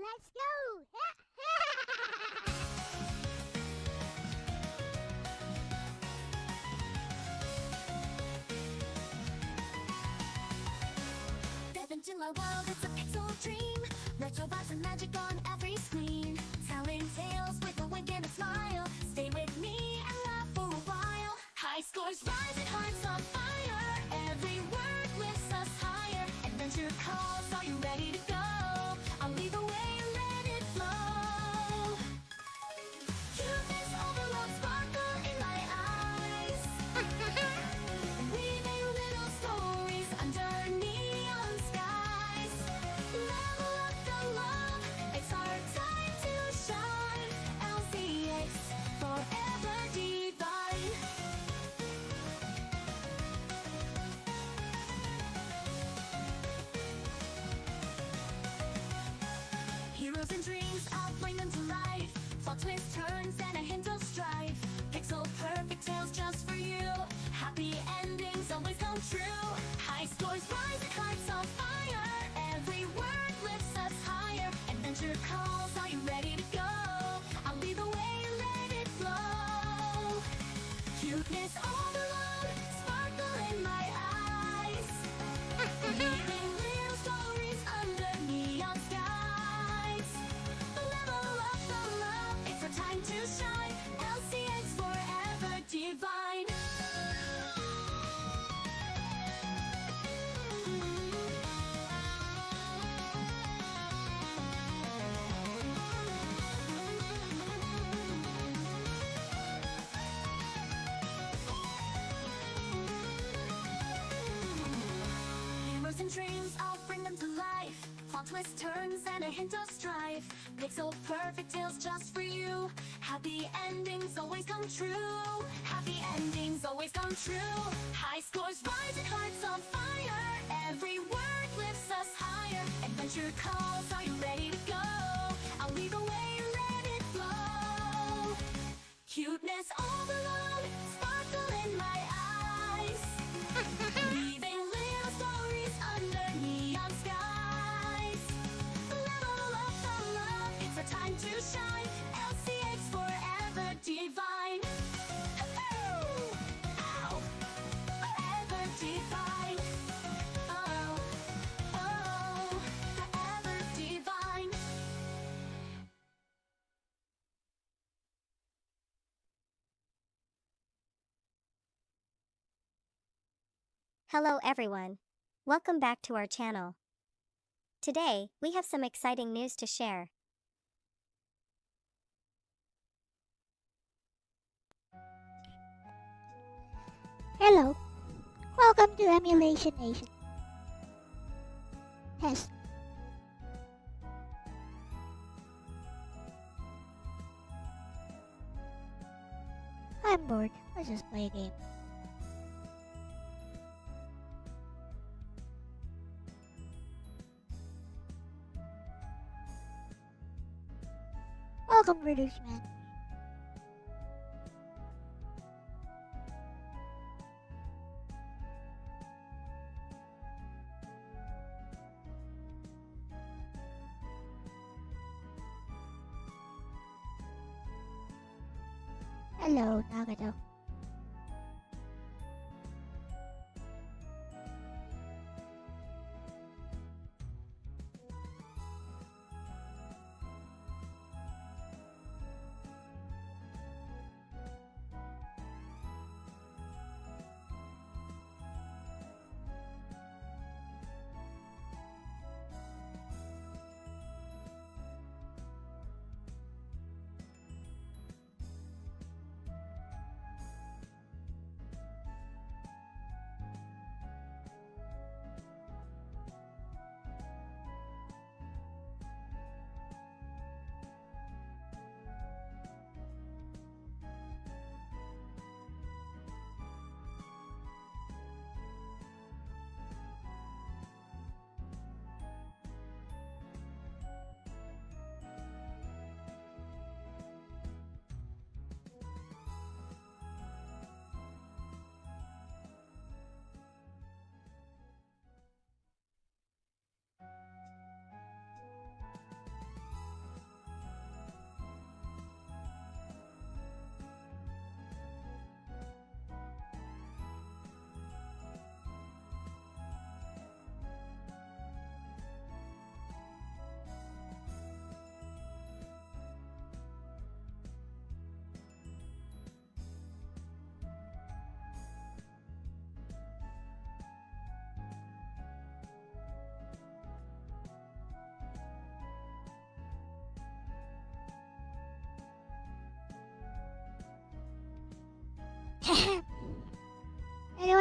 let's go! Step into my world, it's a pixel dream. Retro vibes and magic on every screen. Telling tales with a wink and a smile. Stay with me and laugh for a while. High scores rise and hearts on fire. Every word lifts us higher. Adventure calls, are you ready to go? I'll lead the way and let it flow. Cuteness overload sparkle in my eyes. Weaving little stories under neon skies. Level up the love, it's our time to shine. Elle-C forever divine. Heroes and dreams, I'll bring them to life. Plot twists, turns, and a hint of strife. Pixel perfect tales just for you. Happy endings always come true. High scores rise and hearts on fire. Every word lifts us higher. Adventure calls, are you ready to go? I'll lead the way and let it flow. Cuteness all alone, sparkle in my eyes. Weaving little stories under neon skies. Level up the love, it's our time to shine. LCX forever divine. Heroes and dreams, I'll bring them to life. Plot twists, turns, and a hint of strife. Pixel perfect tales just for you. Happy endings always come true. Happy endings always come true. High scores rise and hearts on fire. Every word lifts us higher. Adventure calls, are you ready to go? I'll lead the way and let it flow. Cuteness all alone, sparkle in my eyes. Weaving little stories under neon skies. Level up the love, it's our time to shine. LCX forever divine. Ow! Forever divine. Oh, oh, forever divine. Hello everyone. Welcome back to our channel. Today, we have some exciting news to share. Hello, welcome to Emulation Nation. Yes. I'm bored, let's just play a game. Welcome, British man. Hello, Nagato.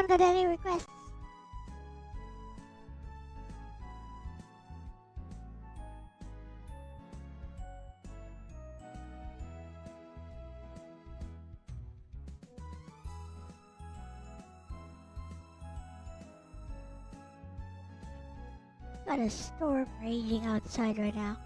got any requests. Got a storm raging outside right now.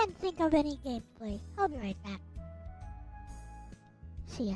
Can't think of any gameplay. I'll be right back. See ya.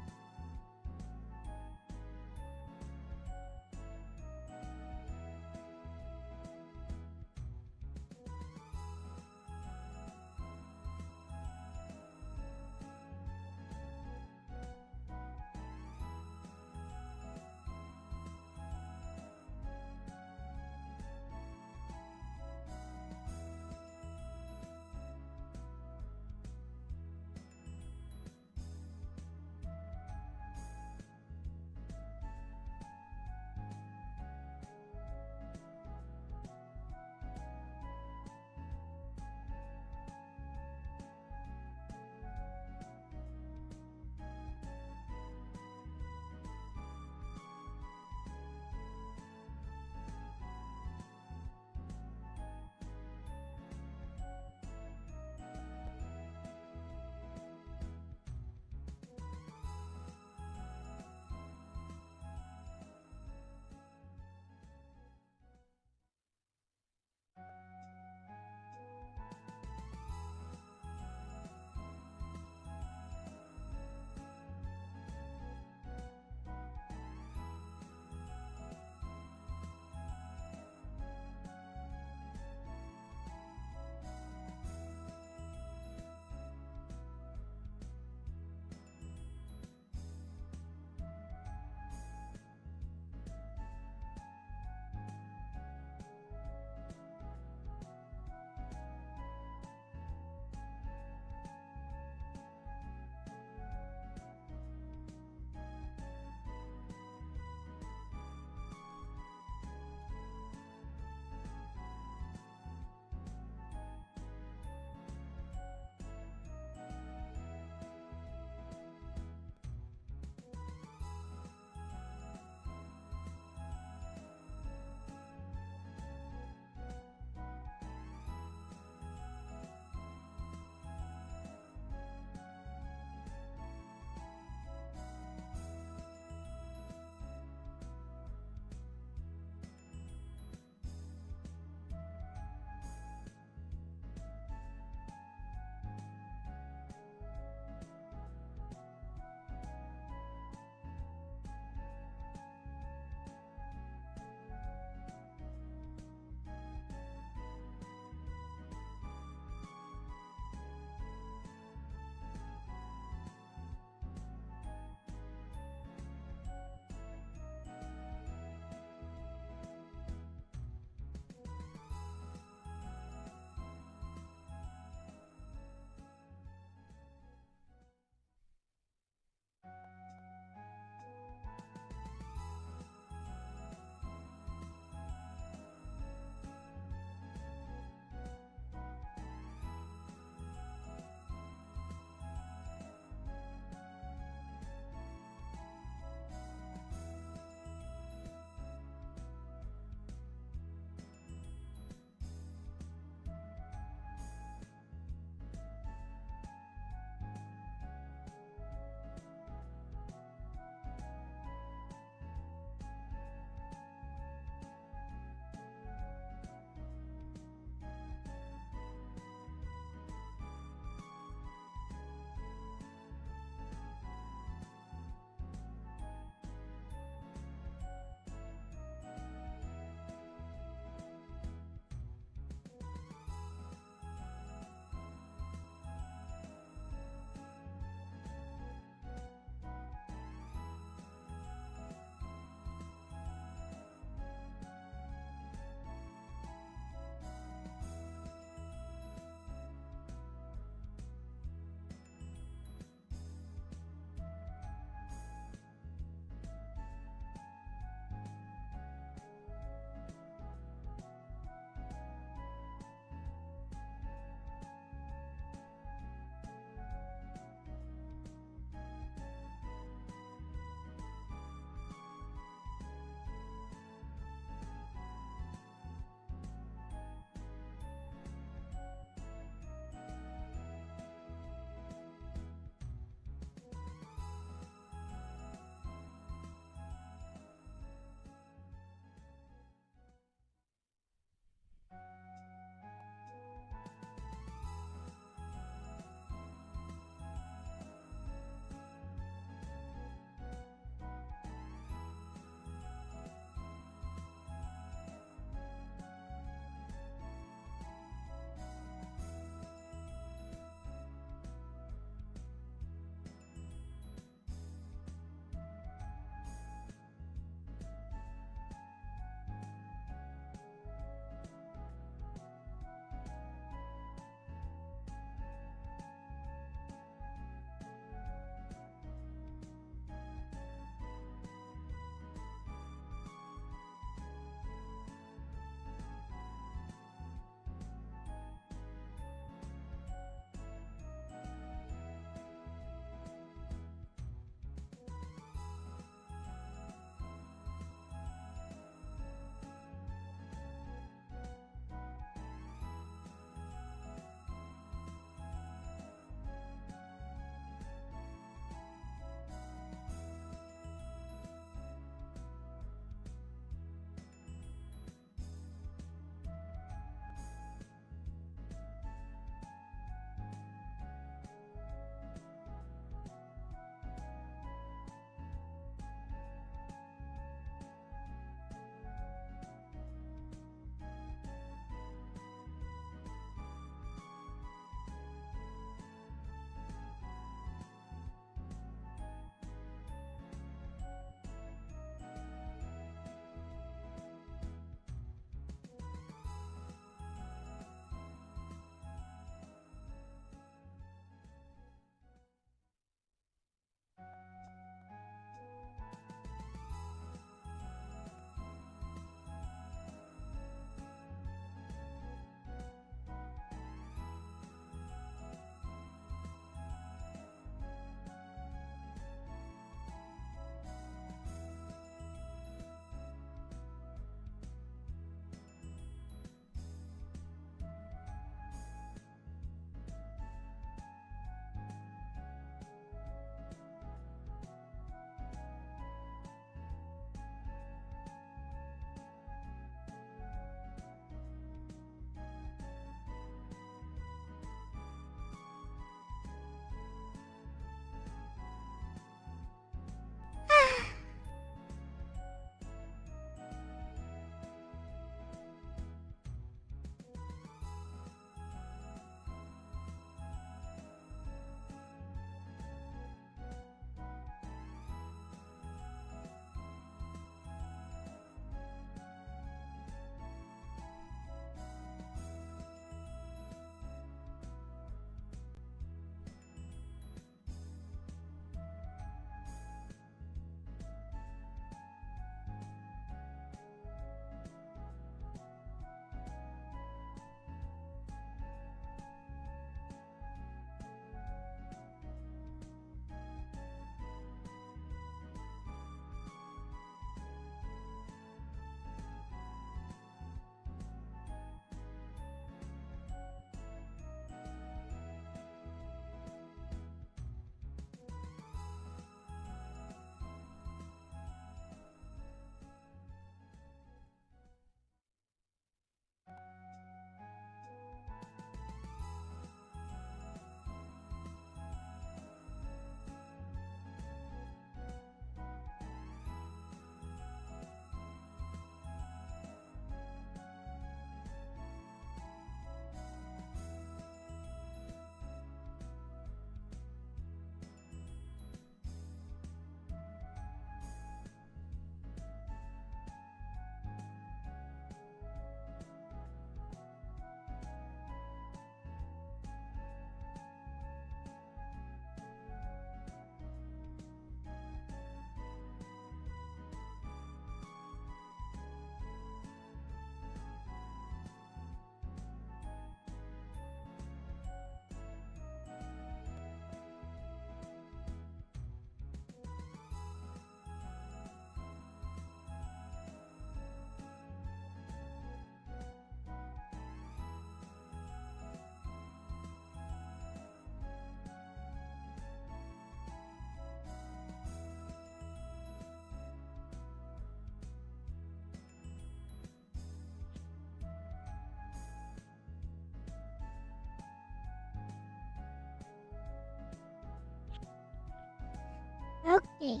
Okay,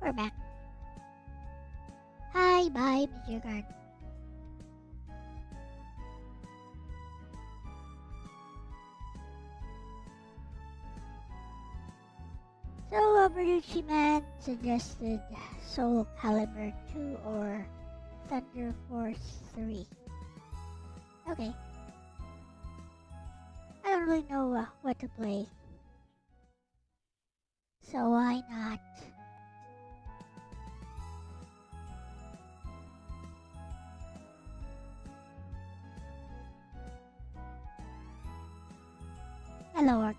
we're back. Hi, bye, Mr. Guard. So, Marucci Man suggested Soul Calibur 2 or Thunder Force 3. Okay. I don't really know what to play. So why not? Hello, Orc.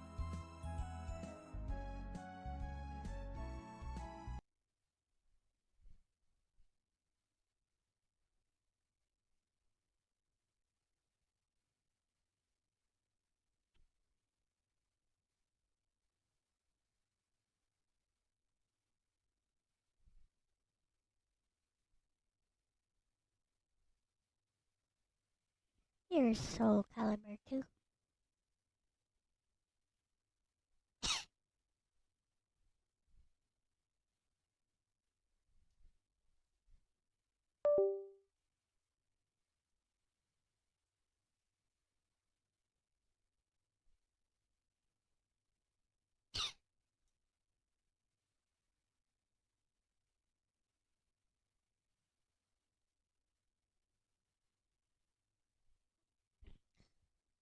Here's Soul Calibur 2.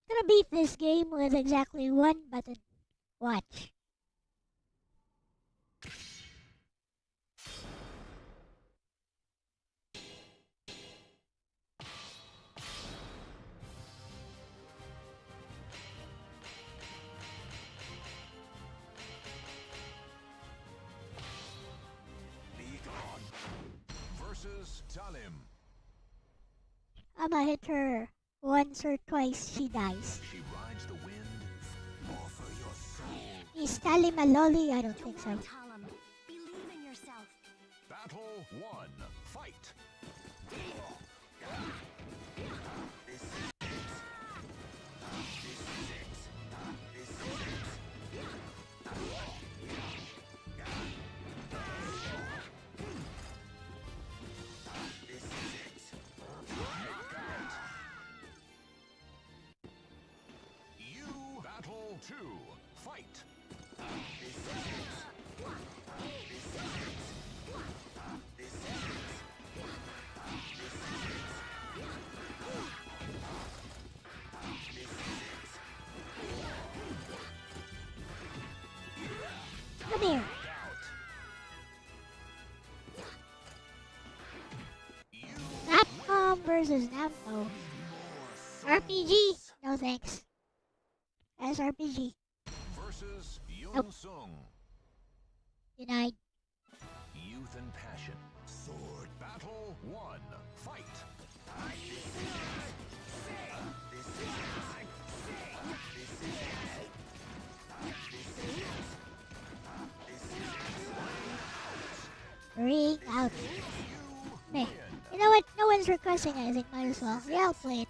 Gonna beat this game with exactly one button. Watch. Versus Talim. I'ma hit her once or twice, she dies. She rides the wind. Offer your soul. Is Tali Maloli? I don't think so. Talim, believe in yourself. Battle 1. Fight. You battle 2. Fight. Come here. Capcom versus Namco. RPG? No thanks. SRPG. Versus Yun Nope. Sung. Denied. Youth and passion. Sword. Battle 1. Fight. Ring out. You Meh. win. You know what? No one's requesting anything. Might as well. Yeah, I'll play it.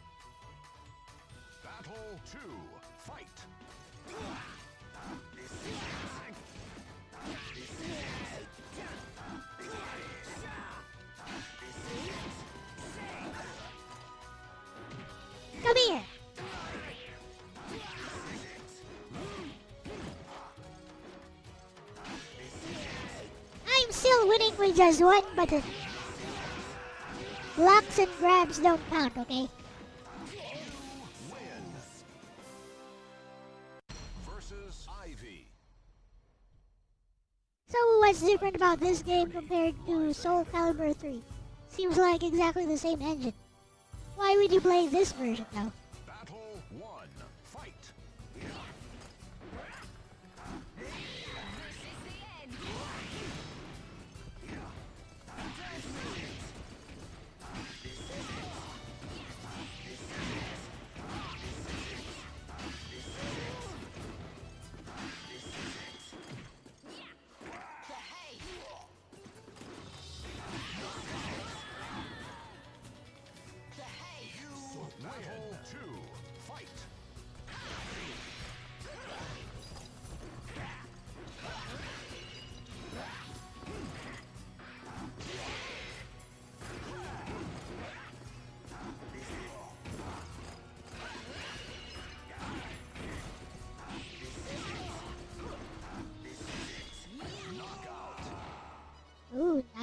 Battle 2. Fight. Come here. I'm still winning with just one button. Blocks and grabs don't count, okay? Win. Versus Ivy. So what's different about this game compared to Soul Calibur 3? Seems like exactly the same engine. Why would you play this version though? Battle 1. Fight. Battle 2. Fight.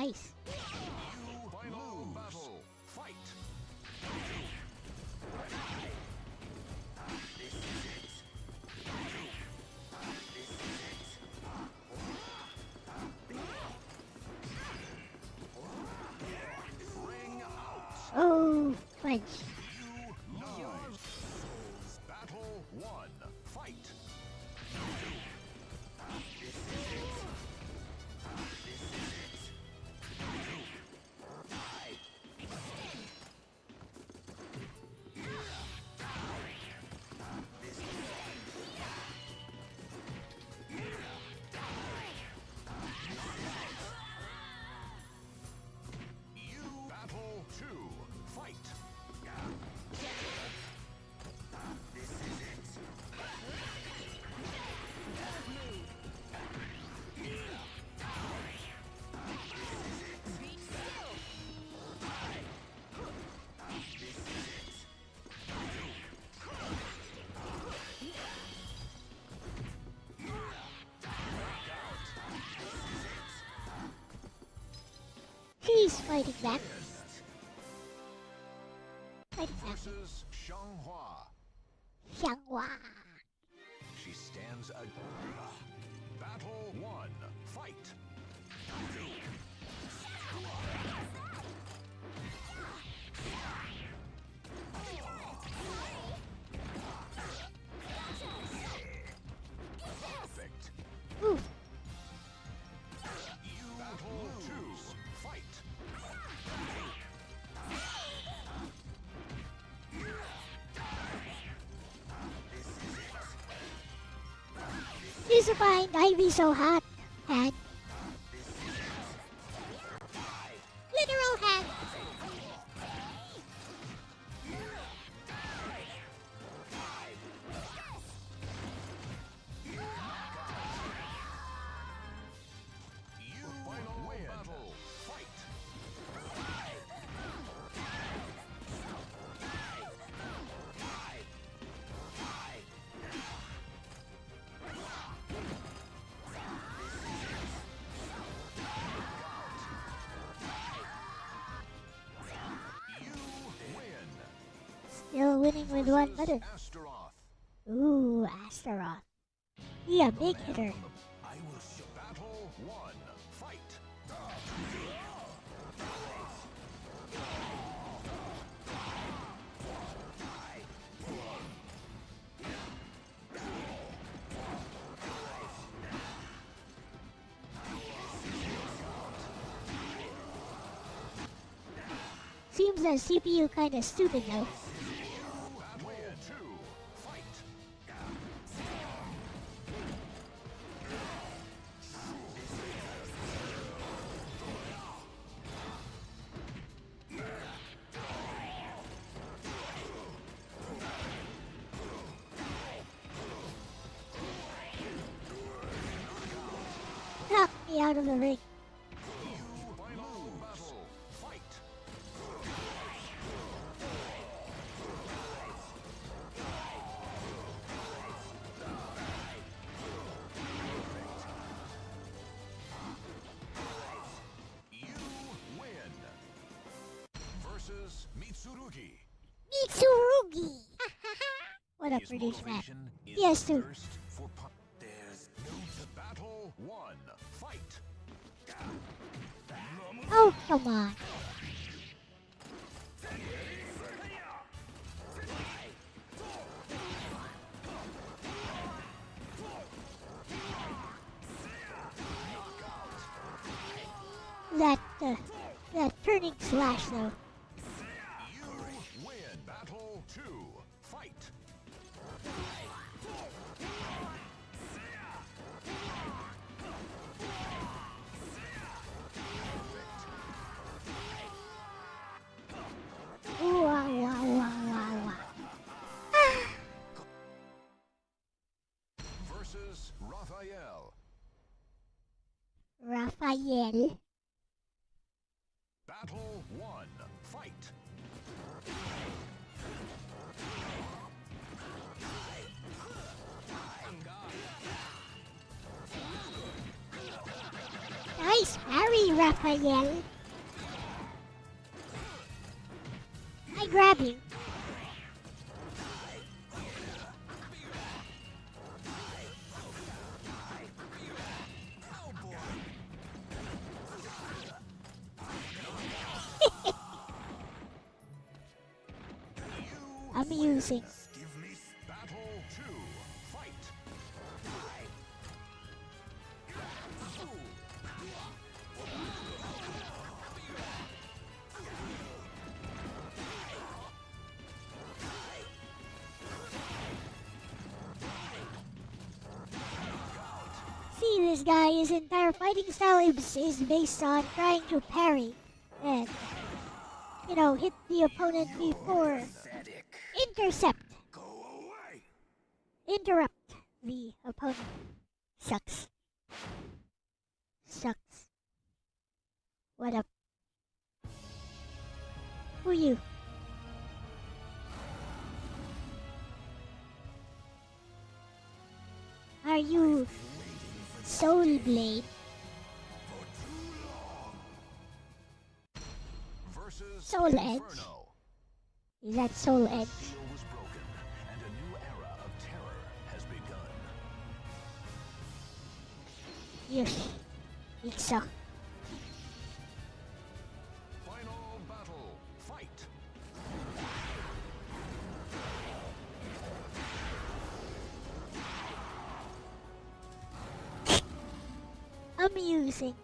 Nice. Final battle. Fight. Ring out. Oh, fudge. Souls battle 1. Fight. Battle 2. Fight. He's fighting back. Fighting back. Versus Xianghua. Xianghua. She stands a battle 1. Fight. Perfect. Ooh. Battle 2. Fight. He's fine. Ivy so hot. Hand. Literal hand. Final battle. Fight. You win. Still winning with one button. Astaroth. Ooh, Astaroth. He a big hitter. I will show battle 1. Fight. Seems the CPU kinda stupid though. Battle 2. Fight. Knock me out of the ring. Final battle. Fight. You win. Versus Mitsurugi. Mitsurugi! What a His British man. motivation is Yes, the too. thirst for There's no battle 1. Fight. Oh, come on. That turning slash though. You win. Battle 2. Fight. Ooh, wow, wow, wow, wow, wow. Versus Raphael. Raphael. Battle 1. Fight. Nice parry, Raphael. I grab you. Amusing. Give me battle 2. Fight. See, this guy, his entire fighting style is based on trying to parry and, hit the opponent before. Intercept. Go away. Interrupt the opponent. Sucks. Sucks. What up? Who you? Are you Soul Blade? Versus Soul Edge? Inferno. Is that Soul Edge? Seal was broken, and a new era of terror has begun. Yoshi. Iksa. Final battle. Fight. Amusing.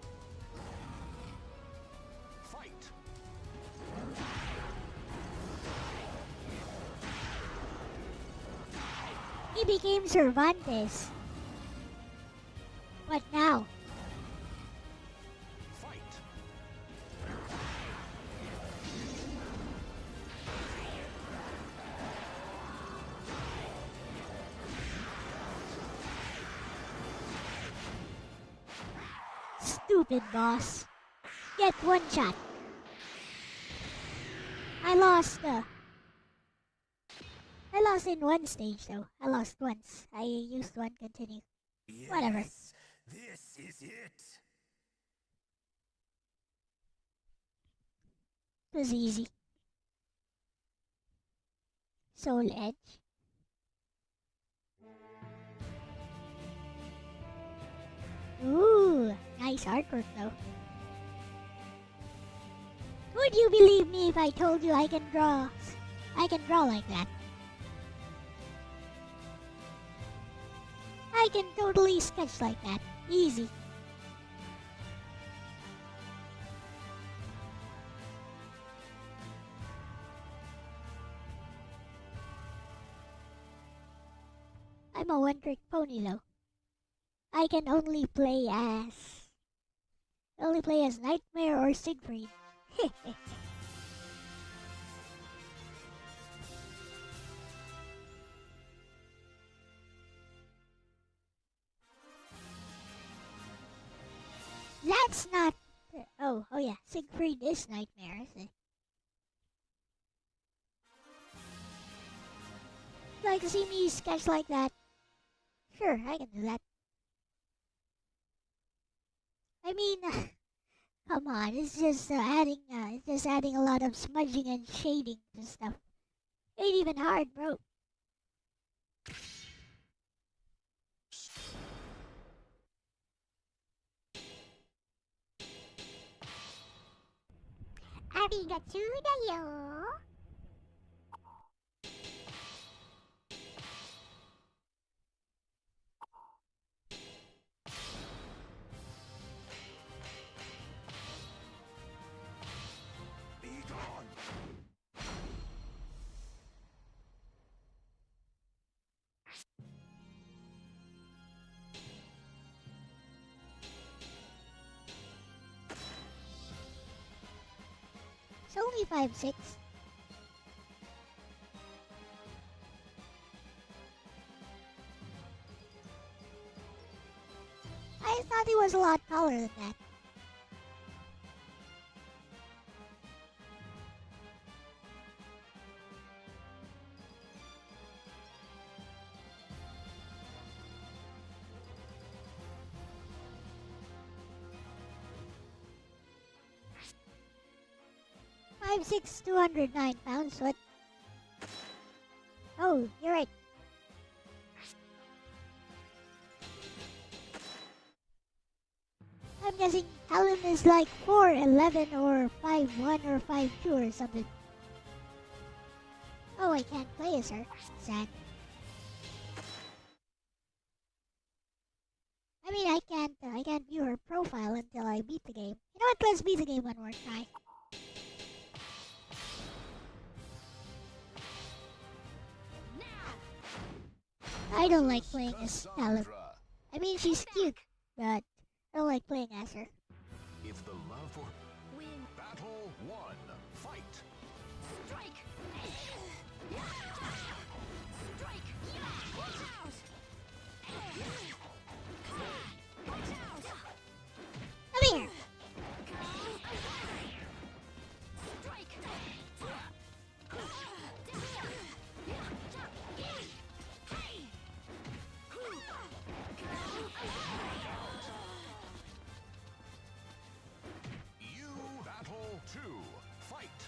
Fight. He became Cervantes. What now? Fight. Stupid boss. Get one shot. I lost in one stage though. I lost once. I used one continue. Whatever. This is it. It was easy. Soul Edge. Ooh, nice artwork though. Would you believe me if I told you I can draw like that? I can totally sketch like that. Easy. I'm a one-trick pony though. I can only play as Nightmare or Siegfried. That's not. Oh yeah, Siegfried is Nightmare, is it? Like to see me sketch like that? Sure, I can do that. I mean, come on, it's just adding a lot of smudging and shading to stuff. Ain't even hard, bro. Arigatou da yo. Be gone. It's only 5'6". I thought he was a lot taller than that. 5'6", 209 pounds. What? Oh, you're right. I'm guessing Helen is like 4'11" or 5'1" or 5'2" or something. Oh, I can't play as her. Sad. I mean, I can't view her profile until I beat the game. You know what? Let's beat the game one more try. I don't like playing as Helen. I mean, she's cute, but I don't like playing as her. If the love for Win. battle 1, fight. Strike. Strike. Watch out. Watch out. Come here! Strike. You battle 2, fight.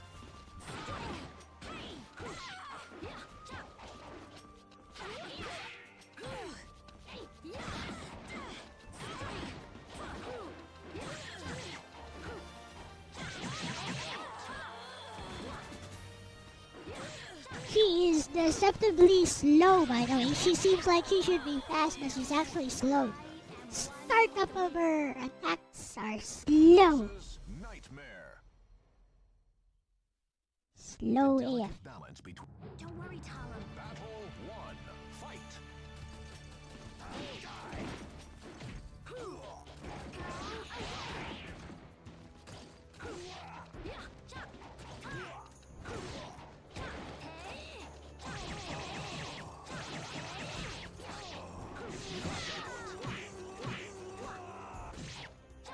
She is deceptively slow, by the way. She seems like she should be fast, but she's actually slow. Startup of her attacks are slow. Versus Nightmare. Slow The AF. delicate balance between Don't worry, Taro. battle 1, fight.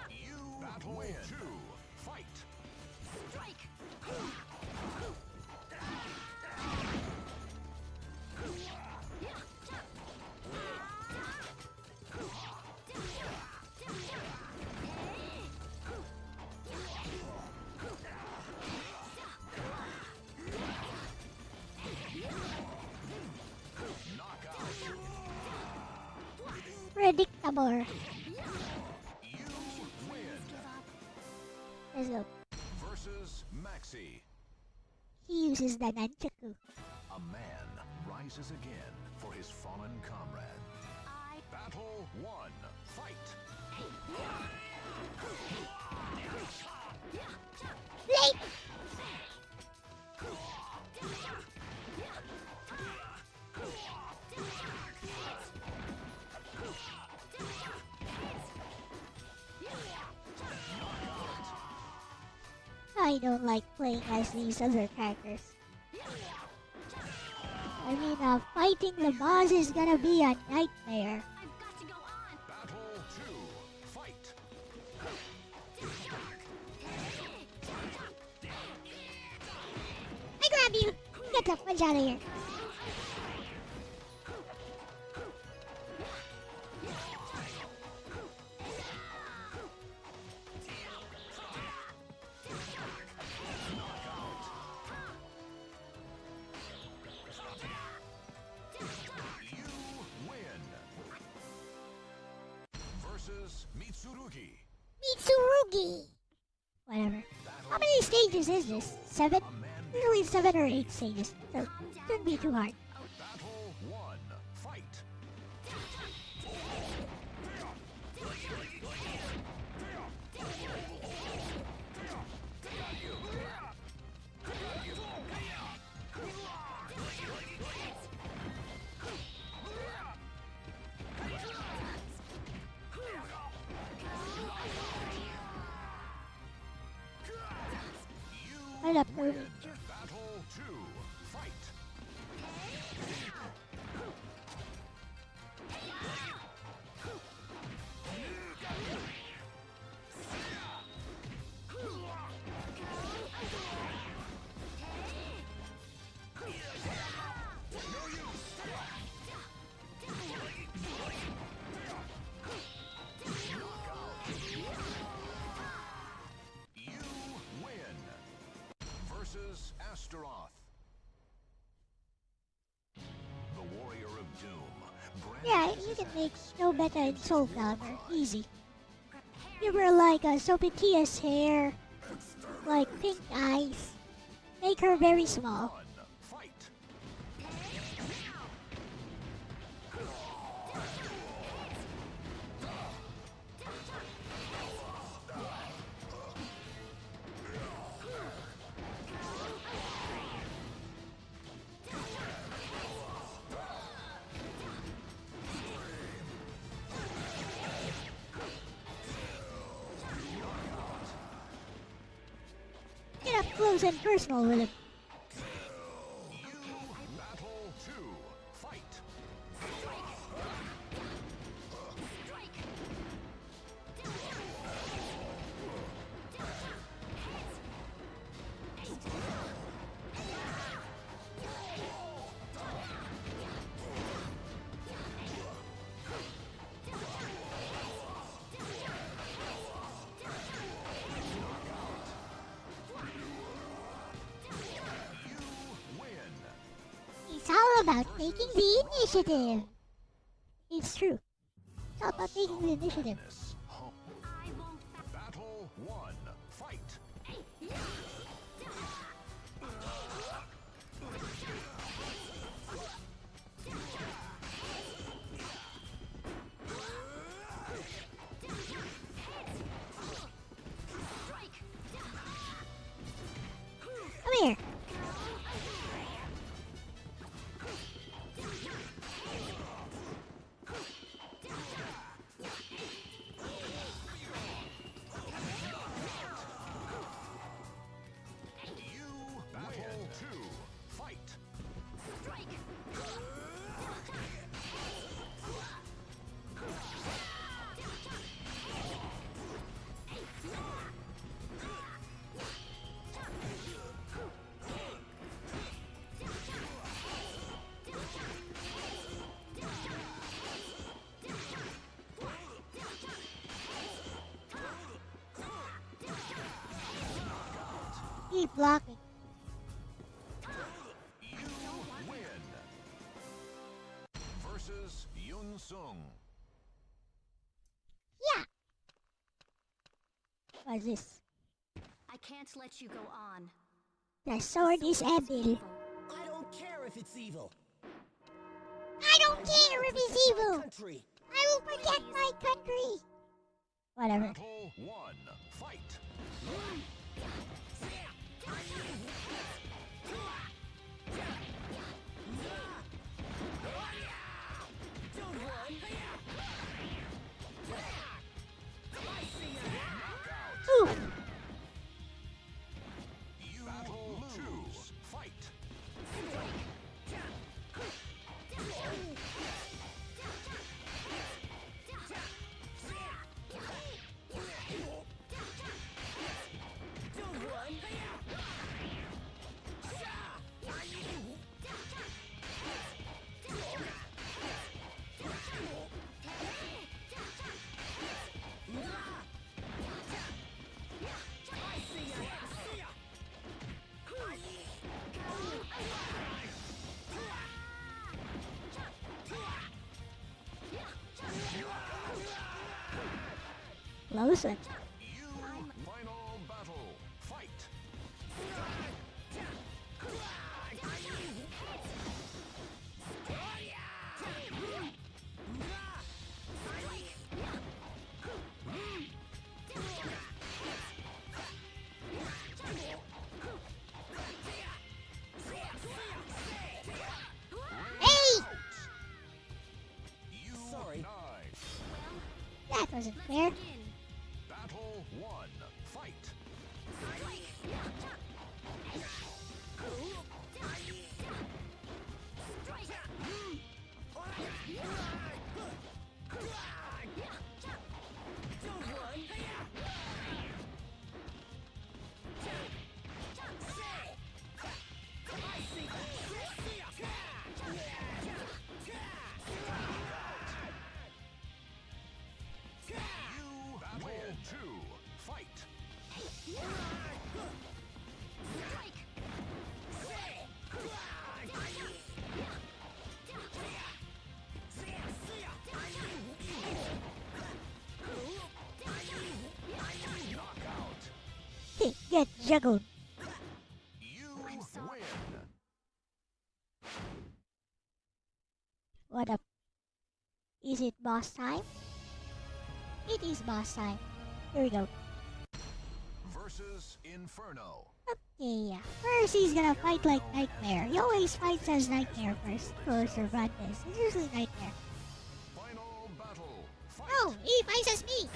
You battle 2, fight. Strike. Predictable. You win. Let's go. Versus Maxi. He uses the nunchaku. A man rises again for his fallen comrade. Battle 1, fight. Late! I don't like playing as these other characters. I mean, fighting the boss is gonna be a nightmare. I've got to go on. Battle 2, fight. I grab you! Get the fudge out of here. You win. Versus Mitsurugi. Mitsurugi! Whatever. How many stages is this? 7? A man Usually 7 or 8 stages, so it shouldn't be too hard. battle 1, fight. Right up, Ruby. Battle 2, fight. You win. Yeah, you can make no beta in Soul Calibur. Easy. You were like Sophitia's hair, like pink eyes. Make her very small. Fight. Get up close and personal with him. Battle 2. Fight. It's all about taking the initiative. It's true. It's all about taking the initiative. Battle 1. Fight. Come here. Battle 2. Fight. Keep blocking. You win. Versus Yun Sung. Yeah. What's this? I can't let you go on. The sword is evil. I don't care if it's evil. I don't care if it's My evil. country. I will protect my country. Whatever. Battle 1. Fight. Ooh. You Battle 2. Fight. Closer. You final battle. Fight. Hey! You Sorry. 9. That wasn't fair. Battle 1. Fight. You battle 2. Fight. juggled. You I'm sorry. win. What up? Is it boss time? It is boss time. Here we go. Versus Inferno. Okay, first he's gonna fight like Nightmare. He always fights as Nightmare first. Or Cervantes. It's usually Nightmare. Final battle. Fight. Oh, he fights as me!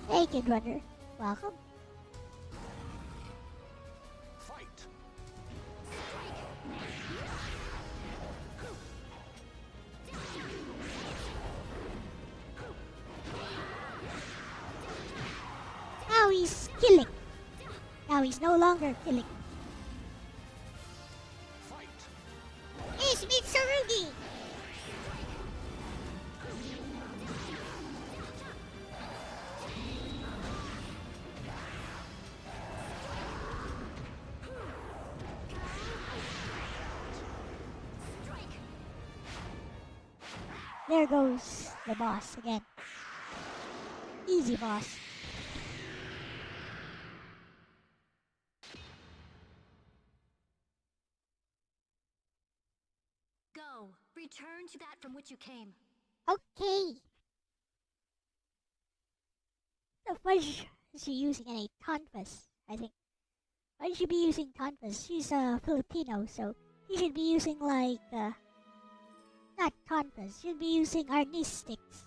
Hey, Kid Runner. Welcome. Fight. Now he's killing. Now he's no longer killing. Fight. It's Mitsurugi! There goes the boss again. Easy boss. Go. Return to that from which you came. Okay. So why is she using any canvas? I think. Why should she be using canvas? She's a Filipino, so he should be using like not canvas. Should be using arnis sticks.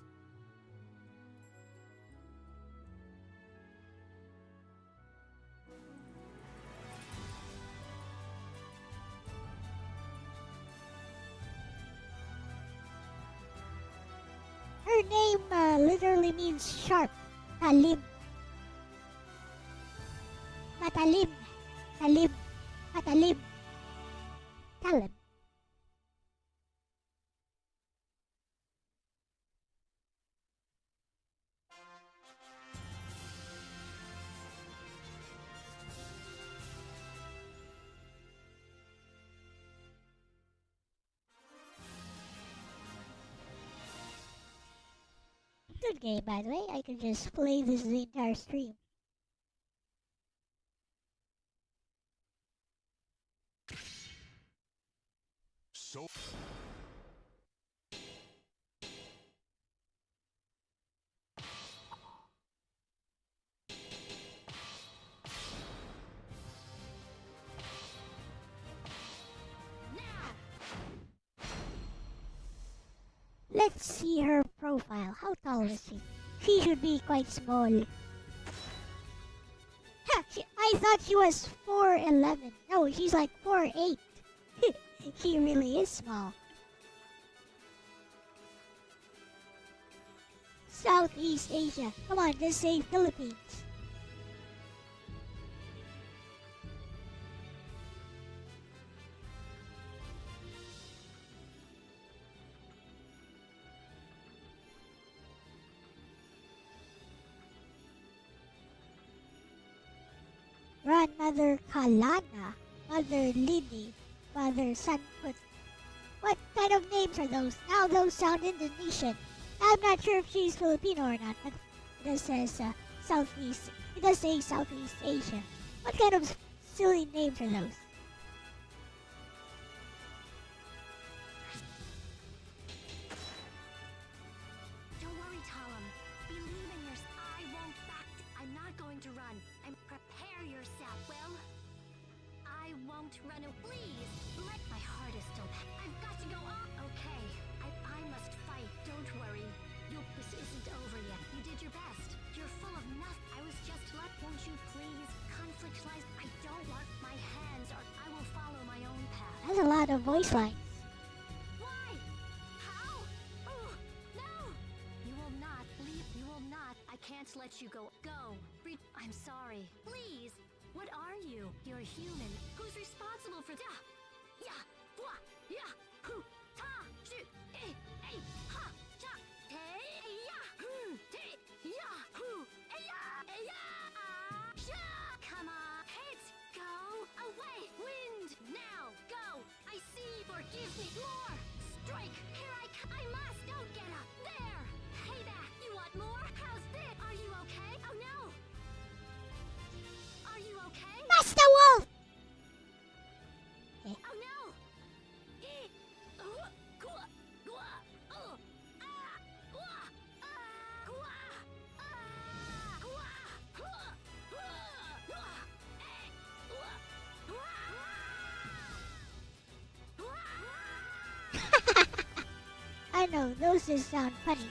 Her name literally means sharp. Talim. Matalim. Talim. Matalim. Talim. Good game, by the way. I can just play this the entire stream. So. Let's see her profile. How tall is she? She should be quite small. Ha! I thought she was 4'11". No, she's like 4'8". She really is small. Southeast Asia. Come on, just say Philippines. Grandmother Kalana, Mother Lini, Mother Sanput. What kind of names are those? Now those sound Indonesian. I'm not sure if she's Filipino or not, but it does says Southeast. It does say Southeast Asia. What kind of silly names are those? Don't worry, Talam. Believe in yourself. I won't back. I'm not going to run. I'm prepare yourself. Well, I won't run. Please, let my heart is still. I've got to go on. Okay, I must fight. Don't worry. This isn't over yet. You did your best. You're full of nothing. I was just like, won't you please? Conflict lies. I don't want my hands, or I will follow my own path. That's a lot of voice lines. Why? How? Oh, no! You will not leave. You will not. I can't let you go. Go. I'm sorry. Please. What are you? You're human. Who's responsible for that? Yeah. Blah. Yeah. Who? Ta. Shoot. Eh. Eh. Ha. Cha. Hey. Yeah. Who. Te. Yeah. Who. Eh. Yeah. Eh. Yeah. Sha. Come on. Hit. Go away. Wind. Now. Go. I no, those just sound funny.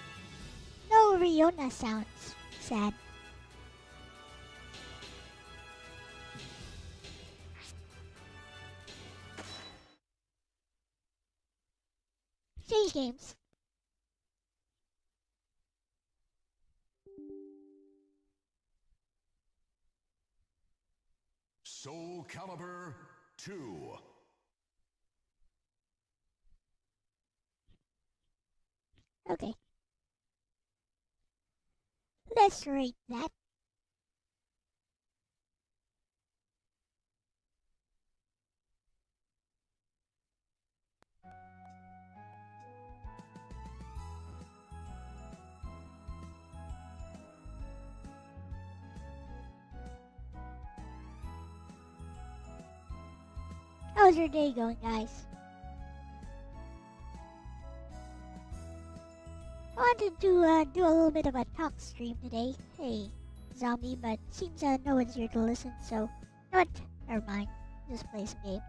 No Riona sounds. Sad. Change games. Soul Calibur 2. Okay. Let's rate that. How's your day going, guys? I wanted to do a little bit of a talk stream today. Hey, zombie, but seems no one's here to listen, so you know what? Never mind. Just play some games.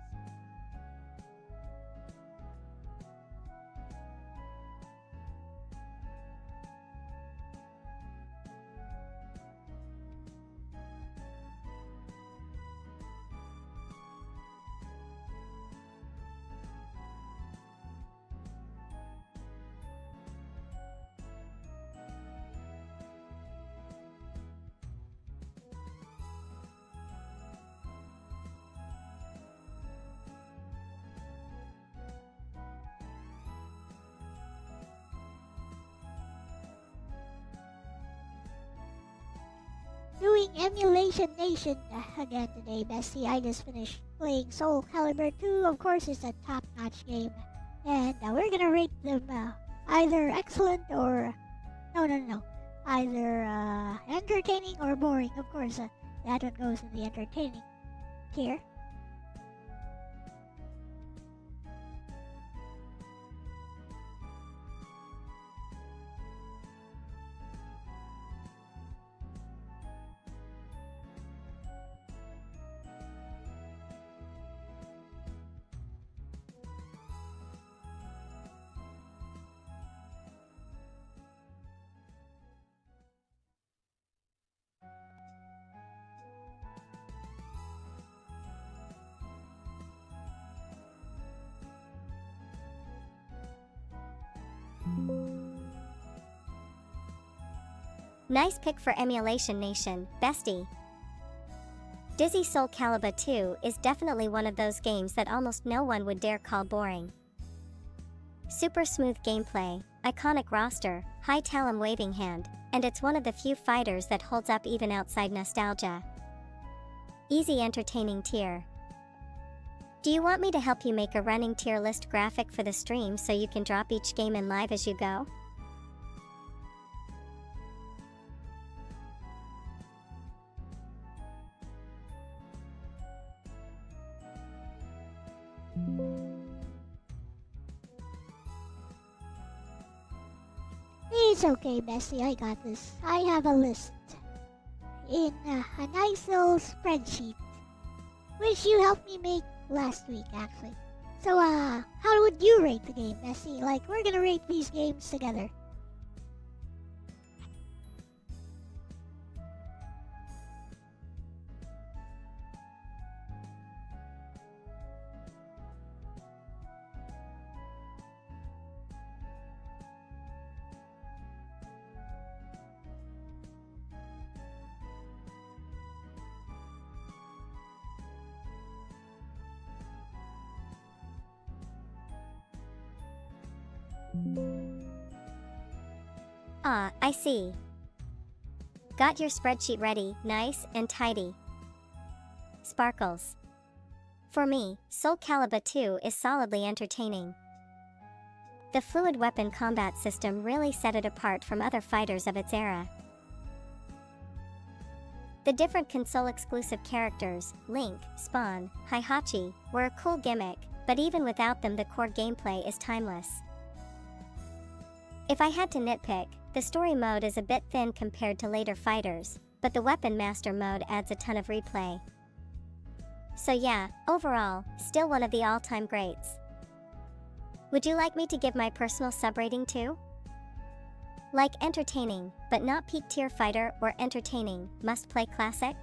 Doing Emulation Nation again today, bestie. I just finished playing Soul Calibur 2. Of course, it's a top-notch game. And we're gonna rate them either excellent or... No. Either entertaining or boring. Of course, that one goes in the entertaining tier. Nice pick for Emulation Nation, bestie. Dizzy Soul Calibur 2 is definitely one of those games that almost no one would dare call boring. Super smooth gameplay, iconic roster, high talon waving hand, and it's one of the few fighters that holds up even outside nostalgia. Easy entertaining tier. Do you want me to help you make a running tier list graphic for the stream so you can drop each game in live as you go? It's okay, bestie. I got this. I have a list in a nice little spreadsheet, which you helped me make last week, actually. So, how would you rate the game, bestie? Like, we're gonna rate these games together. Ah, I see. Got your spreadsheet ready, nice and tidy. Sparkles. For me, Soul Calibur 2 is solidly entertaining. The fluid weapon combat system really set it apart from other fighters of its era. The different console-exclusive characters, Link, Spawn, Heihachi, were a cool gimmick, but even without them the core gameplay is timeless. If I had to nitpick, the story mode is a bit thin compared to later fighters, but the Weapon Master mode adds a ton of replay. So yeah, overall, still one of the all-time greats. Would you like me to give my personal subrating too? Like entertaining, but not peak tier fighter, or entertaining, must play classic?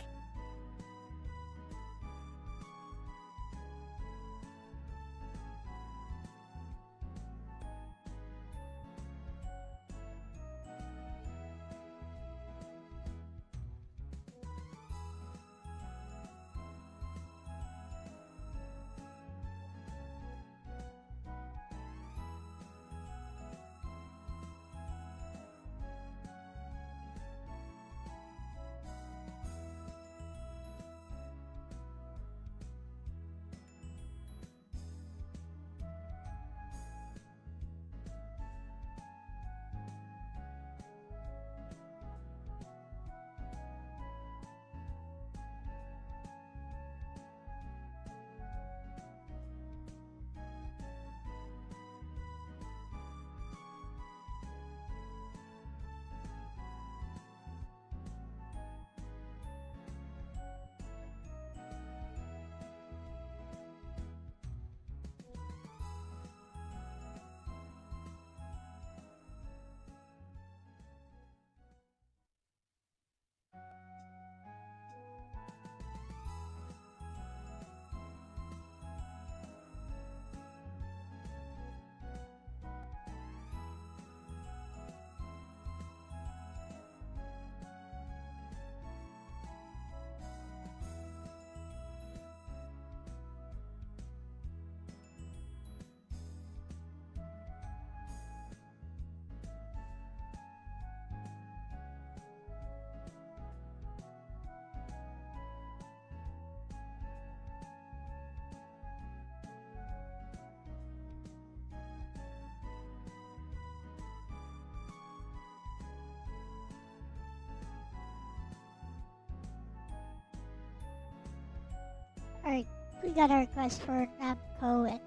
Alright, we got a request for Namco and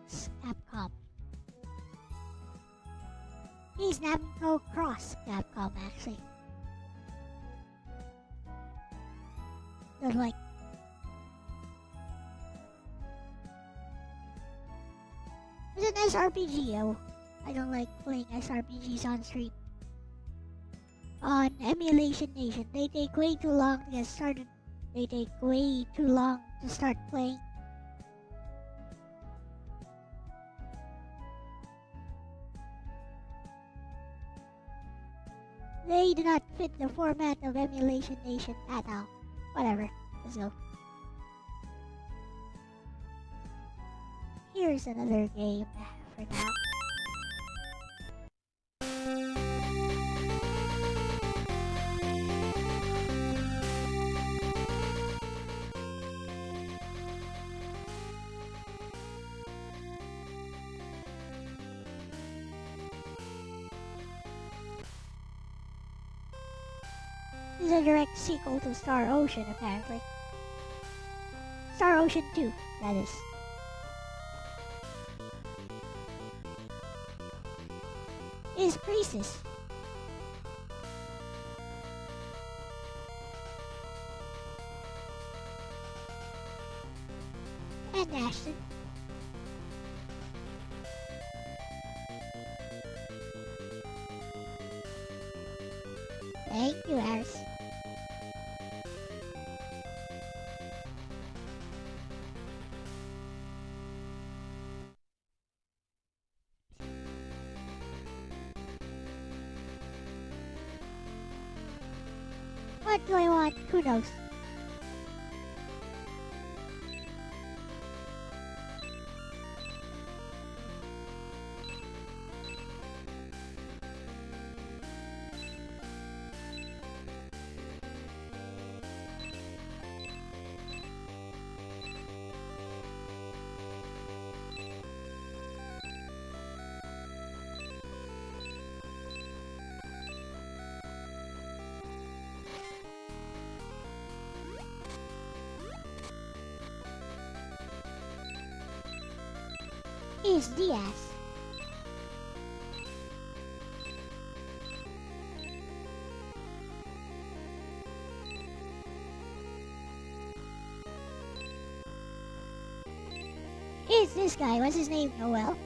Capcom. He's Namco Cross Capcom, actually. They're like... It's an SRPG, oh. I don't like playing SRPGs on stream. On Emulation Nation, they take way too long to get started. They take way too long to start playing. They do not fit the format of Emulation Nation at all. Whatever, let's go. Here's another game for now. This is a direct sequel to Star Ocean, apparently. Star Ocean 2, that is. Is Priestess. And Ashton. Thank you, Harris. What do I want? Who knows? Is Diaz. Is this guy? What's his name? Noel.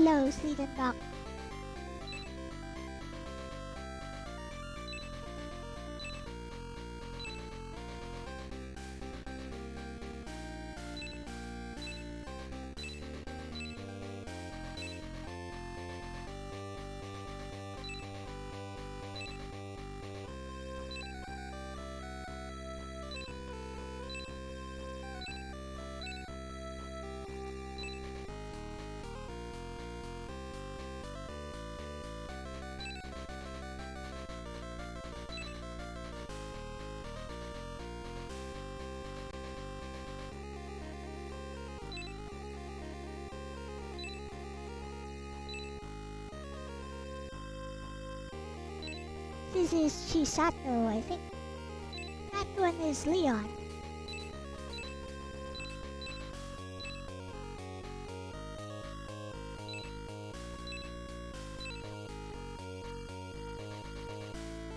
Hello, Sweetenbach. This is Chisato, I think. That one is Leon.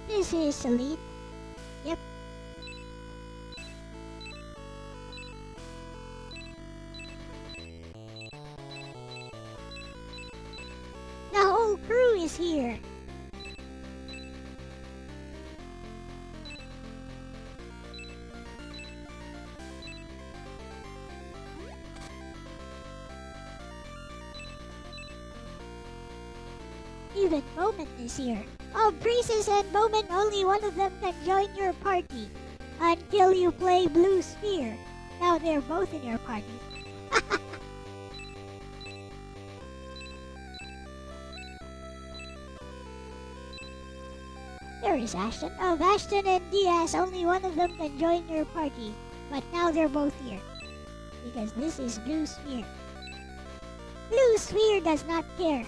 This is Celine. Yep. The whole crew is here. Even Moment is here. Of Princess and Moment, only one of them can join your party until you play Blue Sphere. Now they're both in your party. There is Ashton. Of Ashton and Diaz, only one of them can join your party. But now they're both here. Because this is Blue Sphere. Blue Sphere does not care.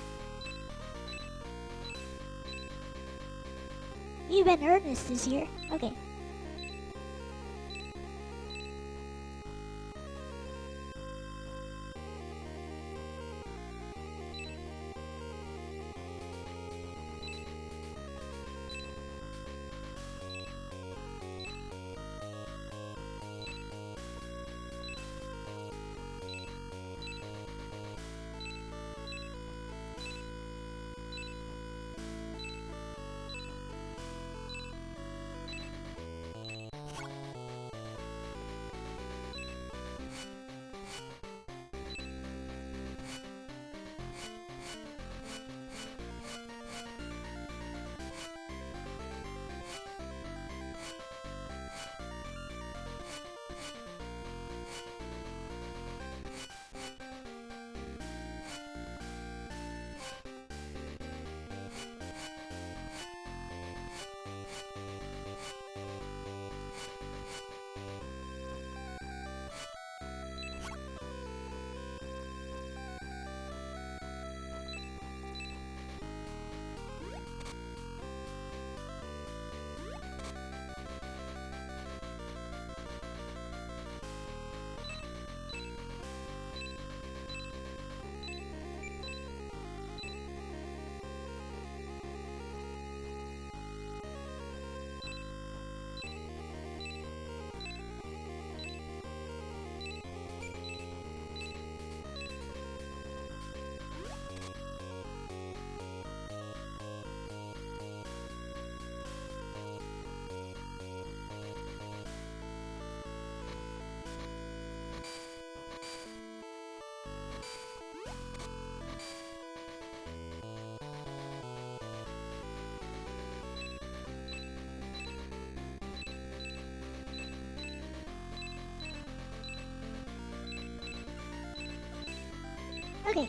Even Ernest is here. Okay. Okay.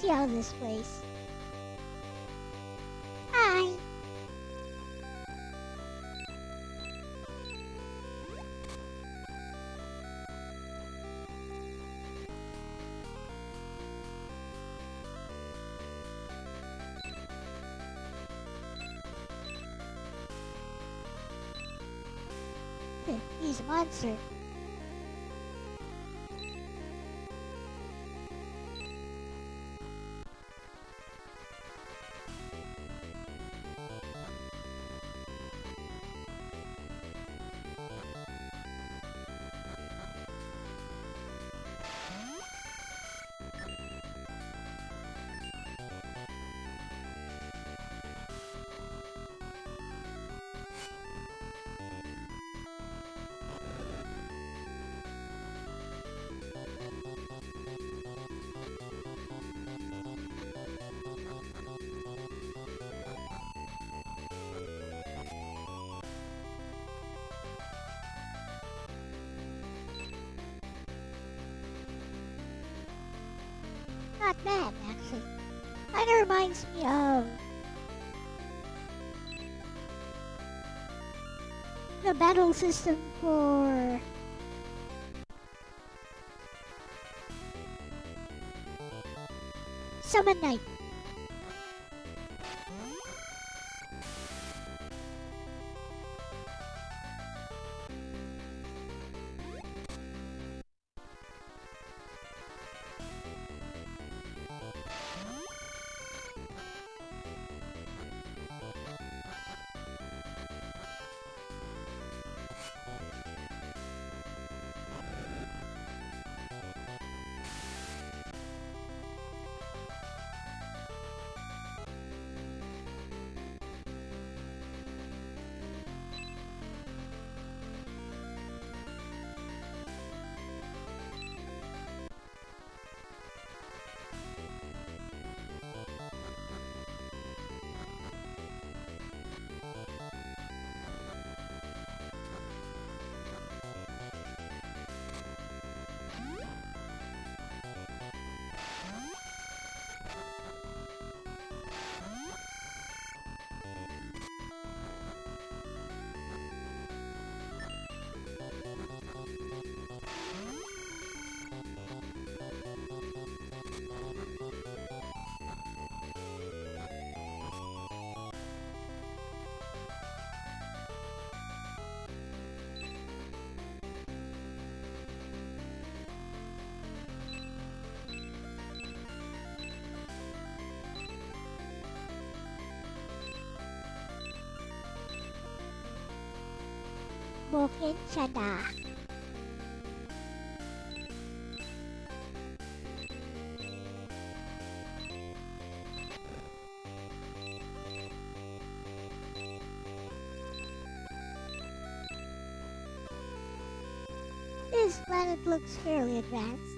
See how this plays. Hi. He's a monster. bad, actually. Kinda reminds me of the battle system for Summon Night. Boken Chada. This planet looks fairly advanced.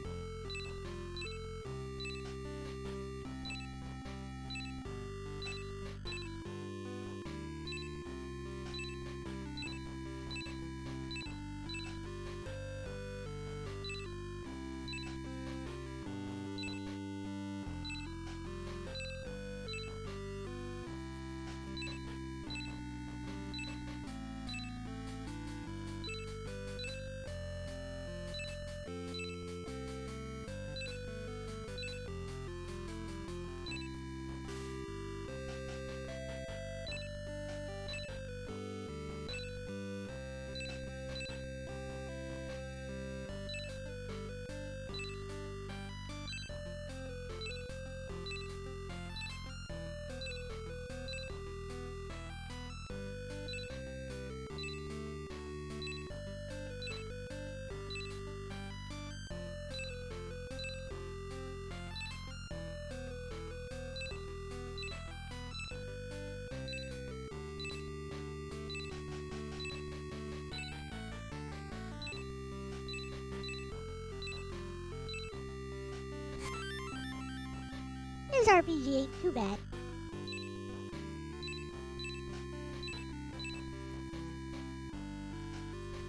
This RPG ain't too bad.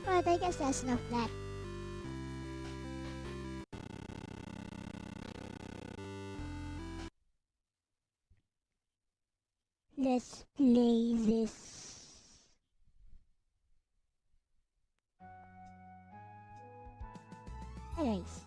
But I guess that's enough of that. Let's play this. Anyways.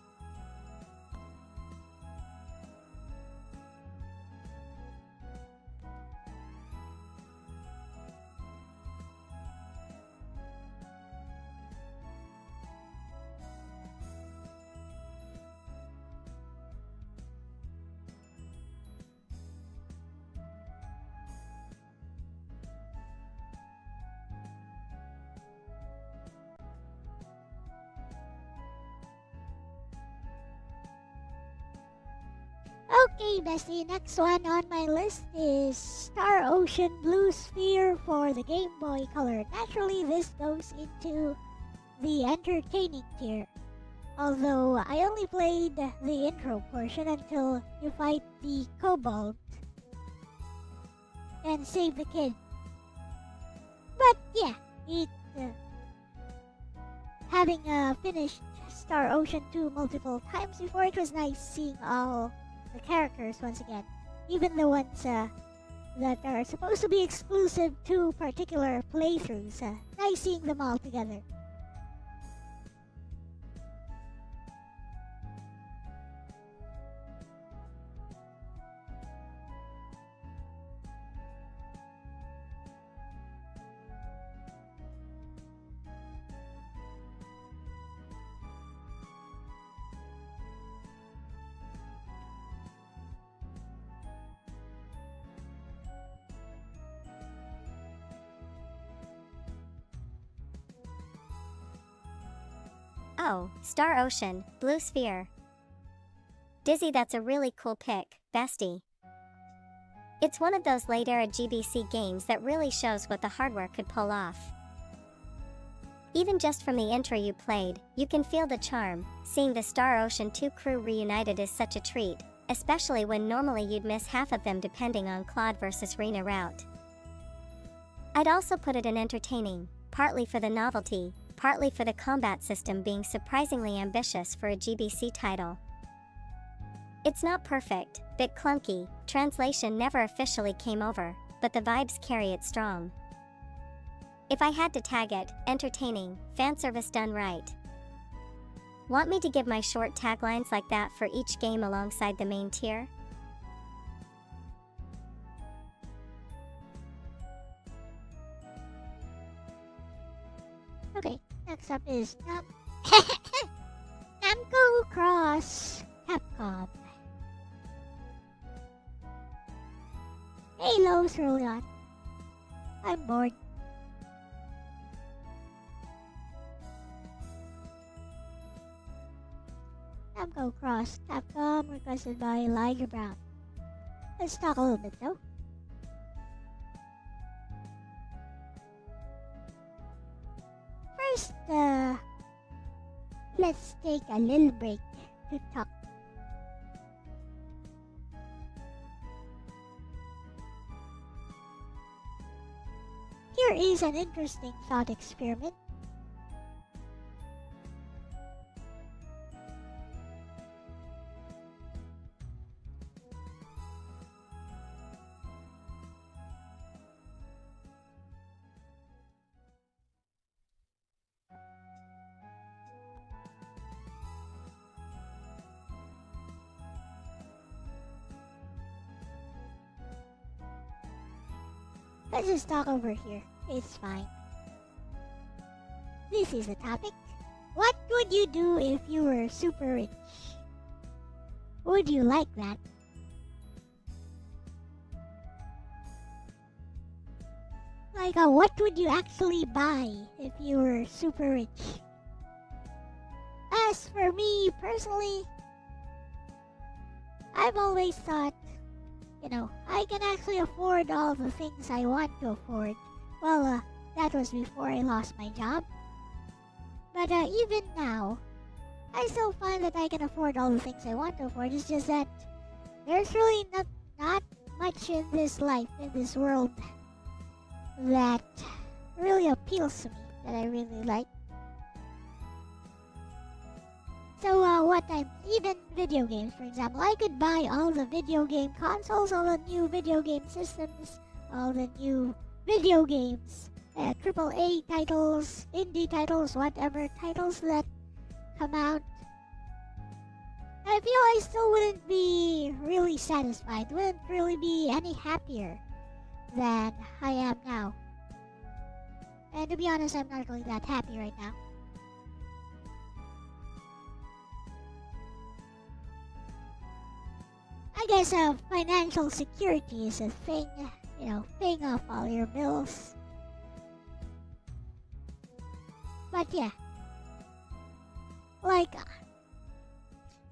Okay, bestie, next one on my list is Star Ocean Blue Sphere for the Game Boy Color. Naturally, this goes into the entertaining tier. Although, I only played the intro portion until you fight the Kobold and save the kid. But yeah, having finished Star Ocean 2 multiple times before, it was nice seeing all the characters once again. Even the ones that are supposed to be exclusive to particular playthroughs. Nice seeing them all together. Oh, Star Ocean, Blue Sphere. Dizzy, that's a really cool pick, bestie. It's one of those late-era GBC games that really shows what the hardware could pull off. Even just from the intro you played, you can feel the charm. Seeing the Star Ocean 2 crew reunited is such a treat, especially when normally you'd miss half of them depending on Claude versus Rena route. I'd also put it in entertaining, partly for the novelty, partly for the combat system being surprisingly ambitious for a GBC title. It's not perfect, bit clunky, translation never officially came over, but the vibes carry it strong. If I had to tag it, entertaining, fanservice done right. Want me to give my short taglines like that for each game alongside the main tier? Okay, next up is Namco Cross Capcom. Hey, Lowe's early on. I'm bored. Namco Cross Capcom, requested by Elijah Brown. Let's talk a little bit though. First, let's take a little break to talk. Here is an interesting thought experiment. Let's just talk over here. It's fine. This is the topic. What would you do if you were super rich? Would you like that? Like, what would you actually buy if you were super rich? As for me, personally, I've always thought, I can actually afford all the things I want to afford. Well, that was before I lost my job. But even now, I still find that I can afford all the things I want to afford. It's just that there's really not much in this life, in this world, that really appeals to me, that I really like. So even video games, for example, I could buy all the video game consoles, all the new video game systems, all the new video games, AAA titles, indie titles, whatever titles that come out. I feel I still wouldn't be really satisfied, wouldn't really be any happier than I am now. And to be honest, I'm not really that happy right now. I guess financial security is a thing, paying off all your bills. But yeah, like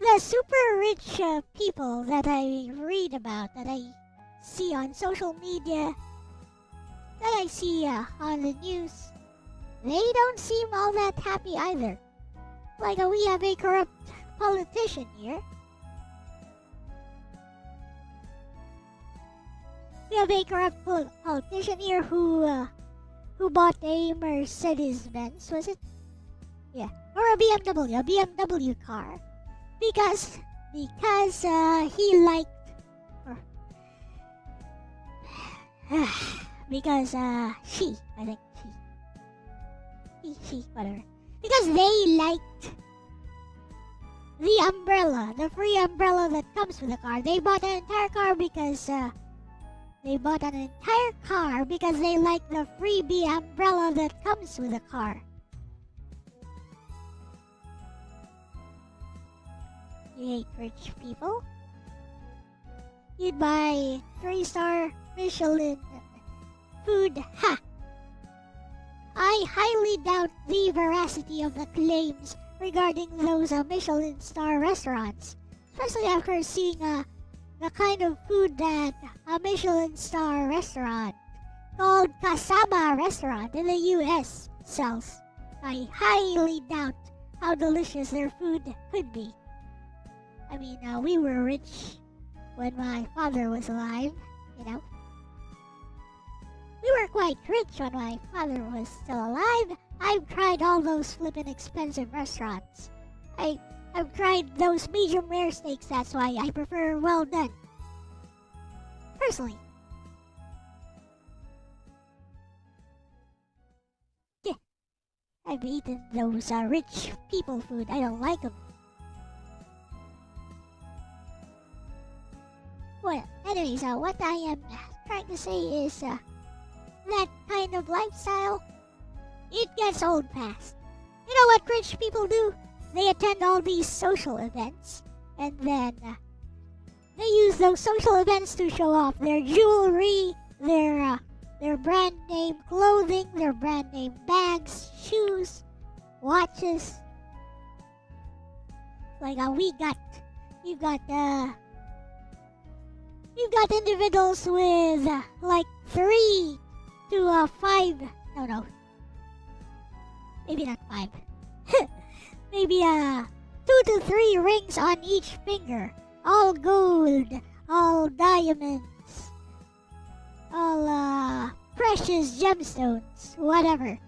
the super rich people that I read about, that I see on social media, that I see on the news, they don't seem all that happy either. Like we have a corrupt politician here. We have a corrupt politician here who bought a Mercedes-Benz, was it? Yeah, or a BMW car, because because he liked, or because she, I think she, whatever, because they liked the umbrella, the free umbrella that comes with the car. They bought an entire car because they like the freebie umbrella that comes with the car. You hate rich people? You'd buy 3-star Michelin food. Ha! I highly doubt the veracity of the claims regarding those Michelin star restaurants, especially after seeing the kind of food that a Michelin star restaurant called Kasama restaurant in the US sells. I highly doubt how delicious their food could be. I mean, we were rich when my father was alive, you know. We were quite rich when my father was still alive. I've tried all those flippin' expensive restaurants. I've tried those medium rare steaks, that's why I prefer well done. Personally. Yeah, I've eaten those rich people food. I don't like them. Well, anyways, what I am trying to say is that kind of lifestyle, it gets old fast. You know what rich people do? They attend all these social events, and then they use those social events to show off their jewelry, their brand name clothing, their brand name bags, shoes, watches. Like you've got individuals with like 3 to 5. No, maybe not 5. Maybe 2 to 3 rings on each finger, all gold, all diamonds, all precious gemstones, whatever.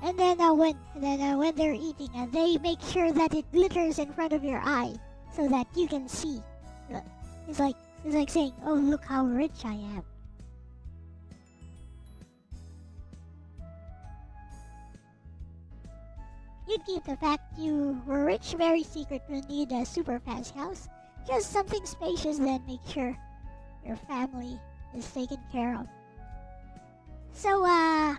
And then when they're eating, they make sure that it glitters in front of your eye so that you can see. It's like saying, "Oh, look how rich I am." You'd keep the fact you were rich very secret when you need a super fancy house. Just something spacious, then make sure your family is taken care of. So, I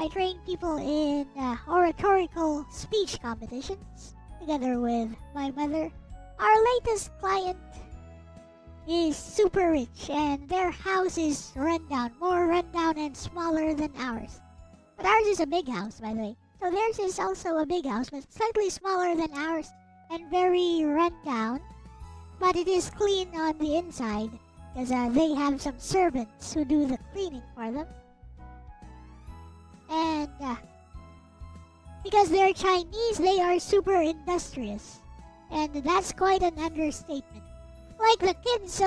train people in oratorical speech competitions together with my mother. Our latest client is super rich, and their house is more rundown and smaller than ours. But ours is a big house, by the way. So theirs is also a big house, but slightly smaller than ours and very rundown. But it is clean on the inside because they have some servants who do the cleaning for them. And because they're Chinese, they are super industrious. And that's quite an understatement. Like the kids,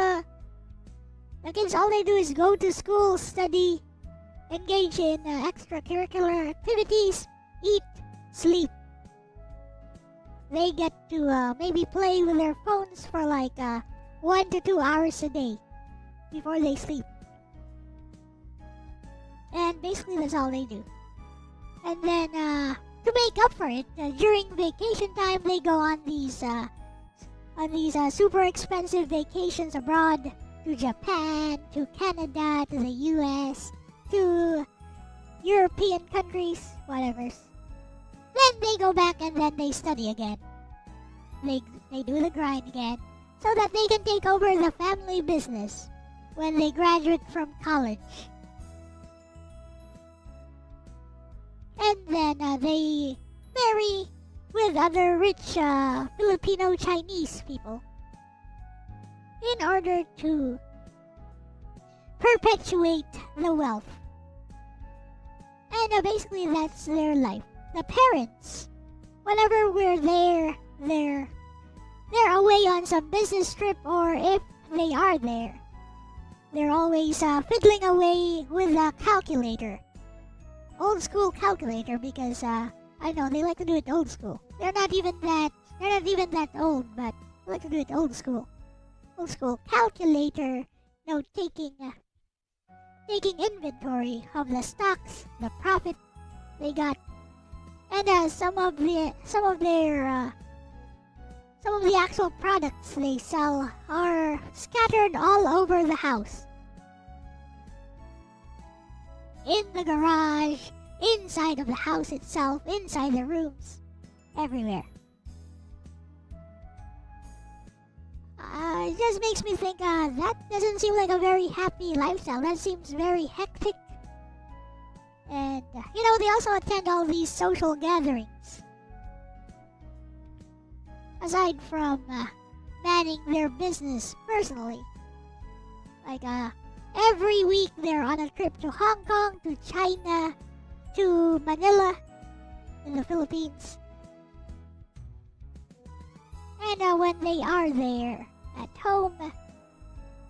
all they do is go to school, study, engage in extracurricular activities, eat, sleep. They get to maybe play with their phones for like 1 to 2 hours a day before they sleep. And basically that's all they do. And then to make up for it, during vacation time, they go on these super expensive vacations abroad, to Japan, to Canada, to the US, to European countries, whatever. Then they go back and then they study again. They do the grind again so that they can take over the family business when they graduate from college. And then they marry with other rich Filipino Chinese people in order to perpetuate the wealth. And basically that's their life. The parents, whenever we're there, they're away on some business trip, or if they are there, they're always fiddling away with a calculator. Old school calculator, because I I know they like to do it old school. They're not even that old, but they like to do it old school. Old school calculator, taking inventory of the stocks, the profit they got, and some of the actual products they sell are scattered all over the house. In the garage, inside of the house itself, inside the rooms, everywhere. It just makes me think, that doesn't seem like a very happy lifestyle. That seems very hectic. And, they also attend all these social gatherings. Aside from manning their business personally. Like, every week they're on a trip to Hong Kong, to China, to Manila, in the Philippines. And when they are there at home,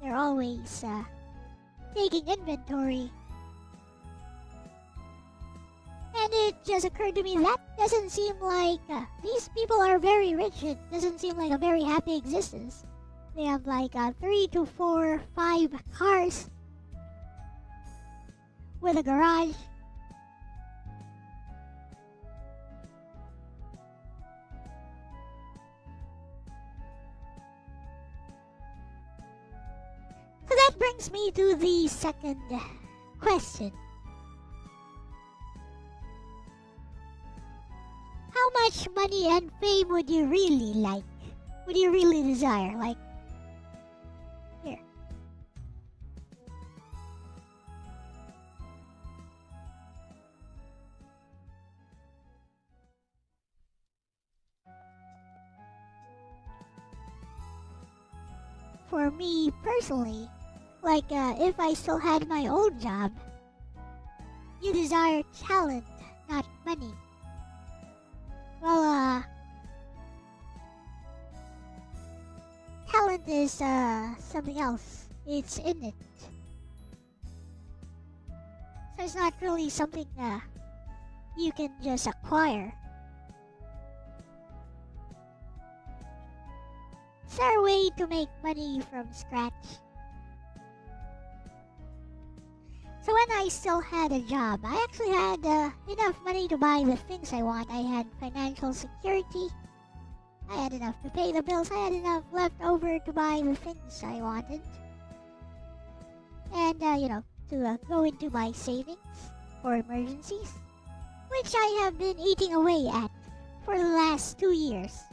they're always taking inventory. And it just occurred to me that doesn't seem like these people are very rich. It doesn't seem like a very happy existence. They have like 3 to 4, 5 cars with a garage. So that brings me to the second question. How much money and fame would you really like? Would you really desire? Like, here. For me personally, like if I still had my old job, you desire talent, not money. Well, talent is something else. It's in it. So it's not really something you can just acquire. Is there a way to make money from scratch? So when I still had a job, I actually had enough money to buy the things I want. I had financial security. I had enough to pay the bills. I had enough left over to buy the things I wanted. And, to go into my savings for emergencies, which I have been eating away at for the last 2 years.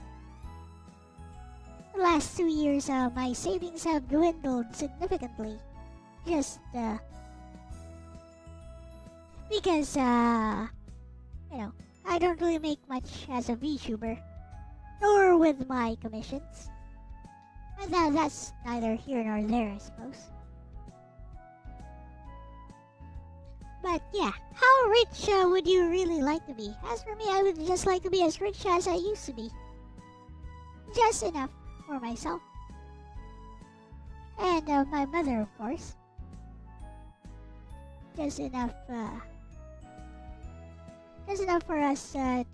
The last 2 years, my savings have dwindled significantly. Just, because, I don't really make much as a VTuber, nor with my commissions. But that's neither here nor there, I suppose. But yeah, how rich would you really like to be? As for me, I would just like to be as rich as I used to be. Just enough for myself. And my mother, of course. Just enough for us to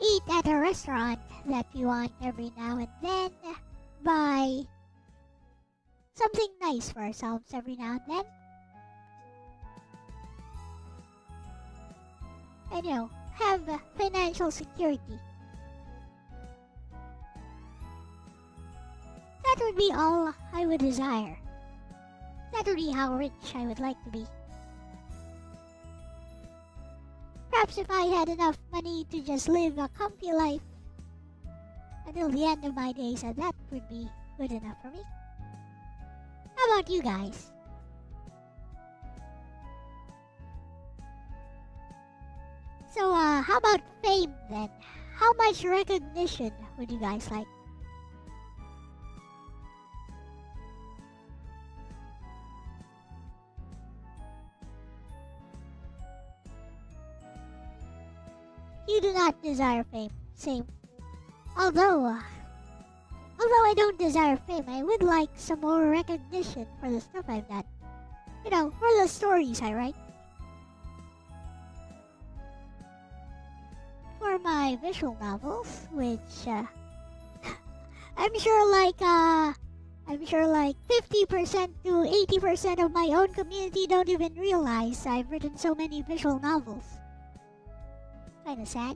eat at a restaurant that we want every now and then. Buy something nice for ourselves every now and then. And have financial security. That would be all I would desire. That would be how rich I would like to be. Perhaps if I had enough money to just live a comfy life until the end of my days, that would be good enough for me. How about you guys? So, how about fame then? How much recognition would you guys like? You do not desire fame. Same. Although I don't desire fame, I would like some more recognition for the stuff I've done. For the stories I write. for my visual novels, which I'm sure like 50% to 80% of my own community don't even realize I've written so many visual novels. Kinda sad.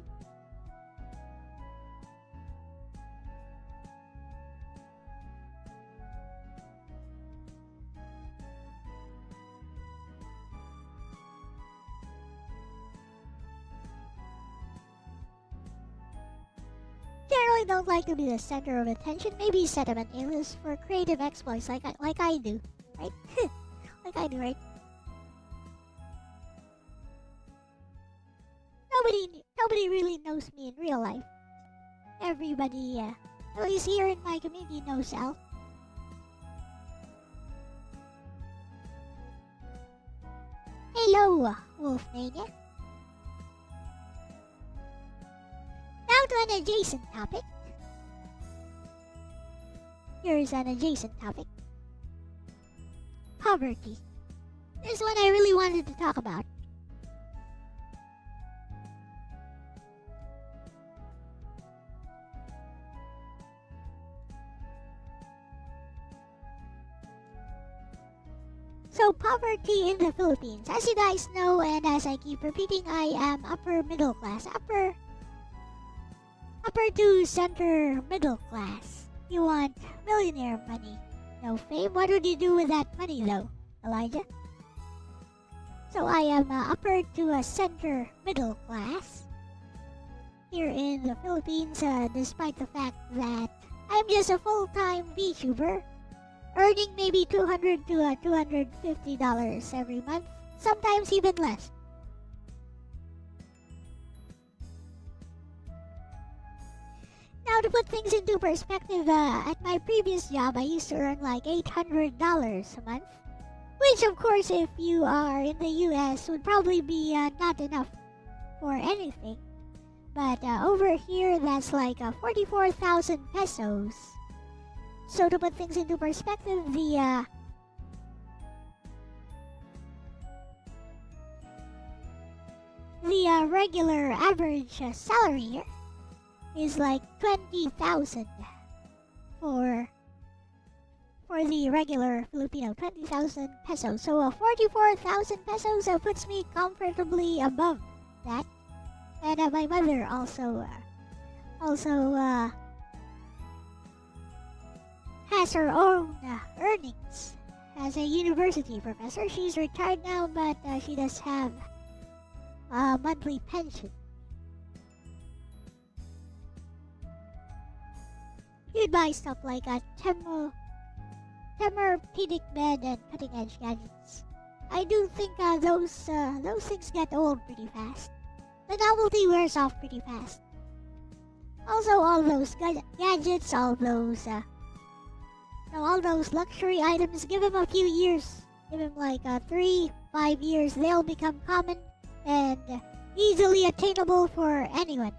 Generally don't like to be the center of attention. Maybe set up an A-list for creative exploits like I do, right? Like I do, right? Nobody really knows me in real life. Everybody, at least here in my community, knows Elle. Hello, Wolfmania. Now to an adjacent topic. Here's an adjacent topic. Poverty. This is what I really wanted to talk about. So, poverty in the Philippines. As you guys know, and as I keep repeating, I am upper middle class. Upper to center middle class. You want millionaire money, no fame. What would you do with that money though, Elijah? So I am upper to a center middle class here in the Philippines, despite the fact that I'm just a full-time VTuber, earning maybe $200 to $250 every month, sometimes even less. Now, to put things into perspective, at my previous job, I used to earn like $800 a month, which of course, if you are in the US, would probably be not enough for anything. But over here, that's like 44,000 pesos. So to put things into perspective, the regular average salary here is like 20,000 for the regular Filipino, 20,000 pesos. So 44,000 pesos puts me comfortably above that. And my mother also has her own earnings as a university professor. She's retired now, but she does have a monthly pension. You'd buy stuff like a Tempur-Pedic bed and cutting-edge gadgets. I do think those things get old pretty fast. The novelty wears off pretty fast. Also, all those gadgets, all those luxury items, give them a few years. Give them like 3-5 years. They'll become common and easily attainable for anyone.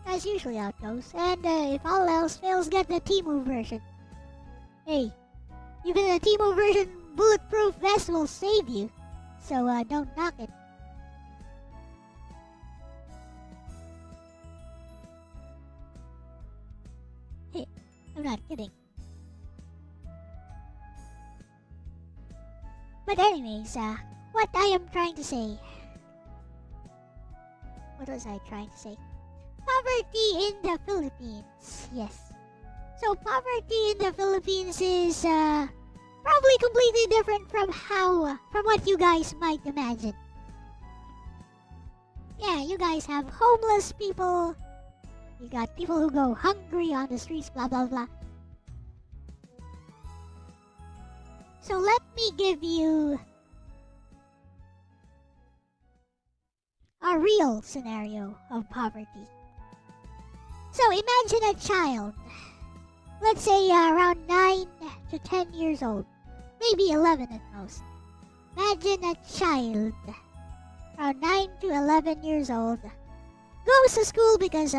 That's usually how it goes. And if all else fails, get the Temu version. Hey, even the Temu version bulletproof vest will save you. So don't knock it. Hey, I'm not kidding. But anyways, what I am trying to say. What was I trying to say? Poverty in the Philippines. Yes. So poverty in the Philippines is probably completely different from what you guys might imagine. Yeah, you guys have homeless people. You got people who go hungry on the streets, blah blah blah. So let me give you a real scenario of poverty. So imagine a child, let's say around 9 to 10 years old, maybe 11 at most. Imagine a child around 9 to 11 years old goes to school because,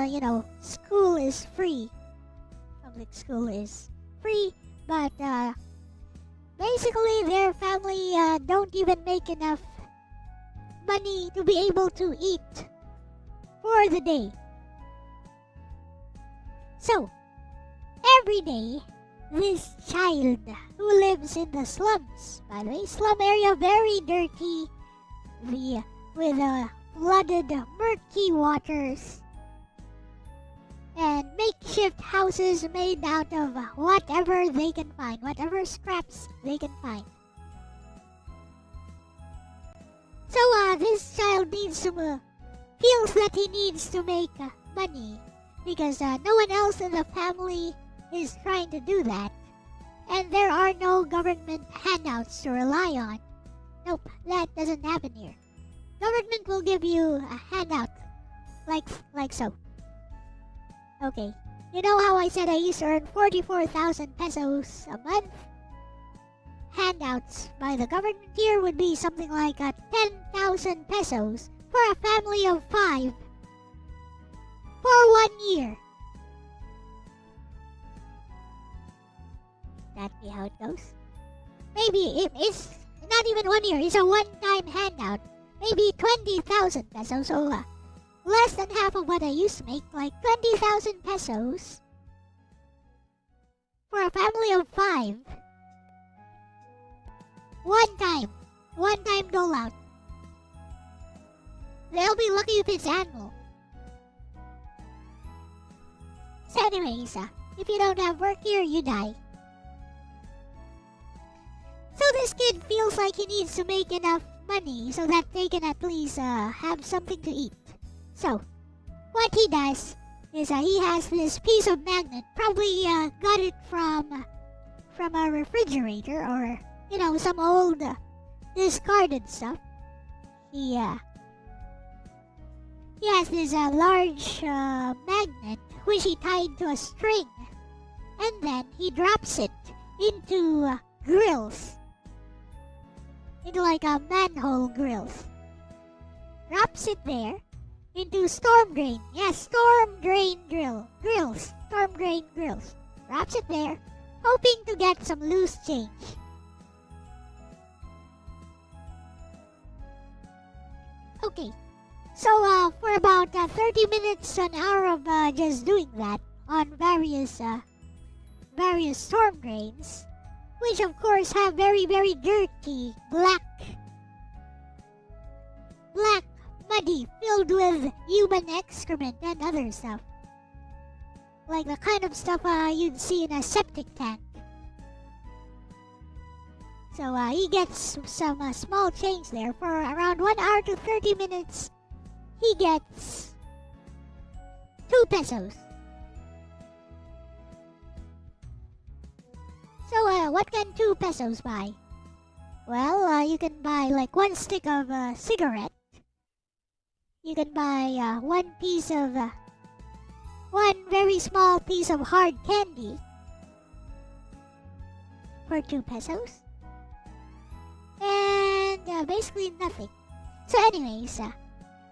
school is free. Public school is free, but basically their family don't even make enough money to be able to eat for the day. So, every day, this child who lives in the slums, by the way, slum area, very dirty, with flooded, murky waters, and makeshift houses made out of whatever they can find, whatever scraps they can find. So this child feels that he needs to make money because no one else in the family is trying to do that, and there are no government handouts to rely on. Nope, that doesn't happen here. Government will give you a handout, like so. Okay, you know how I said I used to earn 44,000 pesos a month? Handouts by the government here would be something like 10,000 pesos for a family of 5 for 1 year. That be how it goes? Maybe it's not even 1 year, it's a one-time handout. Maybe 20,000 pesos, so less than half of what I used to make, like 20,000 pesos for a family of 5. One time dole out. They'll be lucky if it's annual. So anyways, if you don't have work here, you die. So this kid feels like he needs to make enough money so that they can at least have something to eat. So, what he does is he has this piece of magnet, probably got it from a refrigerator or, some old discarded stuff. He has this large magnet which he tied to a string, and then he drops it into grills. Into like a manhole grills. Drops it there into storm drain. Yes, storm drain grills. Storm drain grills. Drops it there, hoping to get some loose change. Okay, so for about 30 minutes to an hour of just doing that on various storm drains, which of course have very, very dirty, black, muddy, filled with human excrement and other stuff. Like the kind of stuff you'd see in a septic tank. So he gets some small change there. For around 1 hour to 30 minutes, he gets 2 pesos. So what can 2 pesos buy? Well, you can buy like 1 stick of cigarette. You can buy one very small piece of hard candy for 2 pesos. And basically nothing. So anyways,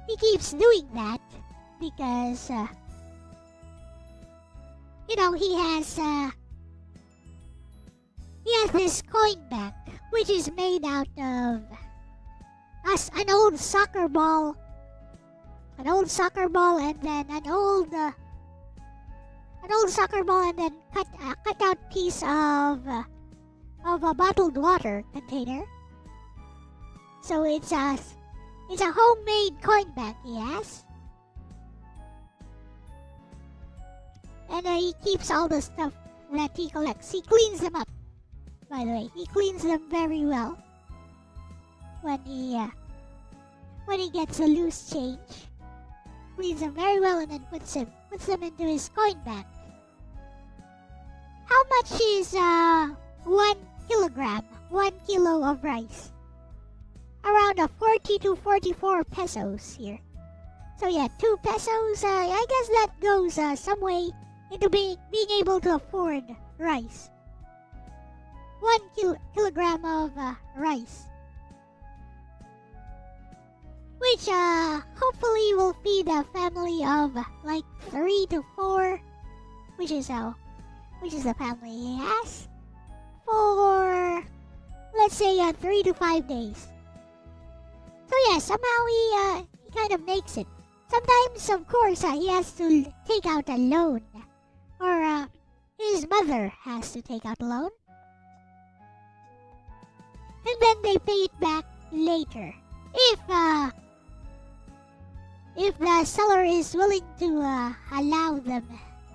he keeps doing that because, he has this coin bank, which is made out of an old soccer ball, and then an old soccer ball, and then cut out piece of a bottled water container. So it's a homemade coin bank he has, and he keeps all the stuff that he collects. He cleans them up. By the way, he cleans them very well when he gets a loose change. Cleans them very well and then puts them into his coin bank. How much is 1 kilogram, 1 kilo of rice? Around 40 to 44 pesos here. So yeah, 2 pesos. I guess that goes some way into being able to afford rice. 1 kilogram of rice, which hopefully will feed a family of like 3 to 4, which is the family he has, for let's say 3 to 5 days. So yeah, somehow he kind of makes it. Sometimes, of course, he has to take out a loan, or his mother has to take out a loan, and then they pay it back later. If the seller is willing to allow them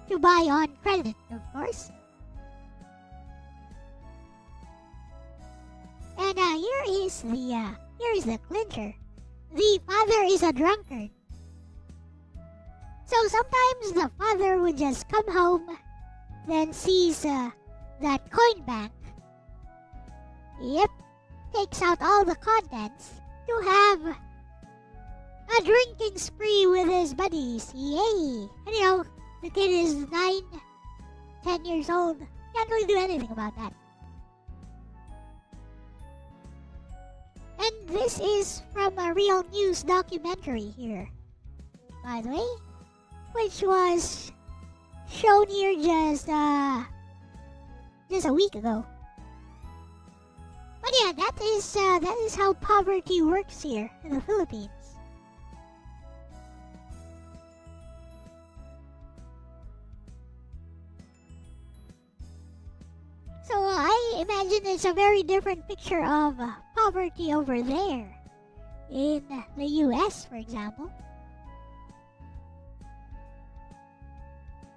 to buy on credit, of course. And here is the clincher. The father is a drunkard. So sometimes the father would just come home, then sees that coin bank. Yep, takes out all the contents to have a drinking spree with his buddies. Yay! And you know, the kid is 9, 10 years old. Can't really do anything about that. And this is from a real news documentary here, by the way, which was shown here just a week ago. But yeah, that is how poverty works here in the Philippines. So I imagine it's a very different picture of poverty over there in the US, for example.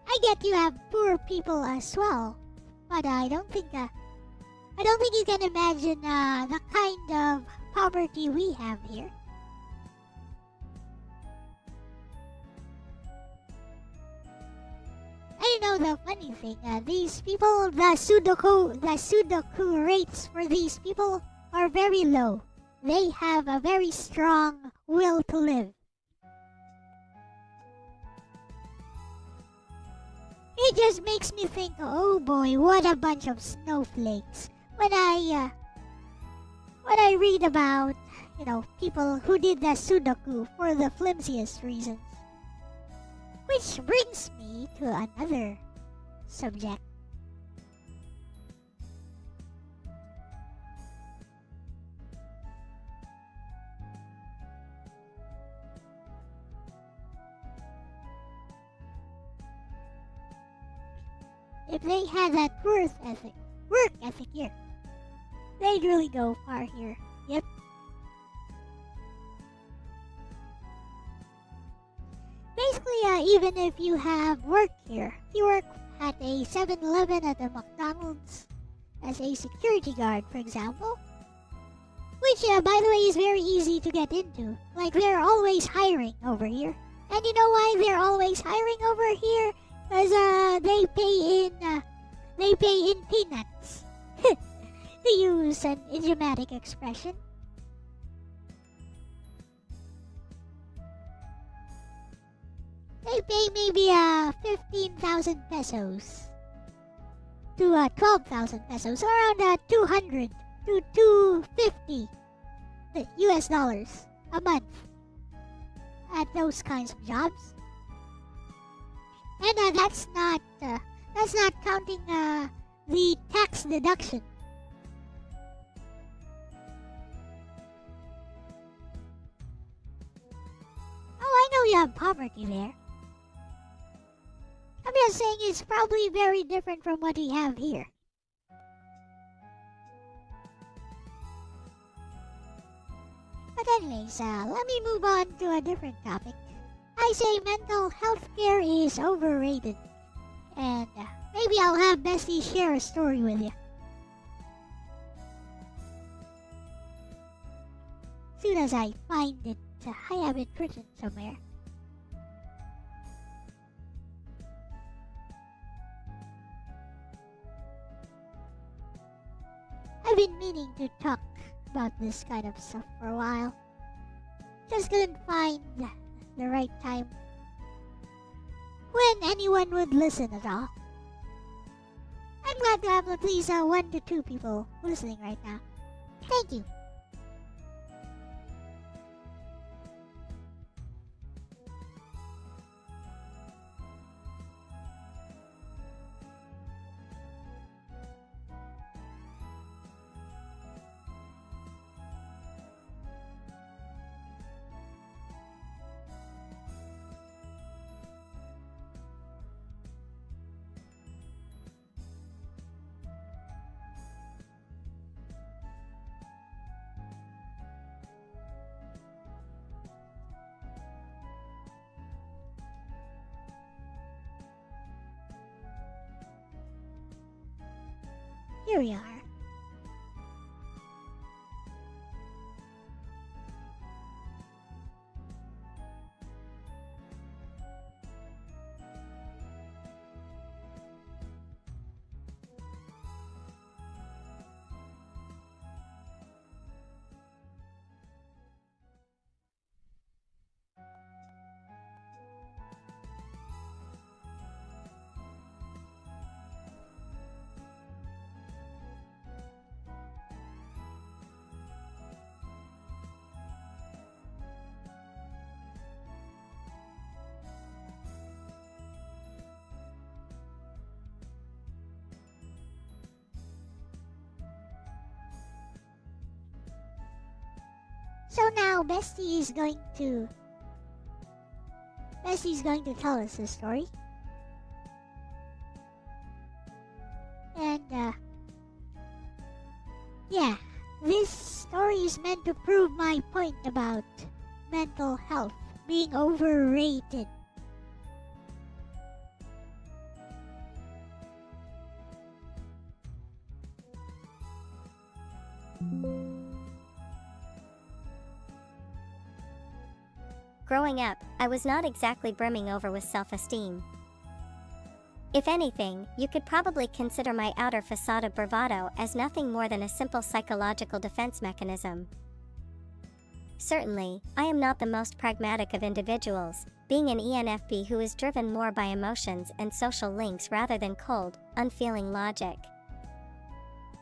I get you have poor people as well, but I don't think you can imagine the kind of poverty we have here. I know the funny thing, these people, the Sudoku rates for these people are very low. They have a very strong will to live. It just makes me think, oh boy, what a bunch of snowflakes. When I read about, people who did the Sudoku for the flimsiest reasons. Which brings me to another subject. If they had that work ethic here, they'd really go far here. Yep. Basically, even if you have work here, if you work at a 7-Eleven, at a McDonald's, as a security guard, for example, which, by the way, is very easy to get into. Like, they're always hiring over here. And you know why they're always hiring over here? Because they pay in peanuts. To use an idiomatic expression. They pay maybe 15,000 pesos to 12,000 pesos, around 200 to 250 US dollars a month at those kinds of jobs. And that's not counting the tax deduction. Oh, I know you have poverty there. I'm just saying it's probably very different from what we have here. But anyways, let me move on to a different topic. I say mental health care is overrated. And maybe I'll have Bestie share a story with you. Soon as I find it, I have it written somewhere. I've been meaning to talk about this kind of stuff for a while. Just couldn't find the right time when anyone would listen at all. I'm glad to have at least 1 to 2 people listening right now. Thank you. here we are. So now Bestie's going to tell us a story. And yeah, this story is meant to prove my point about mental health being overrated. Growing up, I was not exactly brimming over with self-esteem. If anything, you could probably consider my outer facade of bravado as nothing more than a simple psychological defense mechanism. Certainly, I am not the most pragmatic of individuals, being an ENFP who is driven more by emotions and social links rather than cold, unfeeling logic.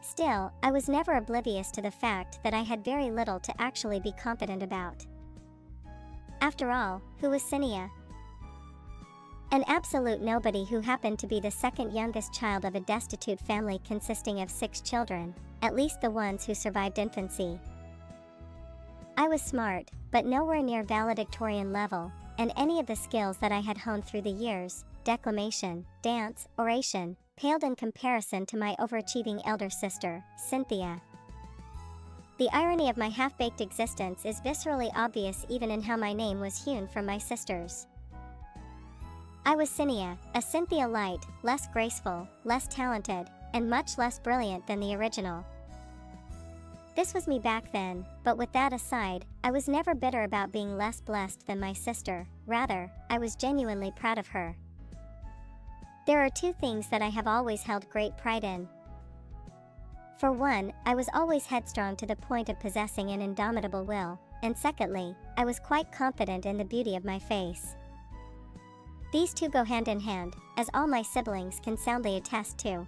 Still, I was never oblivious to the fact that I had very little to actually be confident about. After all, who was Cinia? An absolute nobody who happened to be the second youngest child of a destitute family consisting of 6 children, at least the ones who survived infancy. I was smart, but nowhere near valedictorian level, and any of the skills that I had honed through the years, declamation, dance, oration, paled in comparison to my overachieving elder sister, Cynthia. The irony of my half-baked existence is viscerally obvious even in how my name was hewn from my sister's. I was Cinia, a Cynthia light, less graceful, less talented, and much less brilliant than the original. This was me back then, but with that aside, I was never bitter about being less blessed than my sister. Rather, I was genuinely proud of her. There are 2 things that I have always held great pride in. For one, I was always headstrong to the point of possessing an indomitable will, and secondly, I was quite confident in the beauty of my face. These 2 go hand in hand, as all my siblings can soundly attest to.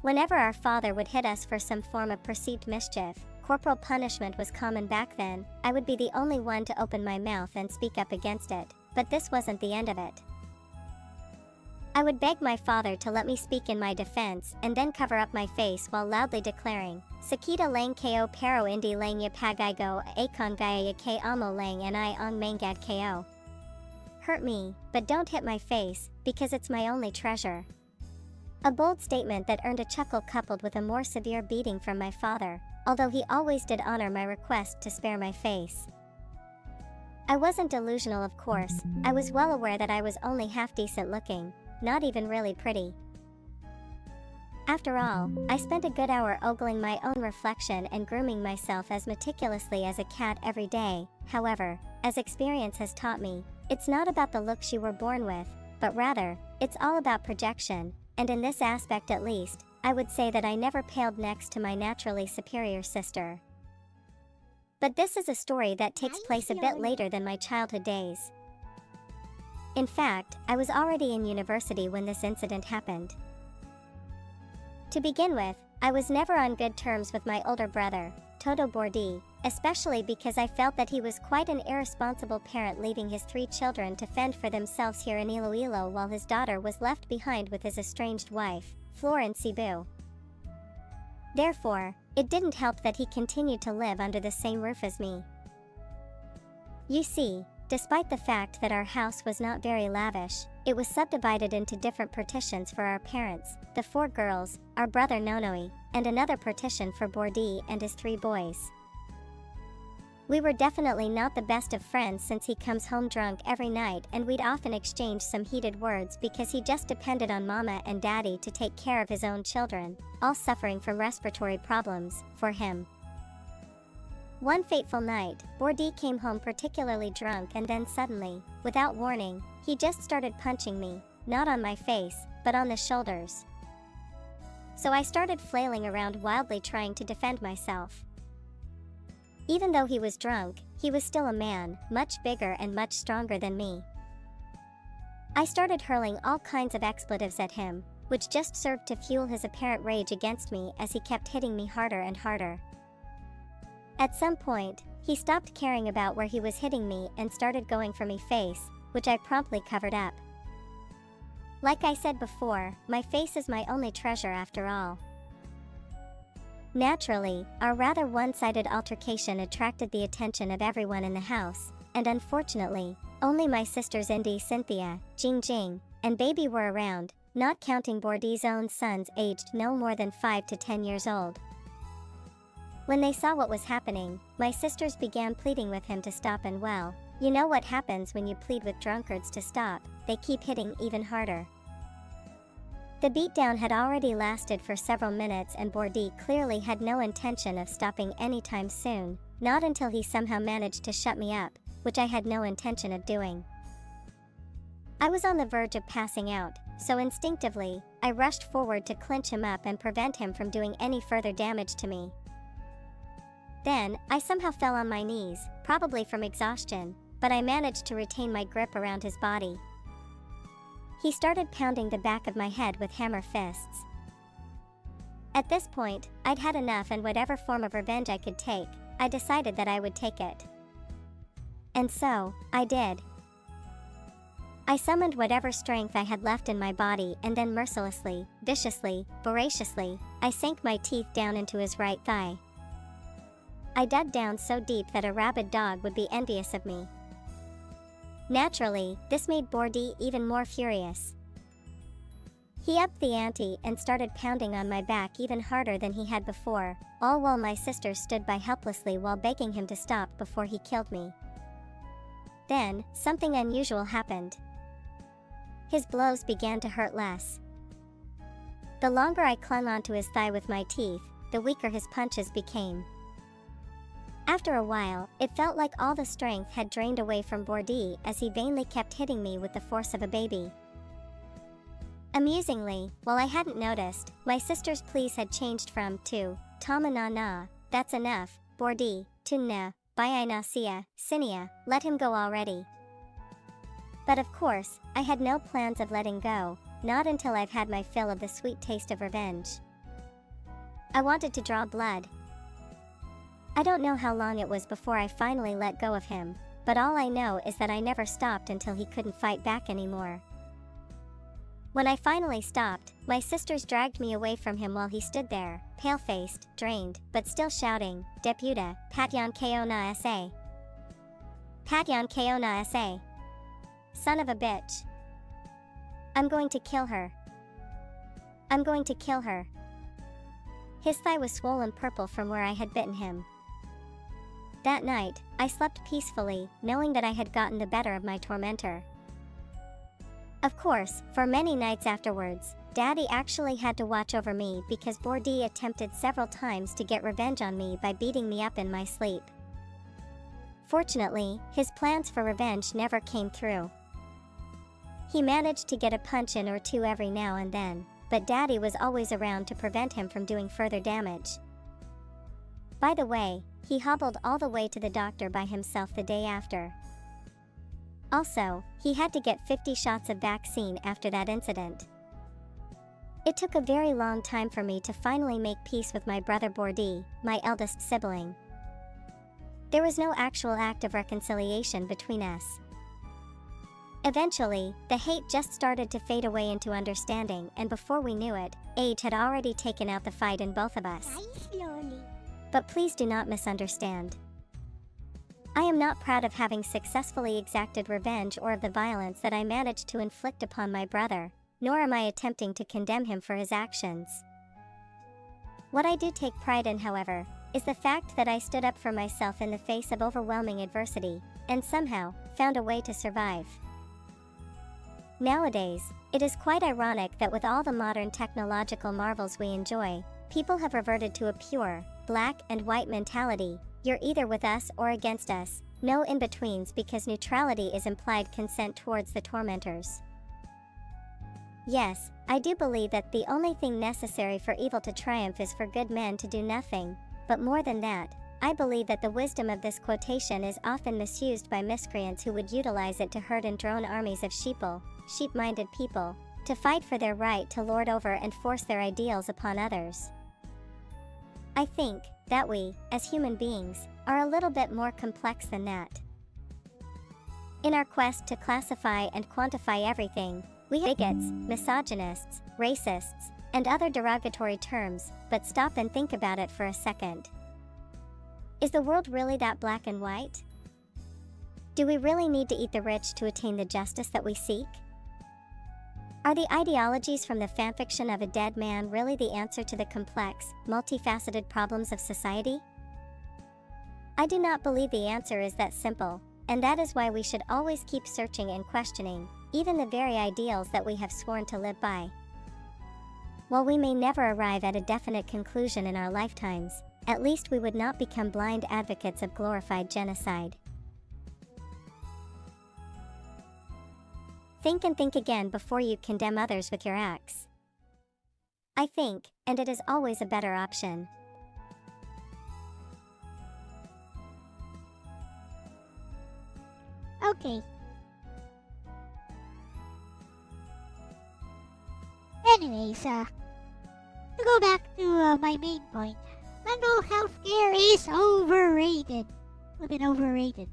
Whenever our father would hit us for some form of perceived mischief, corporal punishment was common back then. I would be the only one to open my mouth and speak up against it, but this wasn't the end of it. I would beg my father to let me speak in my defense and then cover up my face while loudly declaring, Sakita lang ko pero hindi lang ya pagaigo akon gaya ke amo lang and I on mangad ko. Hurt me, but don't hit my face, because it's my only treasure. A bold statement that earned a chuckle coupled with a more severe beating from my father, although he always did honor my request to spare my face. I wasn't delusional, of course. I was well aware that I was only half decent looking, not even really pretty. After all, I spent a good hour ogling my own reflection and grooming myself as meticulously as a cat every day. However, as experience has taught me, it's not about the looks you were born with, but rather, it's all about projection, and in this aspect at least, I would say that I never paled next to my naturally superior sister. But this is a story that takes place a bit later than my childhood days. In fact, I was already in university when this incident happened. To begin with, I was never on good terms with my older brother, Toto Bordi, especially because I felt that he was quite an irresponsible parent, leaving his 3 children to fend for themselves here in Iloilo while his daughter was left behind with his estranged wife, Florence Cebu. Therefore, it didn't help that he continued to live under the same roof as me. You see, despite the fact that our house was not very lavish, it was subdivided into different partitions for our parents, the 4 girls, our brother Nonoi, and another partition for Bordi and his 3 boys. We were definitely not the best of friends since he comes home drunk every night and we'd often exchange some heated words because he just depended on mama and daddy to take care of his own children, all suffering from respiratory problems, for him. One fateful night, Bordy came home particularly drunk and then suddenly, without warning, he just started punching me, not on my face, but on the shoulders. So I started flailing around wildly trying to defend myself. Even though he was drunk, he was still a man, much bigger and much stronger than me. I started hurling all kinds of expletives at him, which just served to fuel his apparent rage against me as he kept hitting me harder and harder. At some point, he stopped caring about where he was hitting me and started going for me face, which I promptly covered up. Like I said before, my face is my only treasure after all. Naturally, our rather one-sided altercation attracted the attention of everyone in the house, and unfortunately, only my sisters Indy, Cynthia, Jing, and Baby were around, not counting Bordy's own sons aged no more than 5 to 10 years old. When they saw what was happening, my sisters began pleading with him to stop and well, you know what happens when you plead with drunkards to stop, they keep hitting even harder. The beatdown had already lasted for several minutes and Bordy clearly had no intention of stopping anytime soon, not until he somehow managed to shut me up, which I had no intention of doing. I was on the verge of passing out, so instinctively, I rushed forward to clinch him up and prevent him from doing any further damage to me. Then, I somehow fell on my knees, probably from exhaustion, but I managed to retain my grip around his body. He started pounding the back of my head with hammer fists. At this point, I'd had enough, and whatever form of revenge I could take, I decided that I would take it. And so, I did. I summoned whatever strength I had left in my body and then mercilessly, viciously, voraciously, I sank my teeth down into his right thigh. I dug down so deep that a rabid dog would be envious of me. Naturally, this made Bordy even more furious. He upped the ante and started pounding on my back even harder than he had before, all while my sisters stood by helplessly while begging him to stop before he killed me. Then, something unusual happened. His blows began to hurt less. The longer I clung onto his thigh with my teeth, the weaker his punches became. After a while, it felt like all the strength had drained away from Bordy as he vainly kept hitting me with the force of a baby. Amusingly, while I hadn't noticed, my sister's pleas had changed from to "Tama na, that's enough, Bordy," to "Na, bye na sia, Sinia, let him go already." But of course, I had no plans of letting go, not until I've had my fill of the sweet taste of revenge. I wanted to draw blood. I don't know how long it was before I finally let go of him, but all I know is that I never stopped until he couldn't fight back anymore. When I finally stopped, my sisters dragged me away from him while he stood there, pale-faced, drained, but still shouting, "Deputa, Patyan ko na sa. Patyan ko na sa. Son of a bitch. I'm going to kill her. I'm going to kill her." His thigh was swollen purple from where I had bitten him. That night, I slept peacefully, knowing that I had gotten the better of my tormentor. Of course, for many nights afterwards, Daddy actually had to watch over me because Bordy attempted several times to get revenge on me by beating me up in my sleep. Fortunately, his plans for revenge never came through. He managed to get a punch in or two every now and then, but Daddy was always around to prevent him from doing further damage. By the way, he hobbled all the way to the doctor by himself the day after. Also, he had to get 50 shots of vaccine after that incident. It took a very long time for me to finally make peace with my brother Bordy, my eldest sibling. There was no actual act of reconciliation between us. Eventually, the hate just started to fade away into understanding, and before we knew it, age had already taken out the fight in both of us. But please do not misunderstand. I am not proud of having successfully exacted revenge or of the violence that I managed to inflict upon my brother, nor am I attempting to condemn him for his actions. What I do take pride in, however, is the fact that I stood up for myself in the face of overwhelming adversity, and somehow found a way to survive. Nowadays, it is quite ironic that with all the modern technological marvels we enjoy, people have reverted to a pure, black and white mentality. You're either with us or against us, no in-betweens, because neutrality is implied consent towards the tormentors. Yes, I do believe that the only thing necessary for evil to triumph is for good men to do nothing, but more than that, I believe that the wisdom of this quotation is often misused by miscreants who would utilize it to herd and drone armies of sheep-minded people, to fight for their right to lord over and force their ideals upon others. I think that we, as human beings, are a little bit more complex than that. In our quest to classify and quantify everything, we have bigots, misogynists, racists, and other derogatory terms, but stop and think about it for a second. Is the world really that black and white? Do we really need to eat the rich to attain the justice that we seek? Are the ideologies from the fanfiction of a dead man really the answer to the complex, multifaceted problems of society? I do not believe the answer is that simple, and that is why we should always keep searching and questioning, even the very ideals that we have sworn to live by. While we may never arrive at a definite conclusion in our lifetimes, at least we would not become blind advocates of glorified genocide. Think and think again before you condemn others with your acts. I think, and it is always a better option. Okay. Anyways, to go back to my main point, mental health care is overrated. A bit overrated.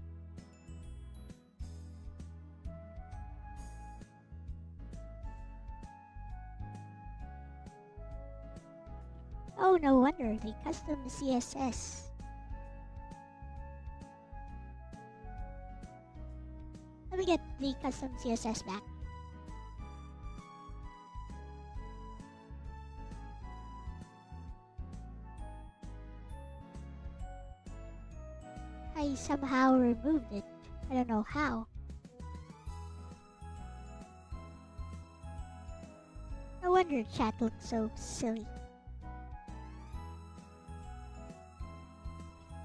Oh, no wonder they custom CSS. Let me get the custom CSS back. I somehow removed it. I don't know how. No wonder chat looks so silly.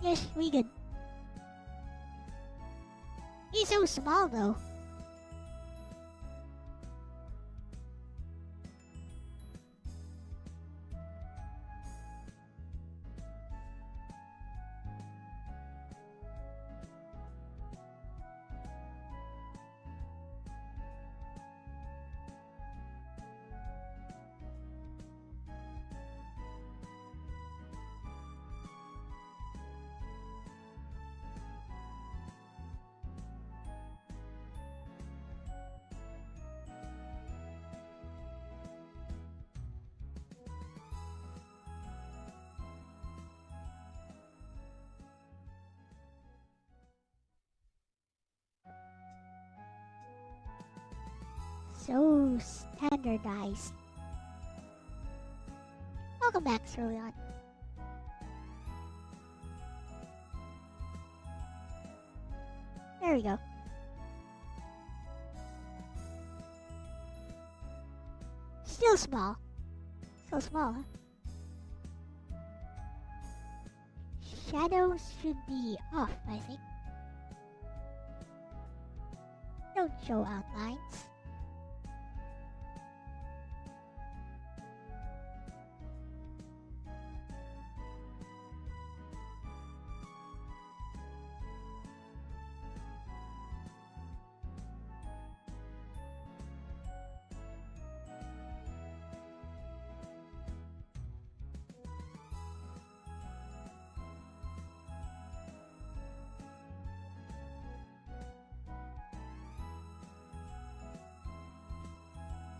Yes, we good. He's so small though. So standardized. Welcome back, Cerulean. There we go. Still small. Still small, huh? Shadows should be off, I think. Don't show outlines.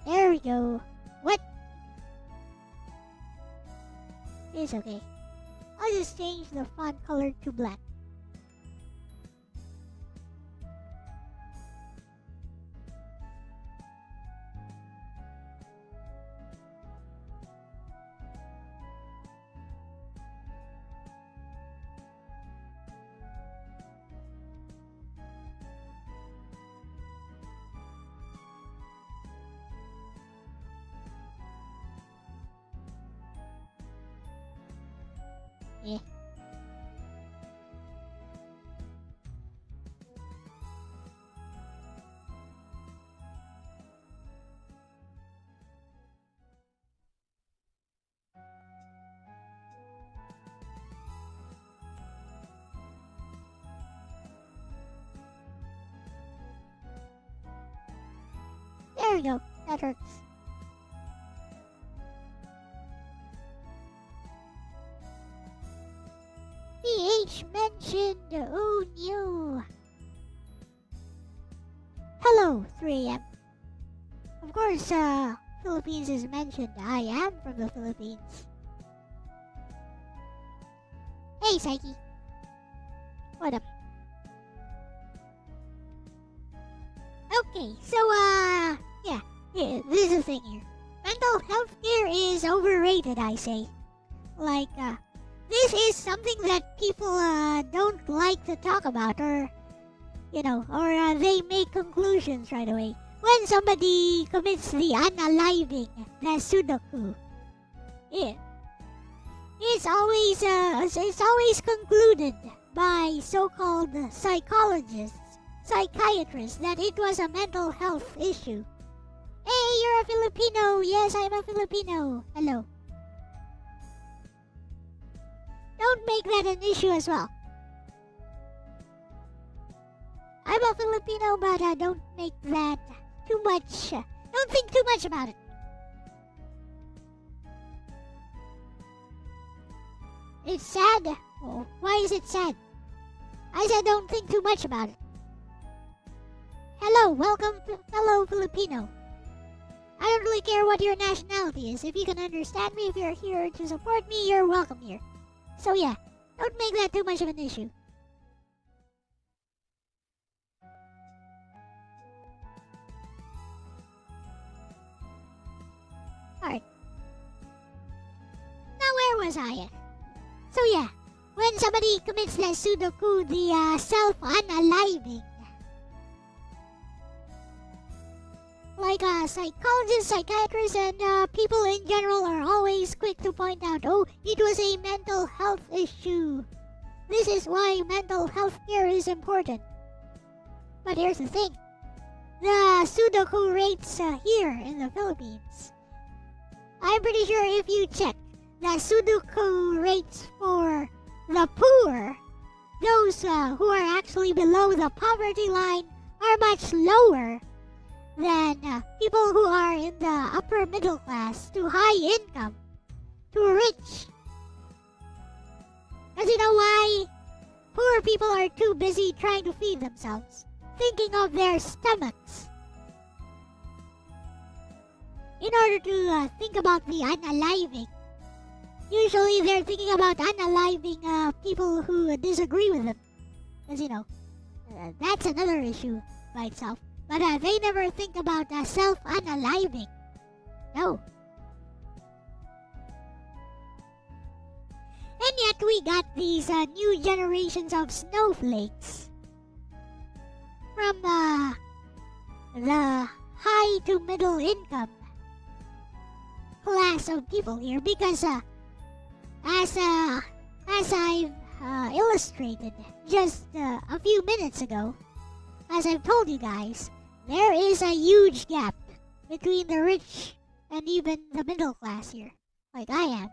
There we go. What? It's okay. I'll just change the font color to black. Eh. There we go. That works. PH mentioned, oh no. Hello, 3am. Of course, Philippines is mentioned. I am from the Philippines. Hey, Psyche. What up? Okay, so, yeah, this is the thing here. Mental health care is overrated, I say. Like, this is something that people, don't like to talk about, or, or they make conclusions right away. When somebody commits the unaliving, the Sudoku, it's always concluded by so-called psychologists, psychiatrists, that it was a mental health issue. Hey, you're a Filipino. Yes, I'm a Filipino. Hello. Don't make that an issue as well. I'm a Filipino, but don't make that too much. Don't think too much about it. It's sad. Oh, why is it sad? I said don't think too much about it. Hello, welcome, fellow Filipino. I don't really care what your nationality is. If you can understand me, if you're here to support me, you're welcome here. So yeah, don't make that too much of an issue. Alright. Now where was I? So yeah, when somebody commits the Sudoku, the self-unaliving, like psychologists, psychiatrists, and people in general are always quick to point out, oh, it was a mental health issue. This is why mental health care is important. But here's the thing. The Sudoku rates here in the Philippines, I'm pretty sure if you check the Sudoku rates for the poor, those who are actually below the poverty line, are much lower than people who are in the upper middle class to high income to rich. Because you know why? Poor people are too busy trying to feed themselves, thinking of their stomachs, in order to think about the unaliving. Usually they're thinking about unaliving people who disagree with them. Because, that's another issue by itself. But they never think about self-unaliving. No. And yet we got these new generations of snowflakes from the high to middle income class of people here, because as I've illustrated just a few minutes ago, as I've told you guys, there is a huge gap between the rich and even the middle class here, like I am.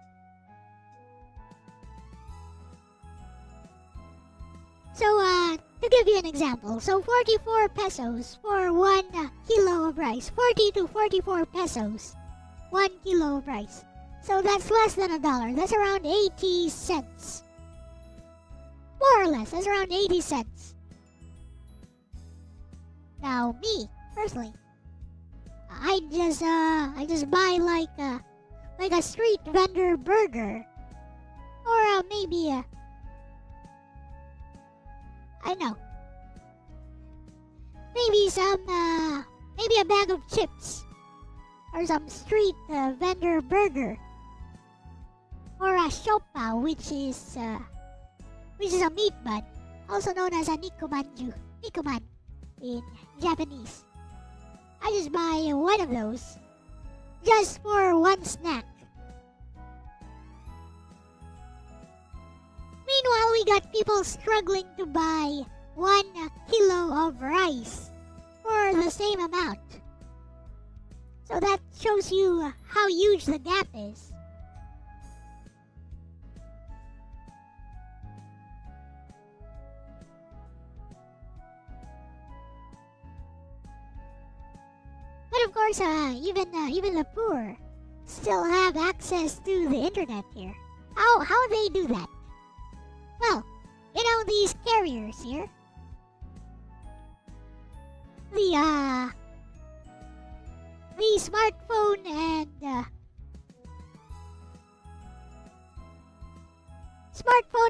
So, to give you an example, so 44 pesos for 1 kilo of rice. 40 to 44 pesos, 1 kilo of rice. So that's less than $1. That's around 80 cents. More or less, that's around 80 cents. Now, me, personally, I just buy like a street vendor burger. Or maybe I know. Maybe maybe a bag of chips. Or some street vendor burger. Or a shopa, which is a meat bun, also known as a nikomanju. Nikoman in Japanese. I just buy one of those just for one snack. we got people struggling to buy 1 kilo of rice for the same amount. So that shows you how huge the gap is. But of course, even the poor still have access to the internet here. How they do that? Well, you know, these carriers here. The smartphone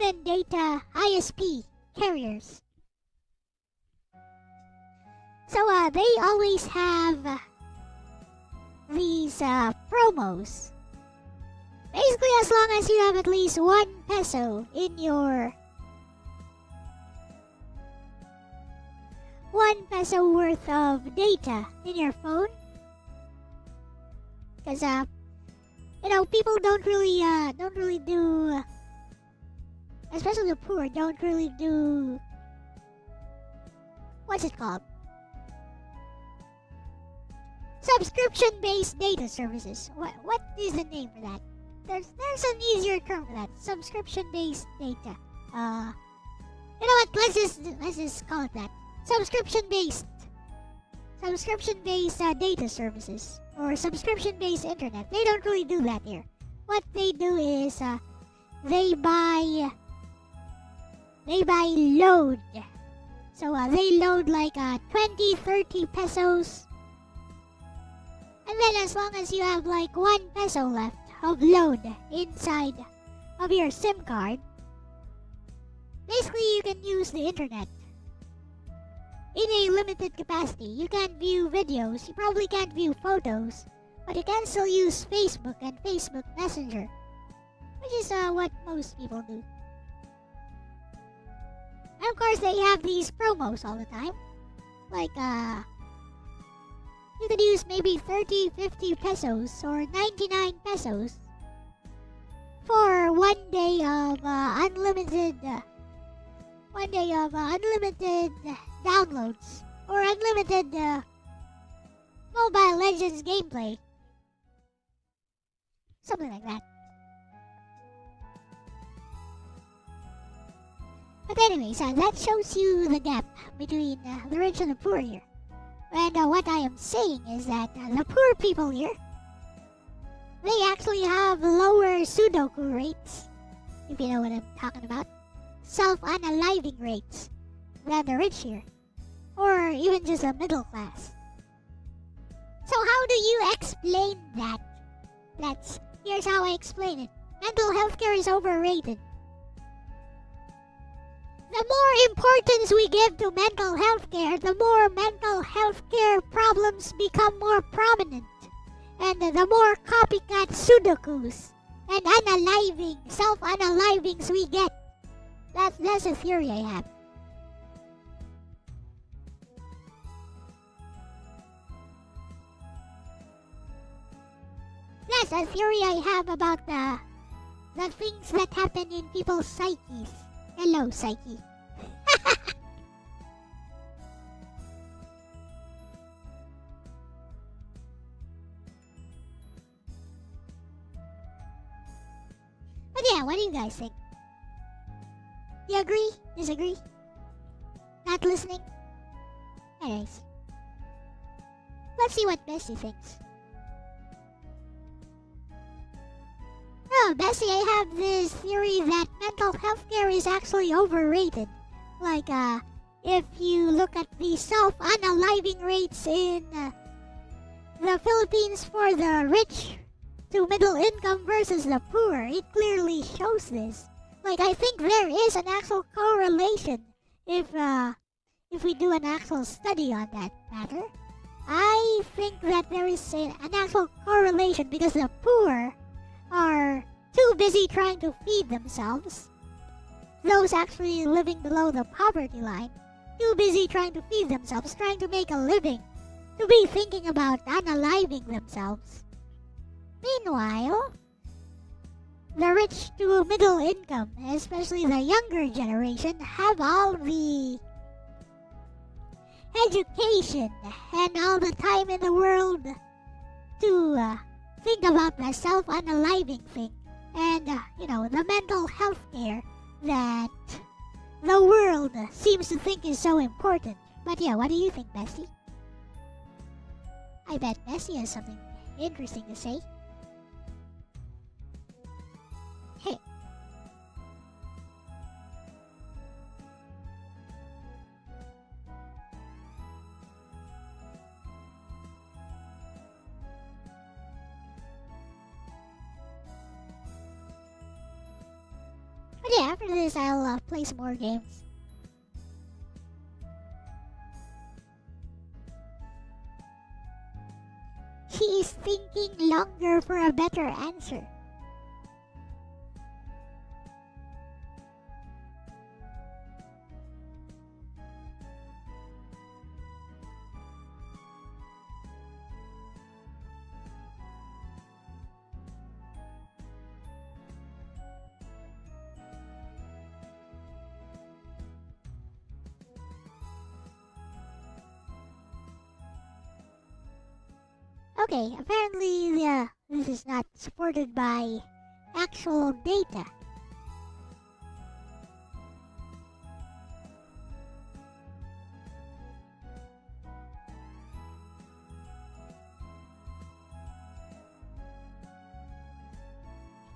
and data ISP carriers. So they always have these promos. Basically, as long as you have at least 1 peso in your 1 peso worth of data in your phone, because you know, people don't really do, especially the poor, don't really do, what's it called? Subscription-based data services. What is the name for that? There's an easier term for that. Subscription-based data. You know what? Let's just call it that. Subscription-based data services or subscription-based internet. They don't really do that here. What they do is they buy load. So they load like 20, 30 pesos. And then as long as you have like 1 peso left of load inside of your SIM card, basically you can use the internet in a limited capacity. You can't view videos, you probably can't view photos, but you can still use Facebook and Facebook Messenger, which is what most people do. And of course they have these promos all the time, like you could use maybe 30, 50 pesos or 99 pesos for 1 day of unlimited downloads or unlimited Mobile Legends gameplay. Something like that. But anyways, that shows you the gap between the rich and the poor here. And what I am saying is that the poor people here, they actually have lower Sudoku rates, if you know what I'm talking about, self-unaliving rates, than the rich here, or even just the middle class. So how do you explain that? Here's how I explain it. Mental health care is overrated. The more importance we give to mental health care, the more mental health care problems become more prominent. And the more copycat Sudokus and self-unalivings we get. That's a theory I have. That's a theory I have about the things that happen in people's psyches. Hello, psyche. But yeah, what do you guys think? Do you agree? Disagree? Not listening? Anyways. Let's see what Bessie thinks. Oh, Bessie, I have this theory that mental health care is actually overrated. Like, if you look at the self-unaliving rates in the Philippines for the rich to middle income versus the poor, it clearly shows this. Like, I think there is an actual correlation if we do an actual study on that matter. I think that there is an actual correlation because the poor are too busy trying to feed themselves. Those actually living below the poverty line, too busy trying to feed themselves, trying to make a living, to be thinking about unaliving themselves. Meanwhile, the rich to middle income, especially the younger generation, have all the education and all the time in the world to think about the self-unaliving thing and, the mental health care that the world seems to think is so important. But yeah, what do you think, Bestie? I bet Bestie has something interesting to say. Hey. But yeah, after this I'll play some more games. She is thinking longer for a better answer. Okay, apparently this is not supported by actual data.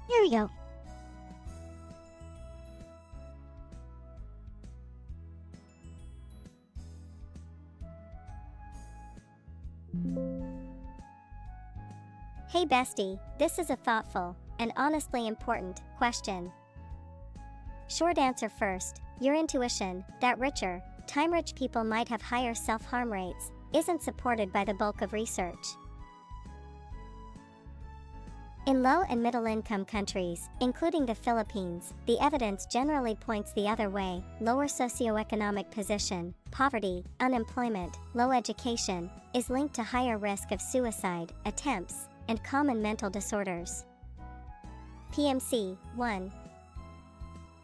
Here we go. Hey bestie, this is a thoughtful and honestly important question. Short answer first, your intuition that richer, time-rich people might have higher self-harm rates isn't supported by the bulk of research. In low and middle-income countries, including the Philippines, the evidence generally points the other way. Lower socioeconomic position, poverty, unemployment, low education is linked to higher risk of suicide attempts and common mental disorders. PMC 1.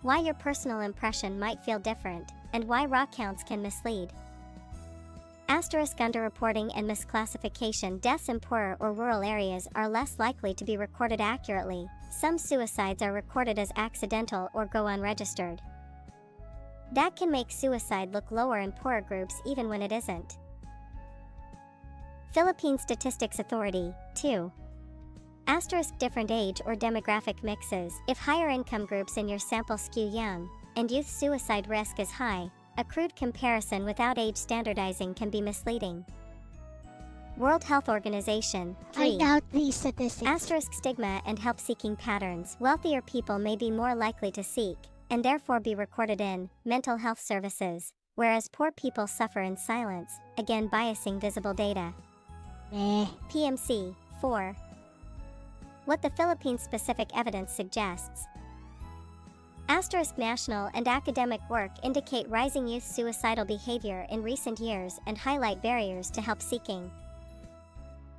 Why your personal impression might feel different, and why raw counts can mislead. Underreporting and misclassification. Deaths in poorer or rural areas are less likely to be recorded accurately. Some suicides are recorded as accidental or go unregistered. That can make suicide look lower in poorer groups even when it isn't. Philippine Statistics Authority 2. Different age or demographic mixes. If higher income groups in your sample skew young, and youth suicide risk is high, a crude comparison without age standardizing can be misleading. World Health Organization 3. I doubt these statistics. Stigma and help-seeking patterns. Wealthier people may be more likely to seek, and therefore be recorded in, mental health services, whereas poor people suffer in silence, again biasing visible data. PMC 4. What the Philippines-specific evidence suggests. National and academic work indicate rising youth suicidal behavior in recent years and highlight barriers to help seeking.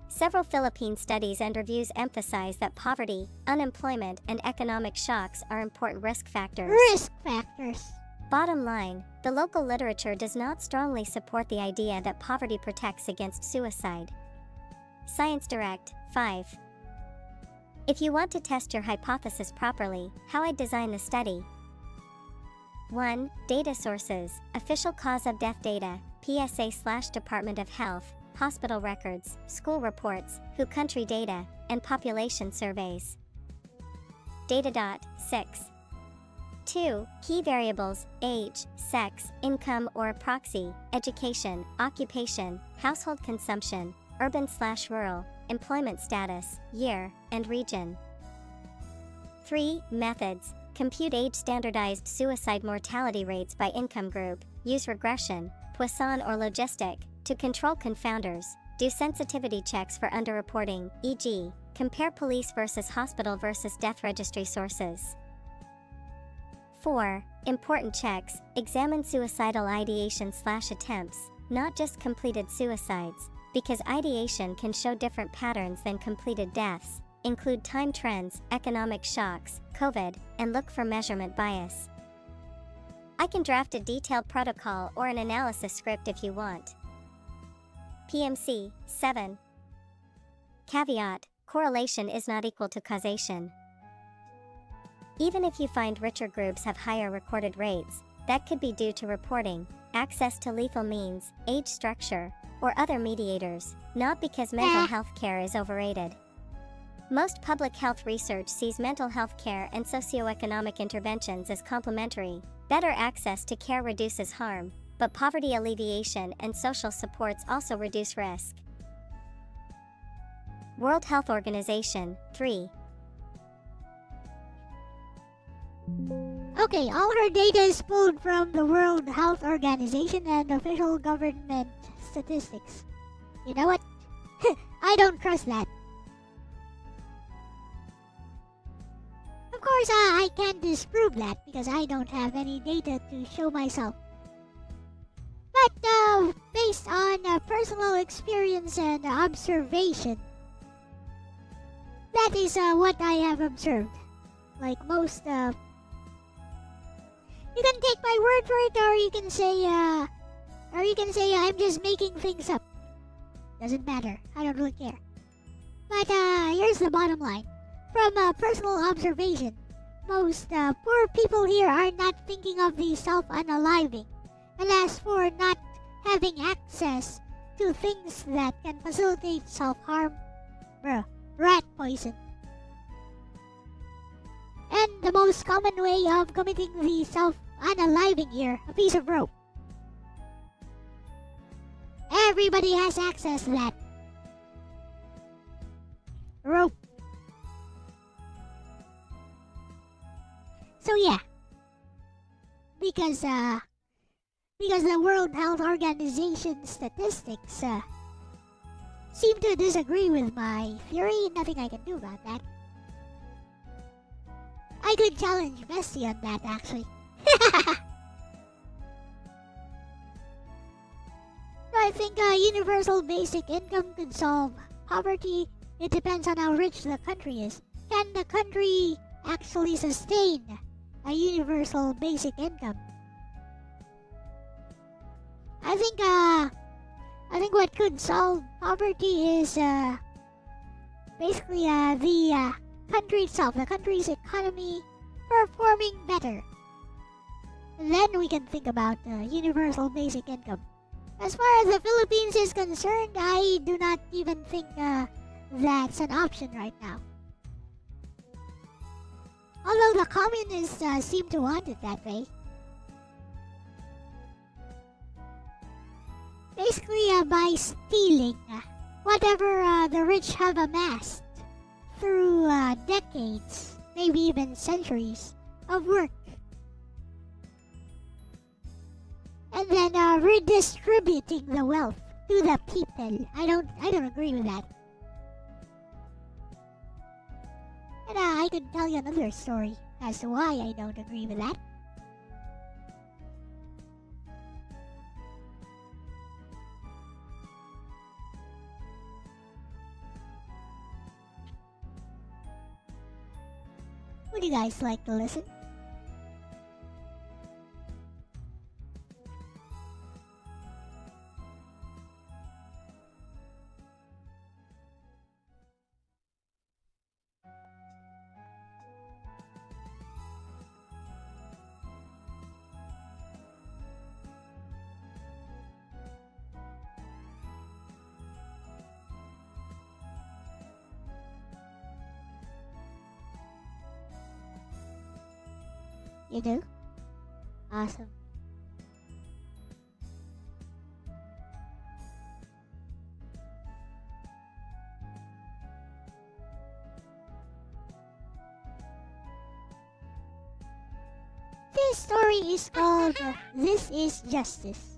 Several Philippine studies and reviews emphasize that poverty, unemployment, and economic shocks are important risk factors. Bottom line, the local literature does not strongly support the idea that poverty protects against suicide. Science Direct 5. If you want to test your hypothesis properly, how I'd design the study. 1. Data sources, official cause of death data, PSA/Department of Health, hospital records, school reports, WHO country data, and population surveys. Data. 6. 2. Key variables, age, sex, income or proxy, education, occupation, household consumption, urban/rural, employment status, year, and region. 3. Methods. Compute age-standardized suicide mortality rates by income group, use regression, Poisson or logistic, to control confounders, do sensitivity checks for underreporting, e.g., compare police versus hospital versus death registry sources. 4. Important checks, examine suicidal ideation/attempts, not just completed suicides, because ideation can show different patterns than completed deaths, include time trends, economic shocks, COVID, and look for measurement bias. I can draft a detailed protocol or an analysis script if you want. PMC 7. Caveat: correlation is not equal to causation. Even if you find richer groups have higher recorded rates, that could be due to reporting, access to lethal means, age structure, or other mediators, not because mental health care is overrated. Most public health research sees mental health care and socioeconomic interventions as complementary. Better access to care reduces harm, but poverty alleviation and social supports also reduce risk. World Health Organization 3. Okay, all her data is pulled from the World Health Organization and official government statistics. You know what? I don't trust that. Of course, I can't disprove that because I don't have any data to show myself. But based on personal experience and observation, that is what I have observed. Like most, you can take my word for it, or you can say I'm just making things up. Doesn't matter. I don't really care. But here's the bottom line. From personal observation, most poor people here are not thinking of the self-unaliving. And as for not having access to things that can facilitate self-harm, rat poison. And the most common way of committing the self-unaliving here, a piece of rope. Everybody has access to that. Rope. So yeah. Because the World Health Organization statistics seem to disagree with my theory, nothing I can do about that. I could challenge Bessie on that, actually. I think universal basic income could solve poverty. It depends on how rich the country is. Can the country actually sustain a universal basic income? I think what could solve poverty is basically the country itself, the country's economy performing better. And then we can think about universal basic income. As far as the Philippines is concerned, I do not even think that's an option right now. Although the communists seem to want it that way. Basically, by stealing whatever the rich have amassed through decades, maybe even centuries of work, and then redistributing the wealth to the people. I don't agree with that. And I could tell you another story as to why I don't agree with that. Would you guys like to listen? You do? Awesome. This story is called This is Justice.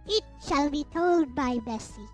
It shall be told by Bessie.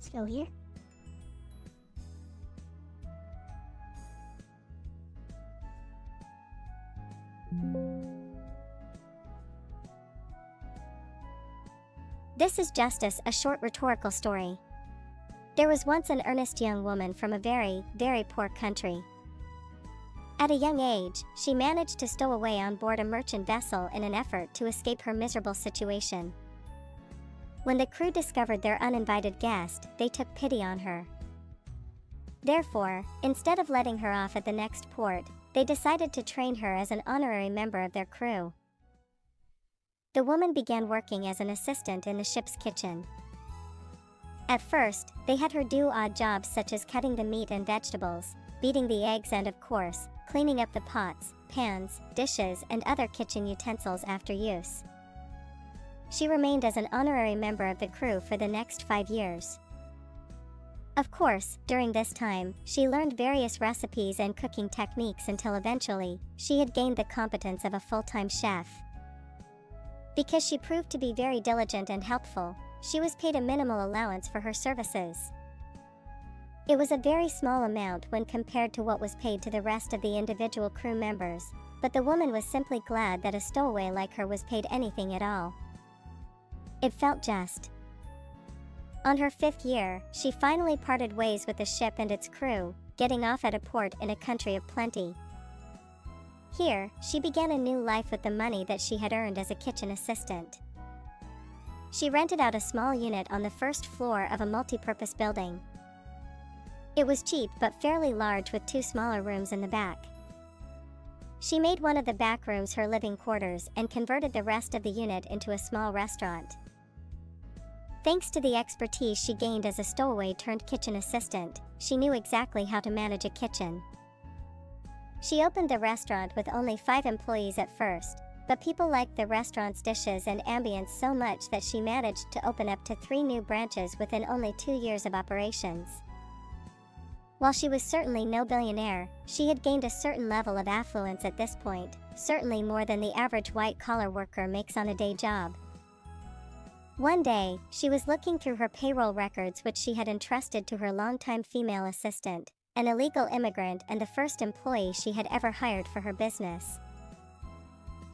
Let's go here. This is Justice, a short rhetorical story. There was once an earnest young woman from a very, very poor country. At a young age, she managed to stow away on board a merchant vessel in an effort to escape her miserable situation. When the crew discovered their uninvited guest, they took pity on her. Therefore, instead of letting her off at the next port, they decided to train her as an honorary member of their crew. The woman began working as an assistant in the ship's kitchen. At first, they had her do odd jobs such as cutting the meat and vegetables, beating the eggs and, of course, cleaning up the pots, pans, dishes, and other kitchen utensils after use. She remained as an honorary member of the crew for the next 5 years. Of course, during this time, she learned various recipes and cooking techniques until eventually, she had gained the competence of a full-time chef. Because she proved to be very diligent and helpful, she was paid a minimal allowance for her services. It was a very small amount when compared to what was paid to the rest of the individual crew members, but the woman was simply glad that a stowaway like her was paid anything at all. It felt just. On her 5th year, she finally parted ways with the ship and its crew, getting off at a port in a country of plenty. Here, she began a new life with the money that she had earned as a kitchen assistant. She rented out a small unit on the first floor of a multi-purpose building. It was cheap but fairly large with 2 smaller rooms in the back. She made one of the back rooms her living quarters and converted the rest of the unit into a small restaurant. Thanks to the expertise she gained as a stowaway turned kitchen assistant, she knew exactly how to manage a kitchen. She opened the restaurant with only 5 employees at first, but people liked the restaurant's dishes and ambience so much that she managed to open up to 3 new branches within only 2 years of operations. While she was certainly no billionaire, she had gained a certain level of affluence at this point, certainly more than the average white-collar worker makes on a day job. One day, she was looking through her payroll records which she had entrusted to her longtime female assistant, an illegal immigrant and the first employee she had ever hired for her business.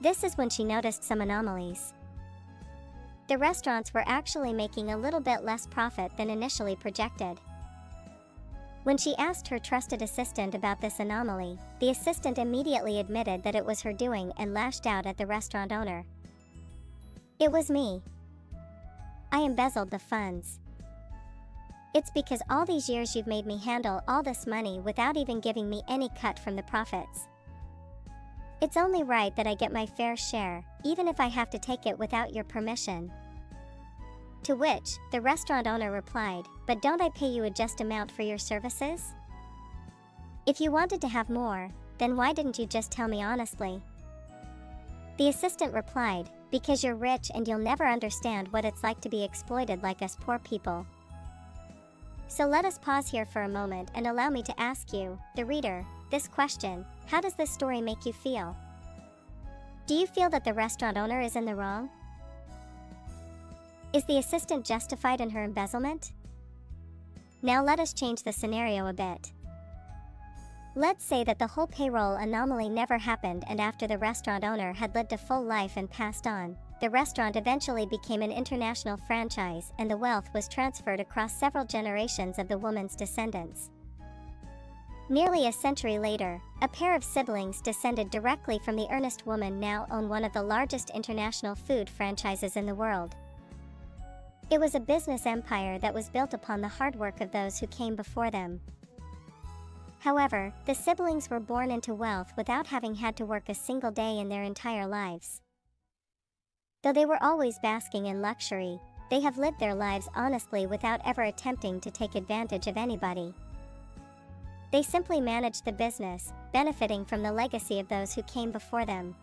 This is when she noticed some anomalies. The restaurants were actually making a little bit less profit than initially projected. When she asked her trusted assistant about this anomaly, the assistant immediately admitted that it was her doing and lashed out at the restaurant owner. "It was me. I embezzled the funds. It's because all these years you've made me handle all this money without even giving me any cut from the profits. It's only right that I get my fair share, even if I have to take it without your permission." To which, the restaurant owner replied, "But don't I pay you a just amount for your services? If you wanted to have more, then why didn't you just tell me honestly?" The assistant replied, "Because you're rich and you'll never understand what it's like to be exploited like us poor people." So let us pause here for a moment and allow me to ask you, the reader, this question: how does this story make you feel? Do you feel that the restaurant owner is in the wrong? Is the assistant justified in her embezzlement? Now let us change the scenario a bit. Let's say that the whole payroll anomaly never happened, and after the restaurant owner had lived a full life and passed on, the restaurant eventually became an international franchise and the wealth was transferred across several generations of the woman's descendants. Nearly a century later, a pair of siblings descended directly from the earnest woman now own one of the largest international food franchises in the world. It was a business empire that was built upon the hard work of those who came before them. However, the siblings were born into wealth without having had to work a single day in their entire lives. Though they were always basking in luxury, they have lived their lives honestly without ever attempting to take advantage of anybody. They simply managed the business, benefiting from the legacy of those who came before them.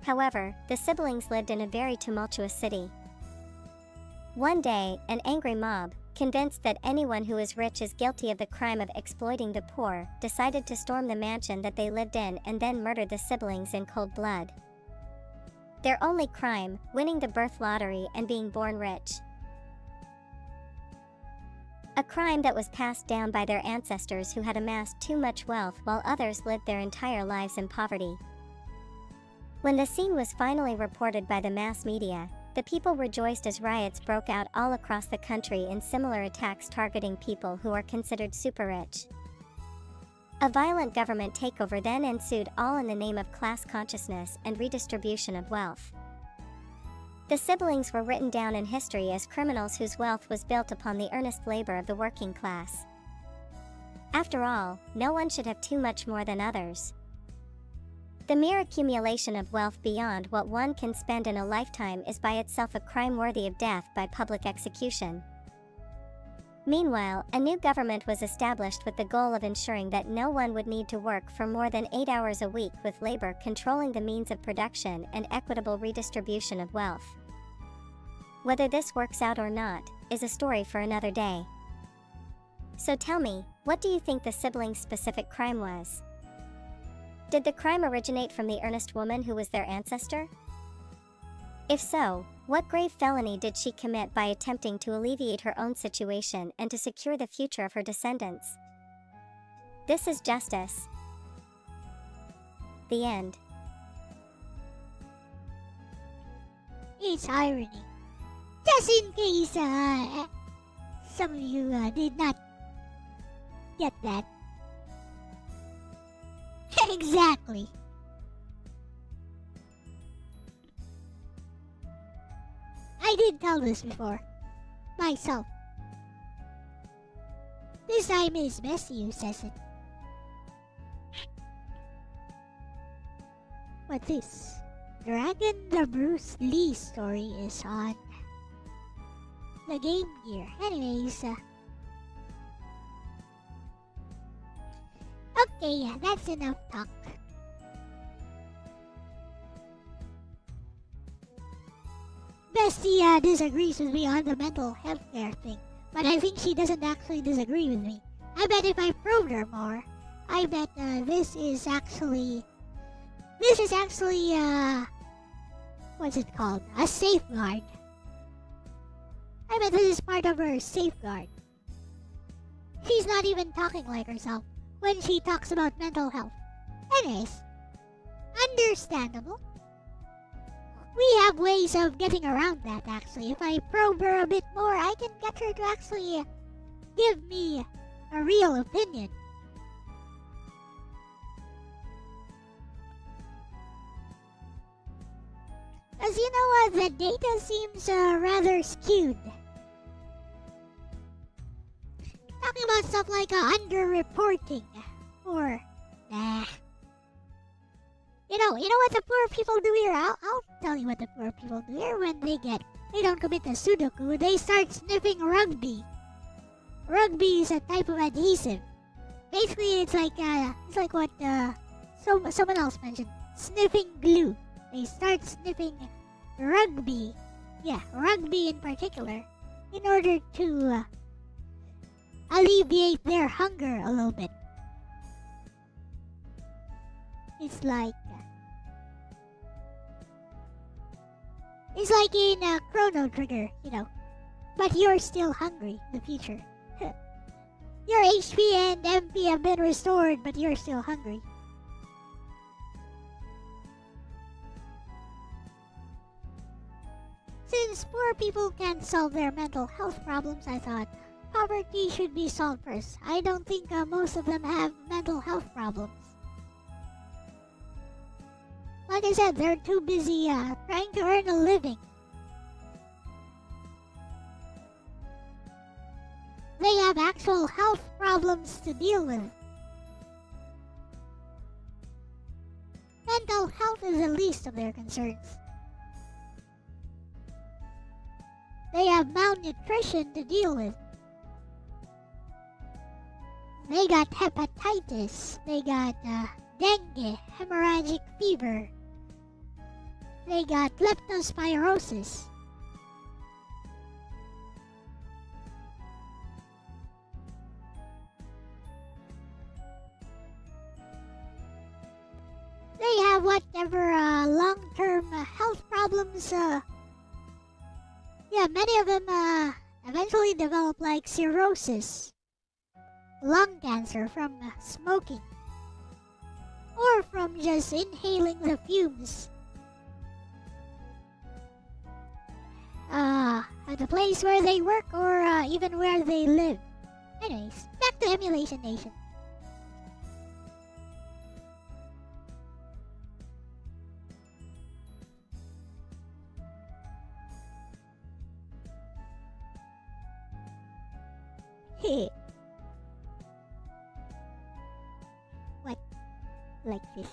However, the siblings lived in a very tumultuous city. One day, an angry mob, convinced that anyone who is rich is guilty of the crime of exploiting the poor, decided to storm the mansion that they lived in and then murder the siblings in cold blood. Their only crime, winning the birth lottery and being born rich. A crime that was passed down by their ancestors who had amassed too much wealth while others lived their entire lives in poverty. When the scene was finally reported by the mass media, the people rejoiced as riots broke out all across the country in similar attacks targeting people who are considered super rich. A violent government takeover then ensued, all in the name of class consciousness and redistribution of wealth. The siblings were written down in history as criminals whose wealth was built upon the earnest labor of the working class. After all, no one should have too much more than others. The mere accumulation of wealth beyond what one can spend in a lifetime is by itself a crime worthy of death by public execution. Meanwhile, a new government was established with the goal of ensuring that no one would need to work for more than 8 hours a week, with labor controlling the means of production and equitable redistribution of wealth. Whether this works out or not is a story for another day. So tell me, what do you think the siblings' specific crime was? Did the crime originate from the earnest woman who was their ancestor? If so, what grave felony did she commit by attempting to alleviate her own situation and to secure the future of her descendants? This is justice. The end. It's irony. Just in case some of you did not get that. Exactly. I did tell this before. Myself. This time it's Bessie who says it. But this Dragon the Bruce Lee story is on the Game Gear. Anyways, okay, that's enough talk. Bestie disagrees with me on the mental health care thing, but I think she doesn't actually disagree with me. I bet if I probed her more, I bet this is actually, what's it called? A safeguard. I bet this is part of her safeguard. She's not even talking like herself when she talks about mental health. Anyways, understandable. We have ways of getting around that, actually. If I probe her a bit more, I can get her to actually give me a real opinion. As you know, the data seems rather skewed. Talking about stuff like underreporting, or nah. You know what the poor people do here? I'll tell you what the poor people do here when they don't commit a Sudoku, they start sniffing rugby. Rugby is a type of adhesive. Basically, it's like what someone else mentioned, sniffing glue. They start sniffing rugby. Yeah, rugby in particular, in order to alleviate their hunger a little bit. It's like in Chrono Trigger, you know. But you're still hungry in the future. Your HP and MP have been restored, but you're still hungry. Since poor people can't solve their mental health problems, I thought poverty should be solved first. I don't think most of them have mental health problems. Like I said, they're too busy trying to earn a living. They have actual health problems to deal with. Mental health is the least of their concerns. They have malnutrition to deal with. They got hepatitis. They got dengue, hemorrhagic fever. They got leptospirosis. They have whatever long-term health problems. Yeah, many of them eventually develop like cirrhosis, lung cancer from smoking, or from just inhaling the fumes. At the place where they work or even where they live. Anyways, back to Emulation Nation. Heh. What? Like this?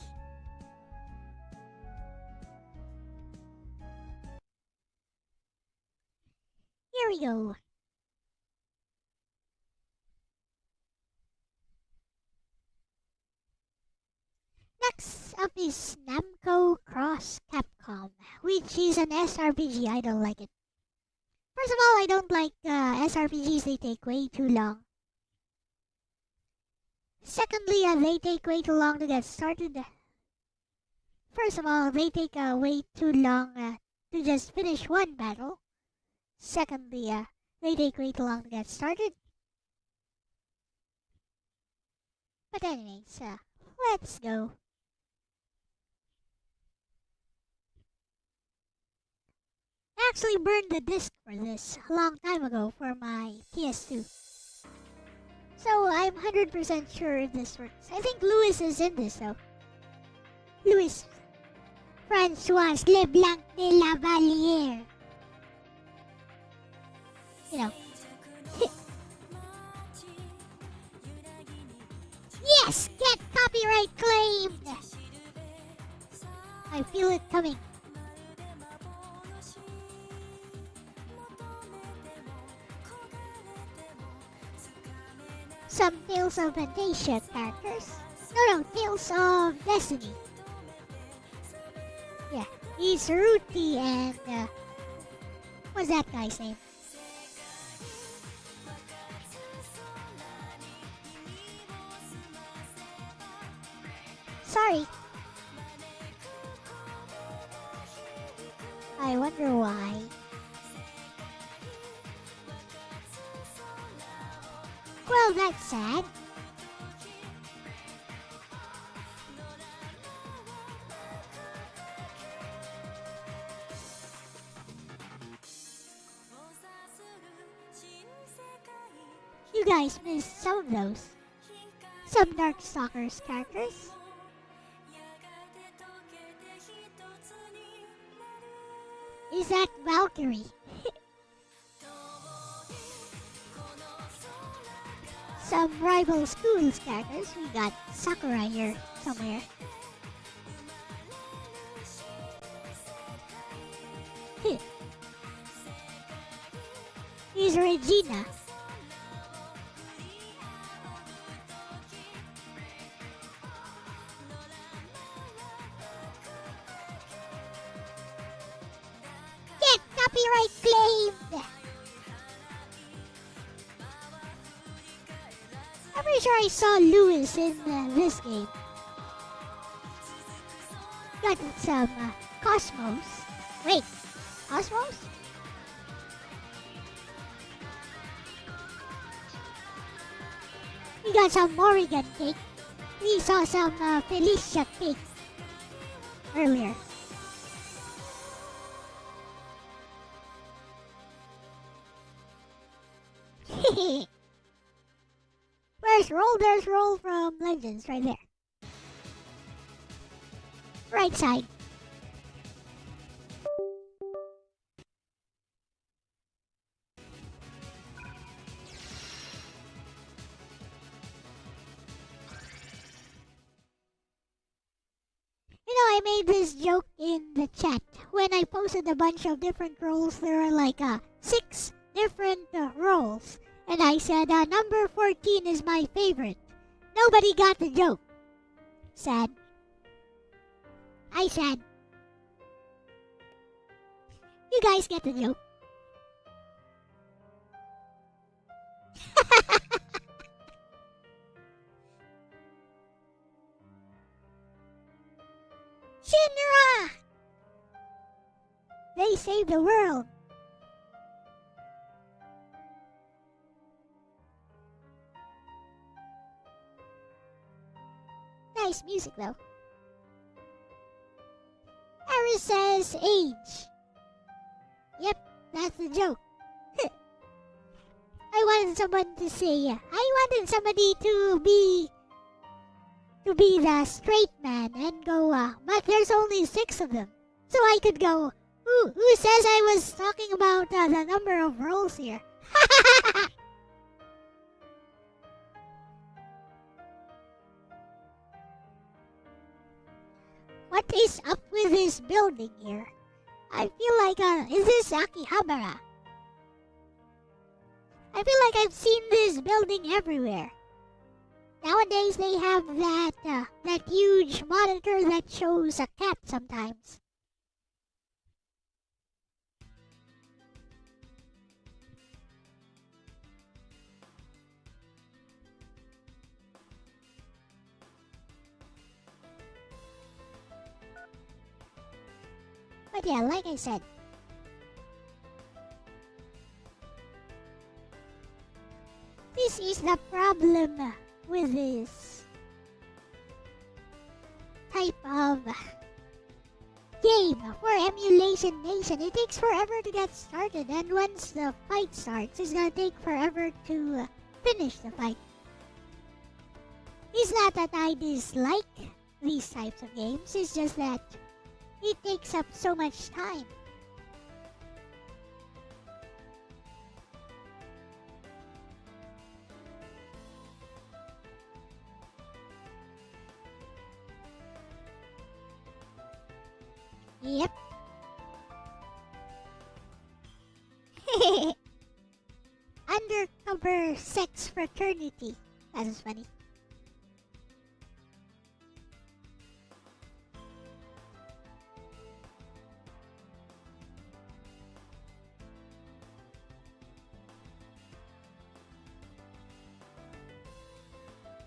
Here we go. Next up is Namco Cross Capcom, which is an SRPG. I don't like it. First of all, I don't like SRPGs. They take way too long. Secondly, they take way too long to get started. First of all, they take way too long to just finish one battle. Secondly, they take way too long to get started. But anyways, let's go. I actually burned the disc for this a long time ago for my PS2. So I'm 100% sure if this works. I think Louis is in this though. Louis Francois Leblanc de la Valliere. You know. Yes! Get copyright claimed! I feel it coming. Some Tales of Fantasia characters. No, Tales of Destiny. Yeah, he's Ruti and what's that guy's name? Sorry. I wonder why. Well, that's sad. You guys missed some of those. Some Darkstalkers characters. Is that Valkyrie? Some rival schools characters. We got Sakura here somewhere. Here's Regina. Get copyright claimed! I'm pretty sure I saw Louis in this game. Got some Cosmos. Wait, Cosmos? We got some Morrigan cake. We saw some Felicia cake earlier. Where's Roll? There's Roll from Legends right there. Right side. I made this joke in the chat. When I posted a bunch of different roles, there are like 6 different roles. And I said, number 14 is my favorite. Nobody got the joke. Sad. I said. You guys get the joke. Shinra! They saved the world. nice music though. Eris says age. Yep, that's the joke. I wanted someone to say, I wanted somebody to be the straight man and go, but there's only 6 of them. So I could go, who says I was talking about the number of roles here? What is up with this building here? I feel like, is this Akihabara? I feel like I've seen this building everywhere. Nowadays they have that huge monitor that shows a cat sometimes. But yeah, like I said, this is the problem with this type of game for Emulation Nation. It takes forever to get started, and once the fight starts, it's gonna take forever to finish the fight. It's not that I dislike these types of games, it's just that it takes up so much time. Yep. Undercover sex fraternity. That is funny.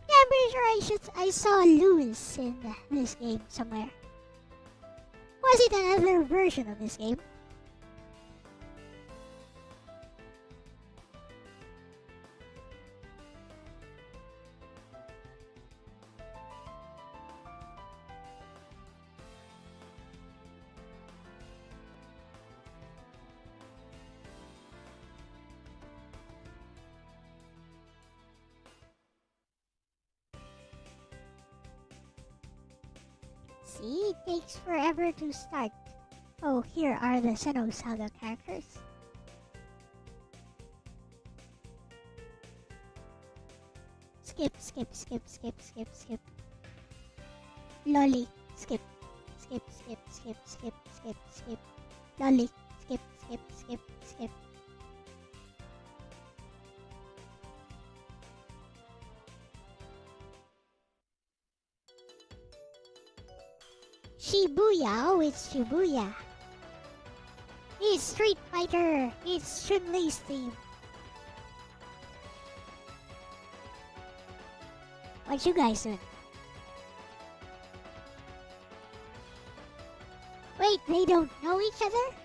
Yeah, I'm pretty sure I saw Lewis in this game somewhere. Was it another version of this game? See, it takes forever to start. Oh, here are the Senno Saga characters. Skip, skip, skip, skip, skip, skip. Lolly, skip, skip, skip, skip, skip, skip, skip. Lolly, skip, skip, skip, skip. Shibuya, oh, it's Shibuya. It's Street Fighter. It's Chun-Li's theme. What you guys doing? Wait, they don't know each other?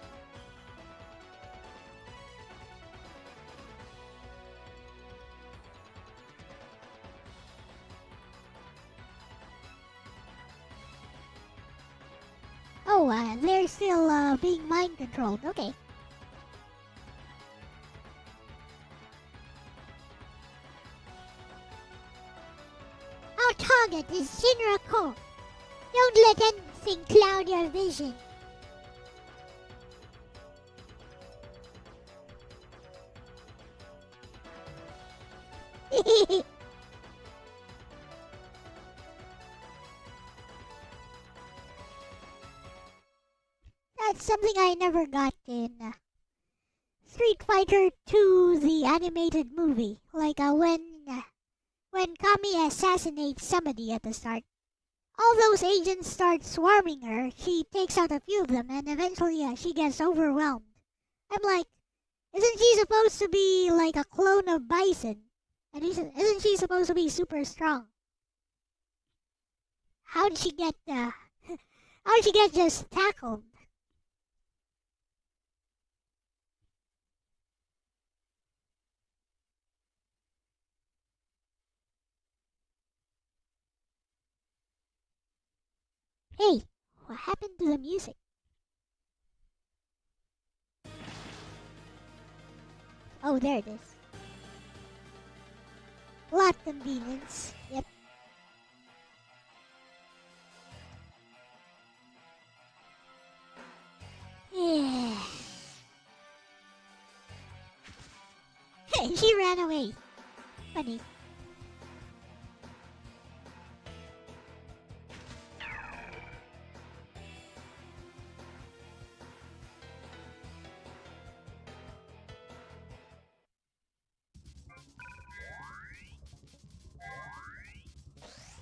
Oh, they're still being mind controlled. Okay. Our target is Shinra Core. Don't let anything cloud your vision. That's something I never got in Street Fighter 2, the animated movie. Like when Kami assassinates somebody at the start. All those agents start swarming her. She takes out a few of them, and eventually she gets overwhelmed. I'm like, isn't she supposed to be like a clone of Bison? And isn't she supposed to be super strong? How'd she get just tackled? Hey, what happened to the music? Oh, there it is. Lot convenience. Yep. Yeah. She ran away. Funny.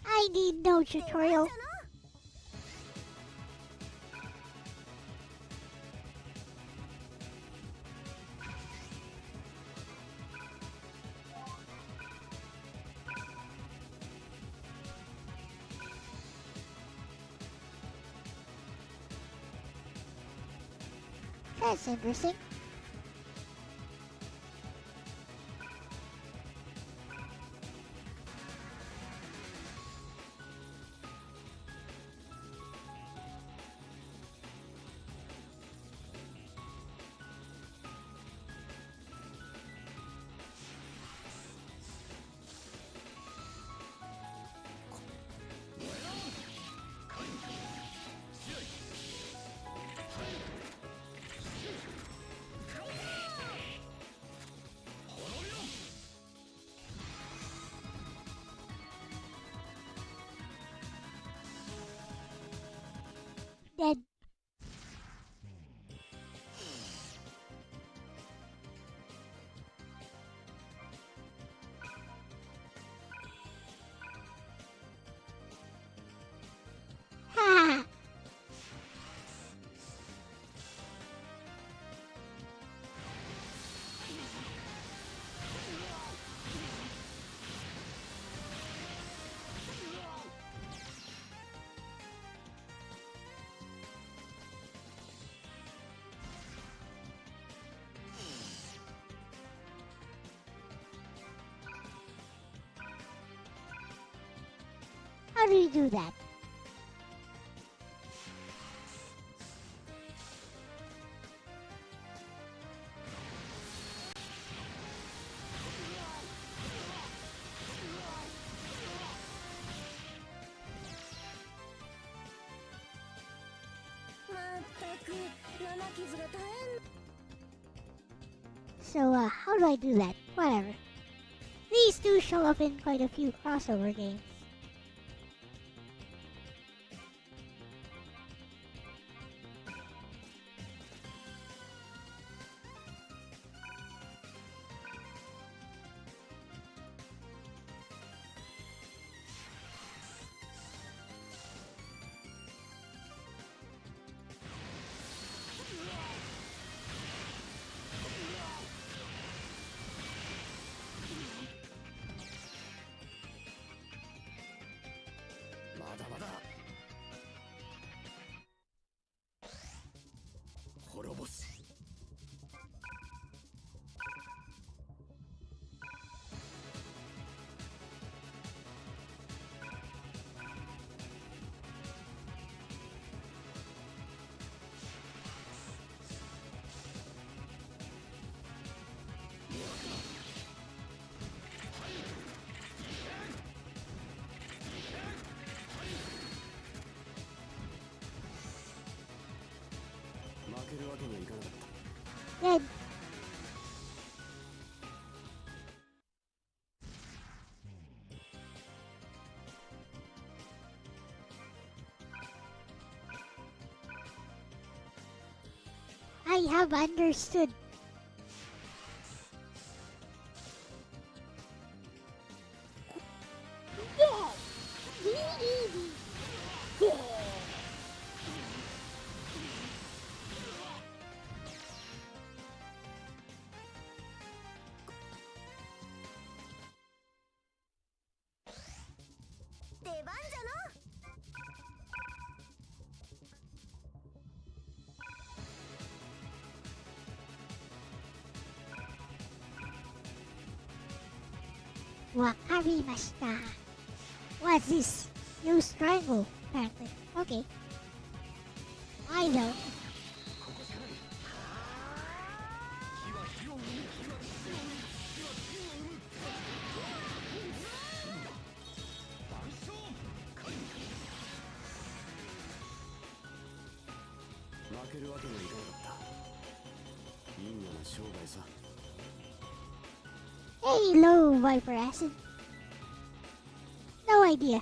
I need no tutorial. That's interesting. Dead. Ha! How do you do that? So, how do I do that? Whatever. These do show up in quite a few crossover games. Dead. I have understood. Wakarimashita. What's this? Use triangle, apparently. Okay. I know. Hello, Viper Acid. No idea.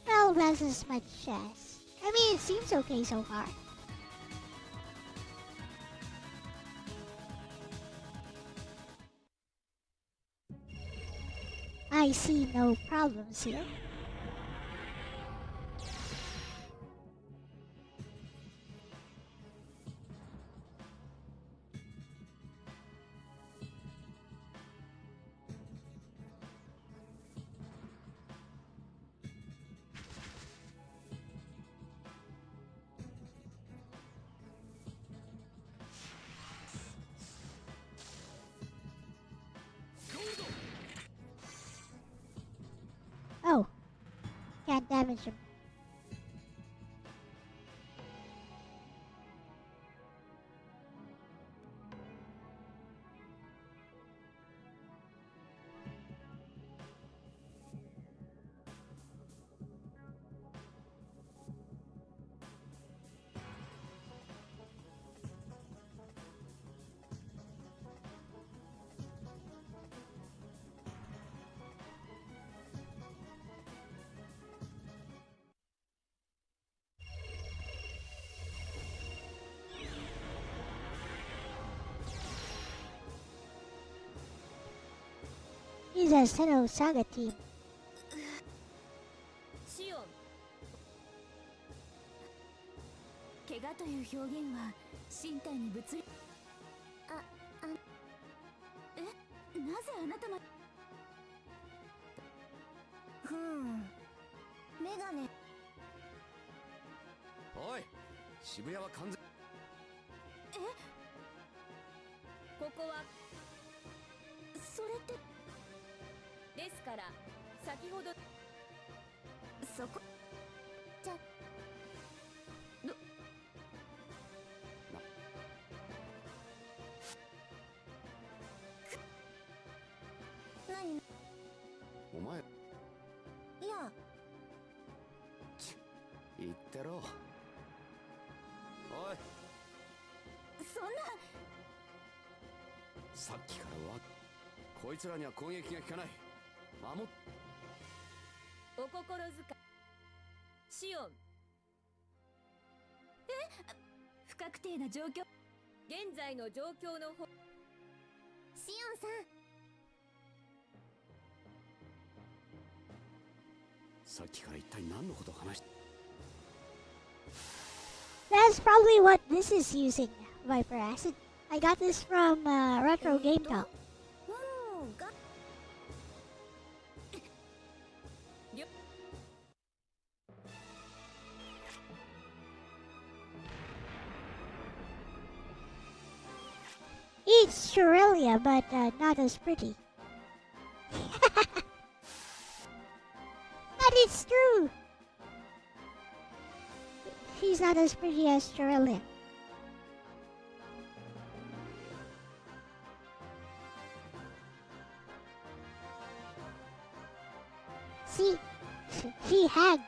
Well, that's as much as. I mean, it seems okay so far. I see no problems here. Oh, can't damage him. He's a Senno Saga team. シオン怪我という表現は身体に物理なぜあなたまメガネおい、渋谷は完全。ここはそれってですから先ほどそこじゃ何お前、いや言ってろ。おい、そんなさっきからはこいつらには攻撃が効かない。守っお心遣いシオン不確定な状況現在の状況のほシオンさんさっきから一体何のことを話し。 That's probably what this is using, Viper Acid. I got this from Retro Game Talk. It's Aurelia, but not as pretty. But it's true! She's not as pretty as Aurelia. See? She had.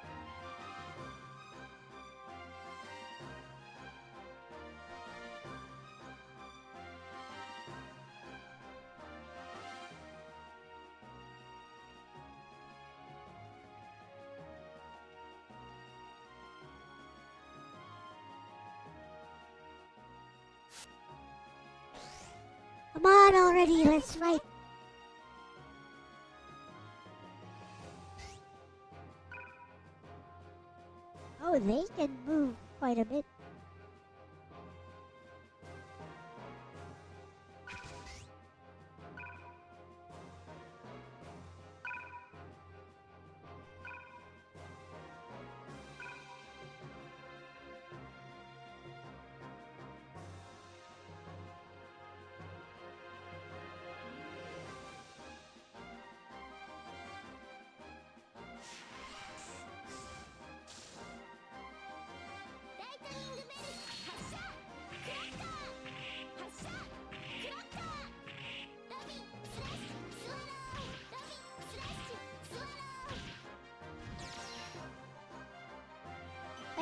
Come on already, let's fight. Oh, they can move quite a bit.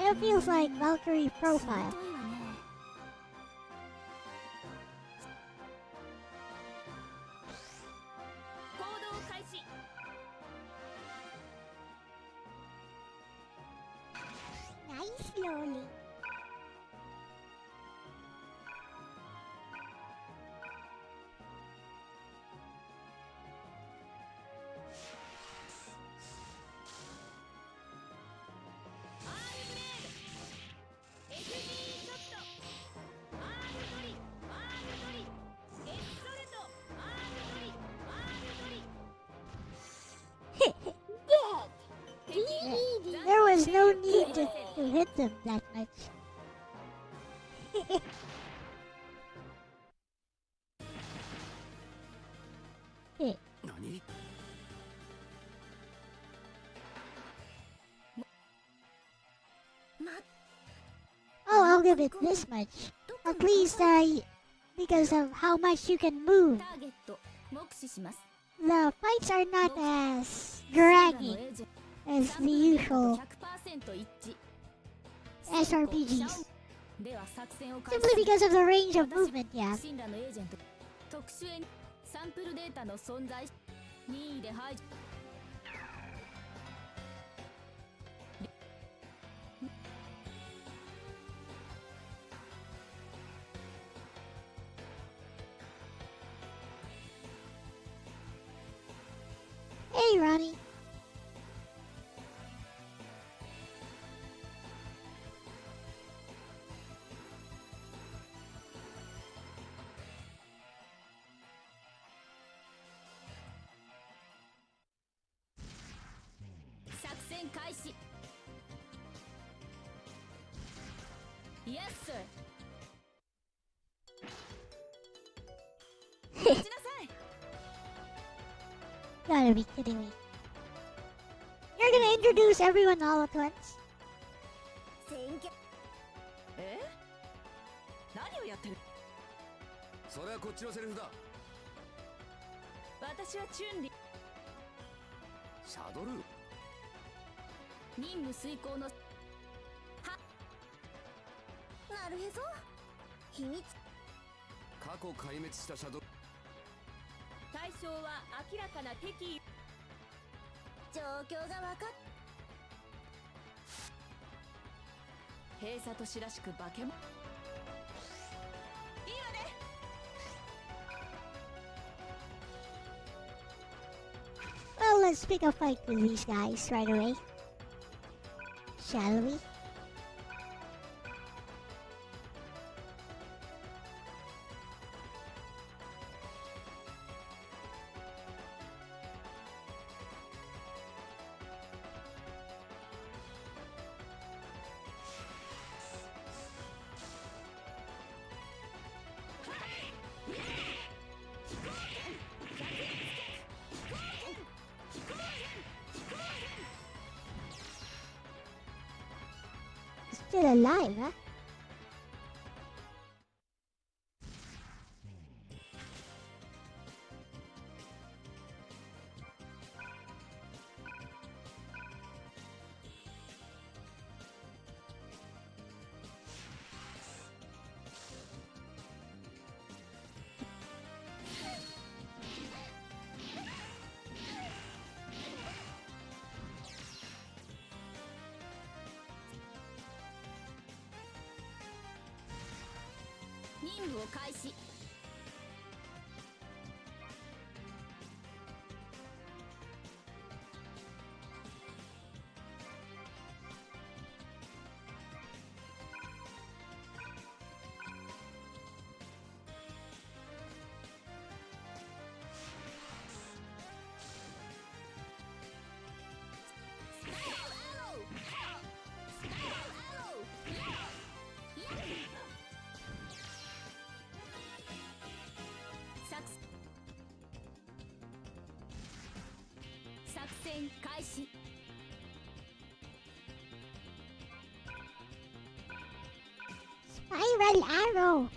Kind of feels like Valkyrie profile. しぶといわね。行動開始。Nice, Loli. There was no need to hit them that much. Hit. 何 Oh, I'll give it this much. At least, because of how much you can move, ターゲット目視します。 the fights are not as シンラの draggy エージェント as サン the プルデータと usual 100% 一致。 SRPGs. では作戦を開 Simply 始。 because of the range of movement, yeah. シンラのエージェント特殊エンサンプルデータの存在任意で排除。 Hey, Ronnie. 作戦開始。Yes, sir. 待ちなさい。 Gotta be kidding me. You're gonna introduce everyone all at once? え？何をやってる？それはこっちのセリフだ。私はチュンリ。シャドル任務遂行の。は。なるへそ。秘密。過去壊滅したシャドル対象は明らかな敵。状況が分かっ。閉鎖都市らしく化け物。いいわね。 Well, let's pick a fight with these guys right away. Shall we? Still alive, huh?「任務を開始」。 作戦開始。 Spiral arrow!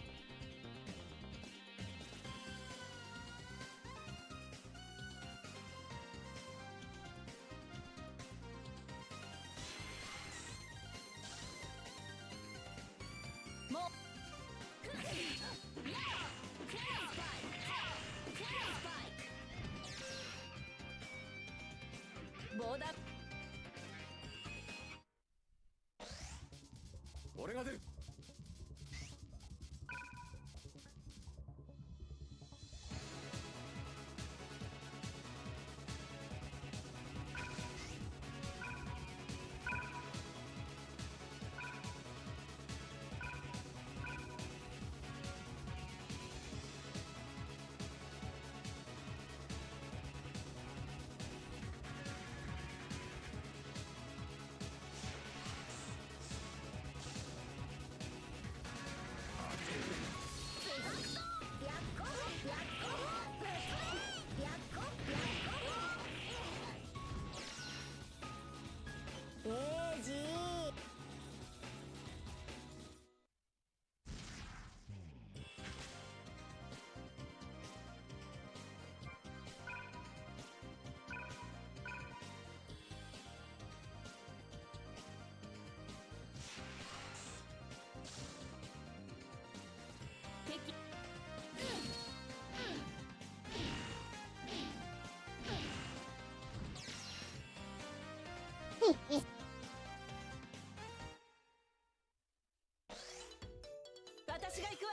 私が行くわ。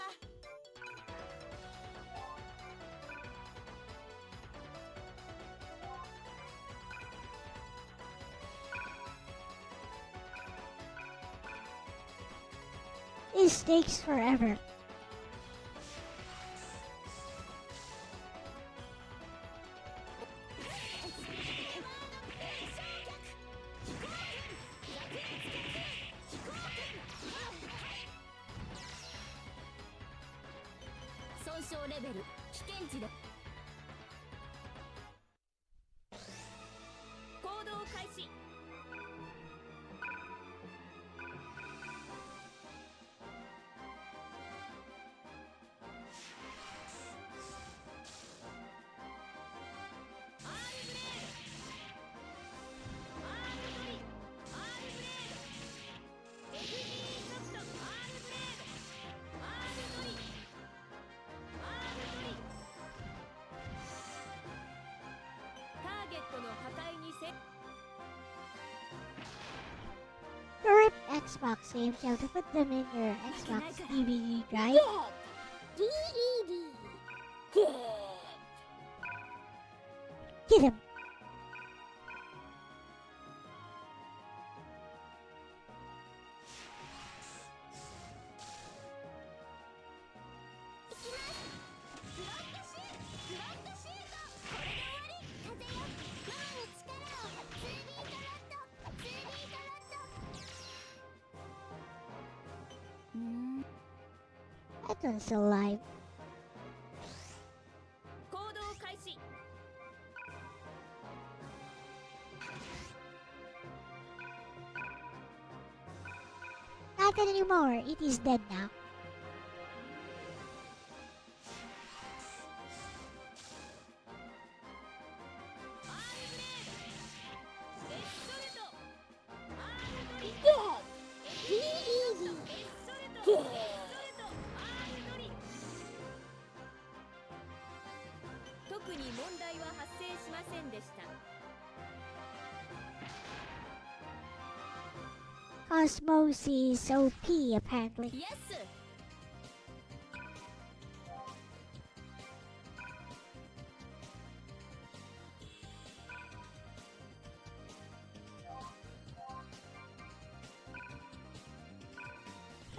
This takes forever. To rip Xbox games, you have to put them in your Xbox DVD drive. Get him! That one's still alive. Not anymore, it is dead now. Cosmos is OP apparently. Yes, sir.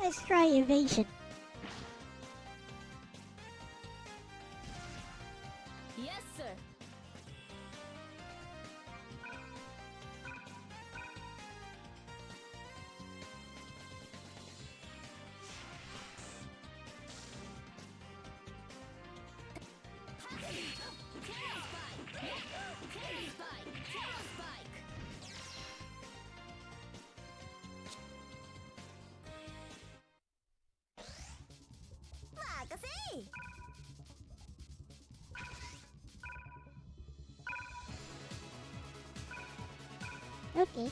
Let's try evasion. Yes, sir. Okay.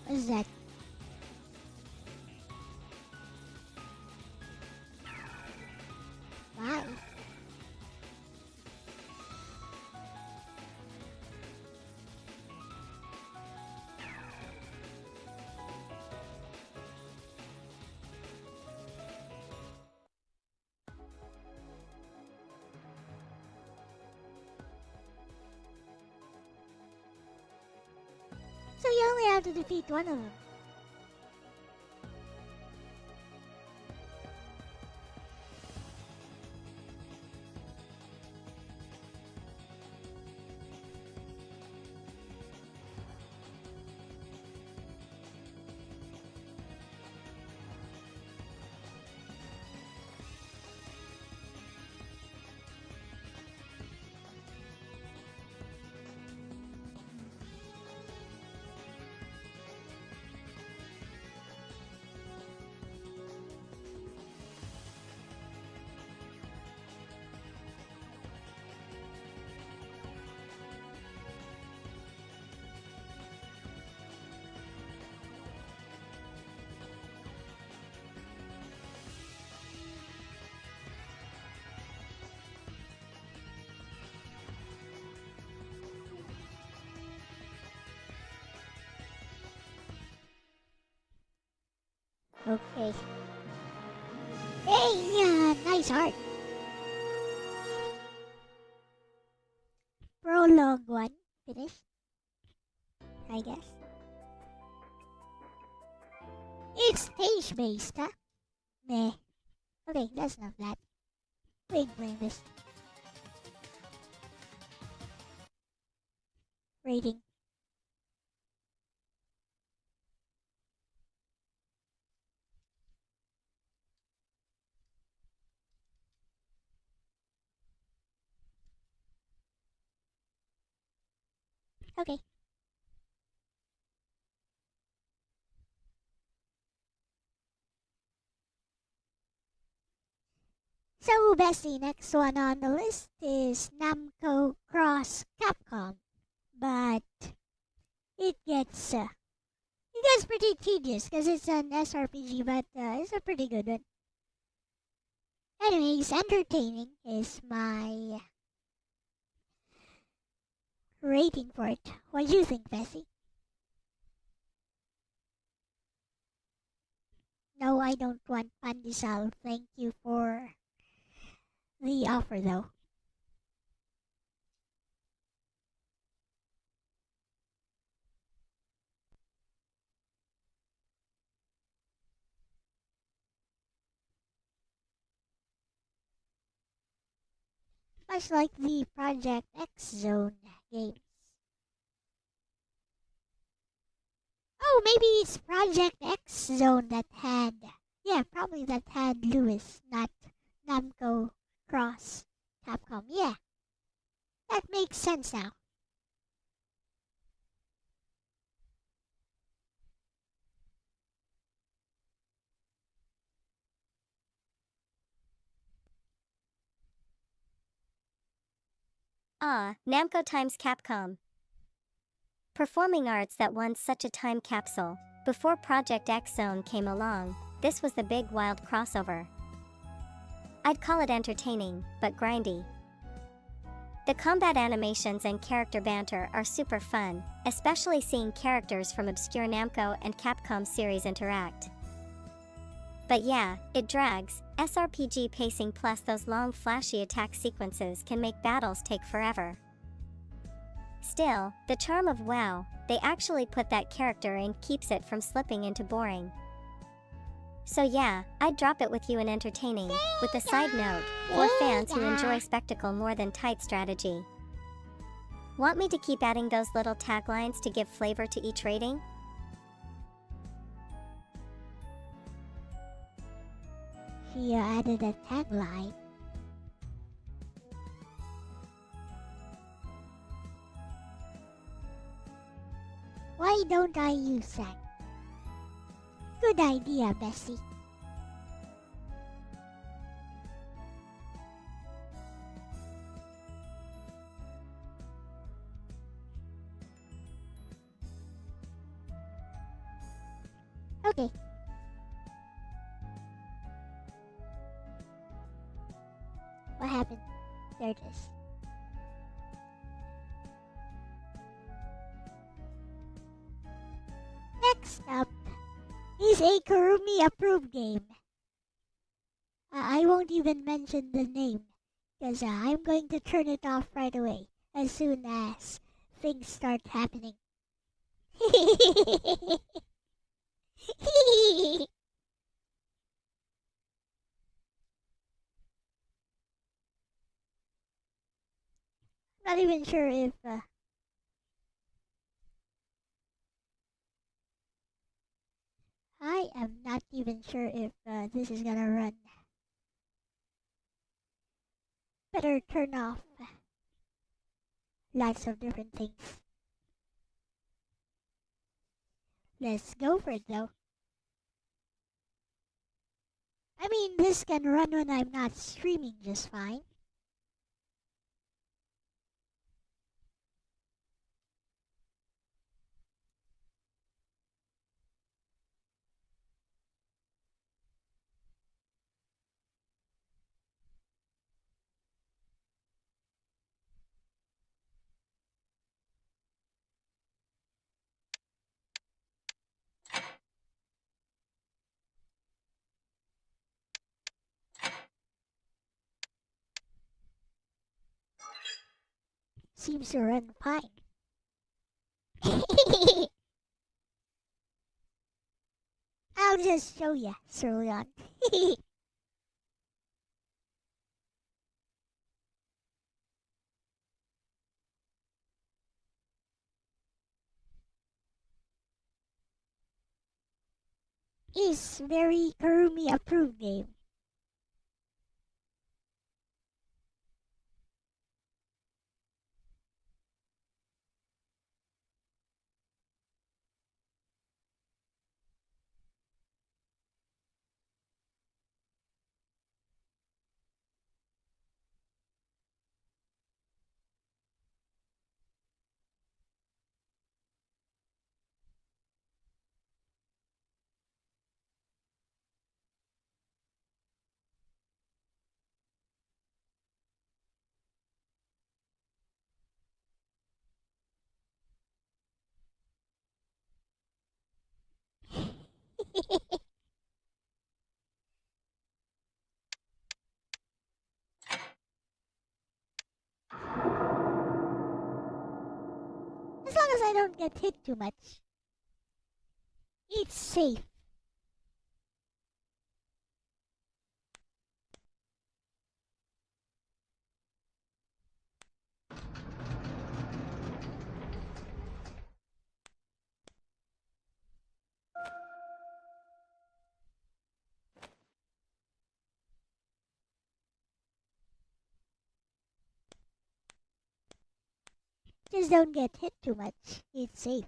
What is that? Wow. So you only have to defeat one of them. Okay. Hey, nice art. Prologue 1. Finished. I guess. It's stage-based, huh? Meh. Okay, that's enough of that. We ain't playing this. Rating. Okay. So, Bessie, next one on the list is Namco Cross Capcom. But it gets pretty tedious because it's an SRPG, but it's a pretty good one. Anyways, entertaining is my rating for it. What do you think, Bessie? No, I don't want Pandesal. Thank you for the offer, though. Much like the Project X Zone games. Oh, maybe it's Project X Zone that had. Yeah, probably that had Lewis, not Namco Cross Capcom. Yeah, that makes sense now. Ah, Namco times Capcom. Performing arts that won such a time capsule. Before Project X Zone came along, this was the big wild crossover. I'd call it entertaining, but grindy. The combat animations and character banter are super fun, especially seeing characters from obscure Namco and Capcom series interact. But yeah, it drags. SRPG pacing plus those long flashy attack sequences can make battles take forever. Still, the charm of WoW, they actually put that character and keeps it from slipping into boring. So yeah, I'd drop it with you in entertaining, with a side note, for fans who enjoy spectacle more than tight strategy. Want me to keep adding those little taglines to give flavor to each rating? She added a tagline. Why don't I use that? Good idea, Bessie. Okay. What happened? There it is. Next up is a Kurumi approved game. I won't even mention the name because I'm going to turn it off right away as soon as things start happening. Not even sure if I am not even sure if this is gonna run. Better turn off lots of different things. Let's go for it though. I mean, this can run when I'm not streaming just fine. seems to run fine. I'll just show ya, Sir Leon. Is very Kurumi approved game. As long as I don't get hit too much, it's safe. Just don't get hit too much. It's safe.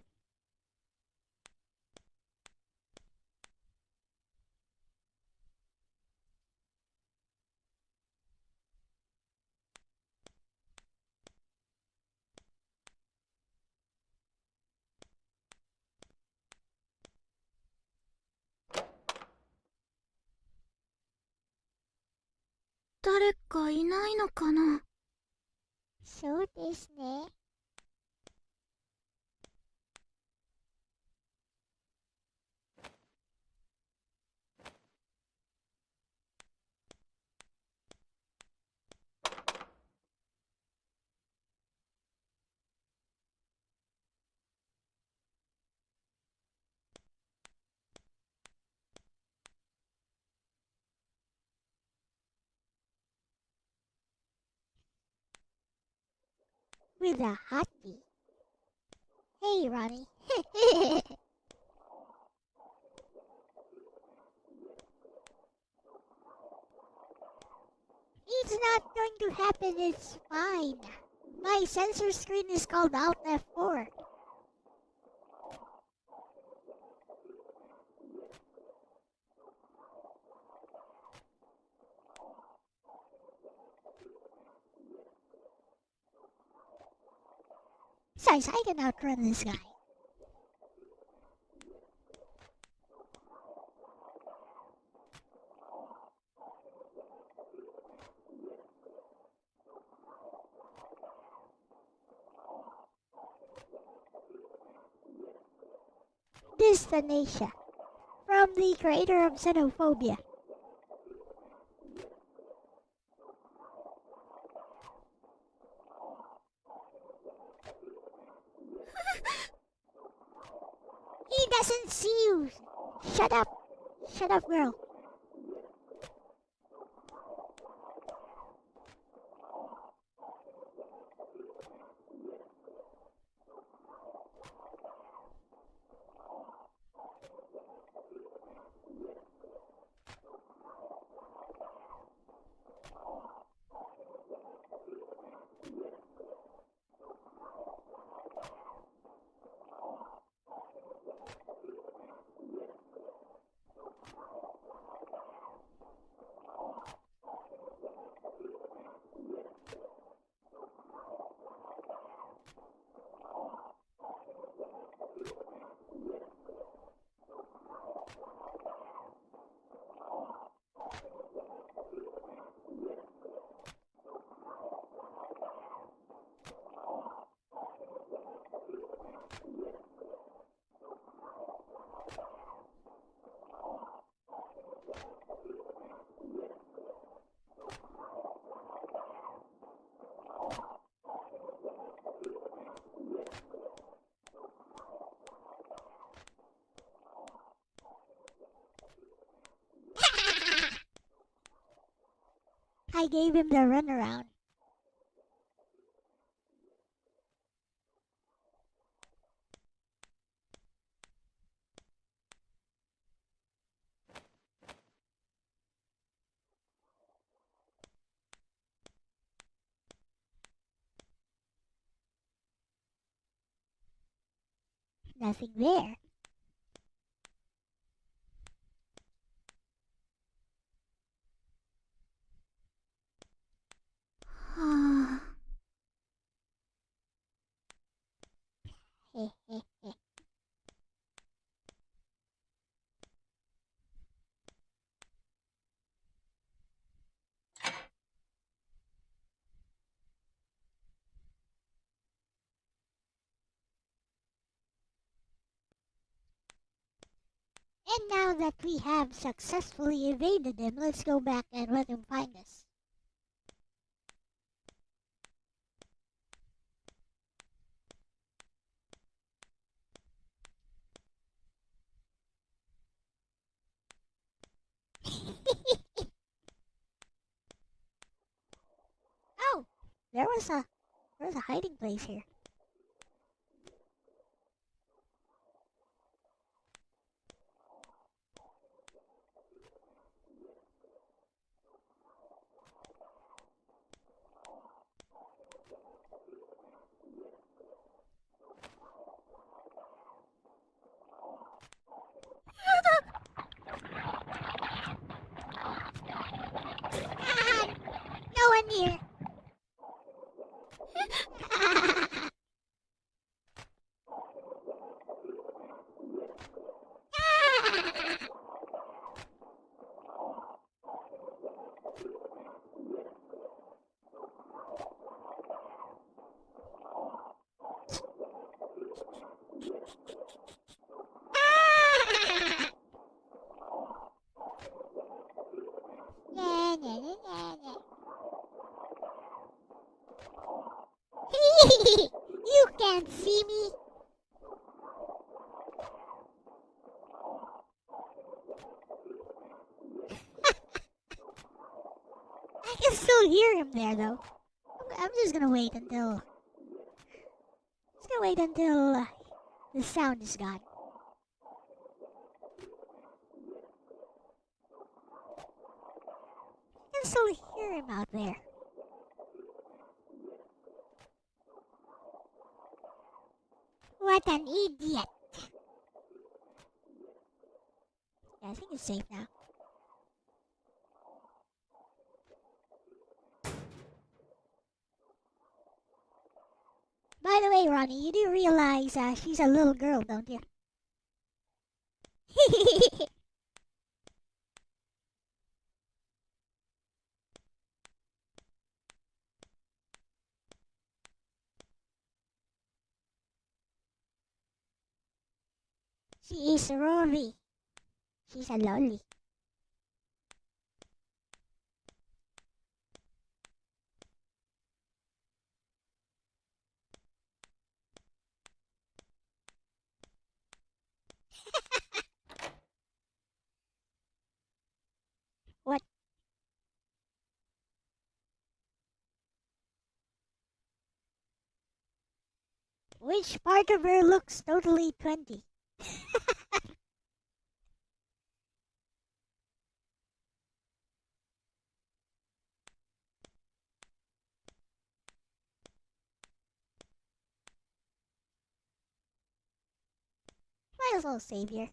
So this ne. With a hottie. Hey, Ronnie. It's not going to happen, it's fine. My sensor screen is called Alt F4. Besides, I can outrun this guy. Dystonasia, from the creator of Xenophobia. He doesn't see you. Shut up. Shut up, girl. I gave him the runaround. Nothing there. And now that we have successfully evaded him, let's go back and let him find us. Oh, there was a hiding place here. Ah, no one here. You can't see me. I can still hear him there, though. I'm just gonna wait until. The sound is gone. I can still hear him out there. What an idiot! Yeah, I think it's safe now. By the way, Ronnie, you do realize she's a little girl, don't you? She is Rory. She's a lolly. What? Which part of her looks totally 20? Might as well save here.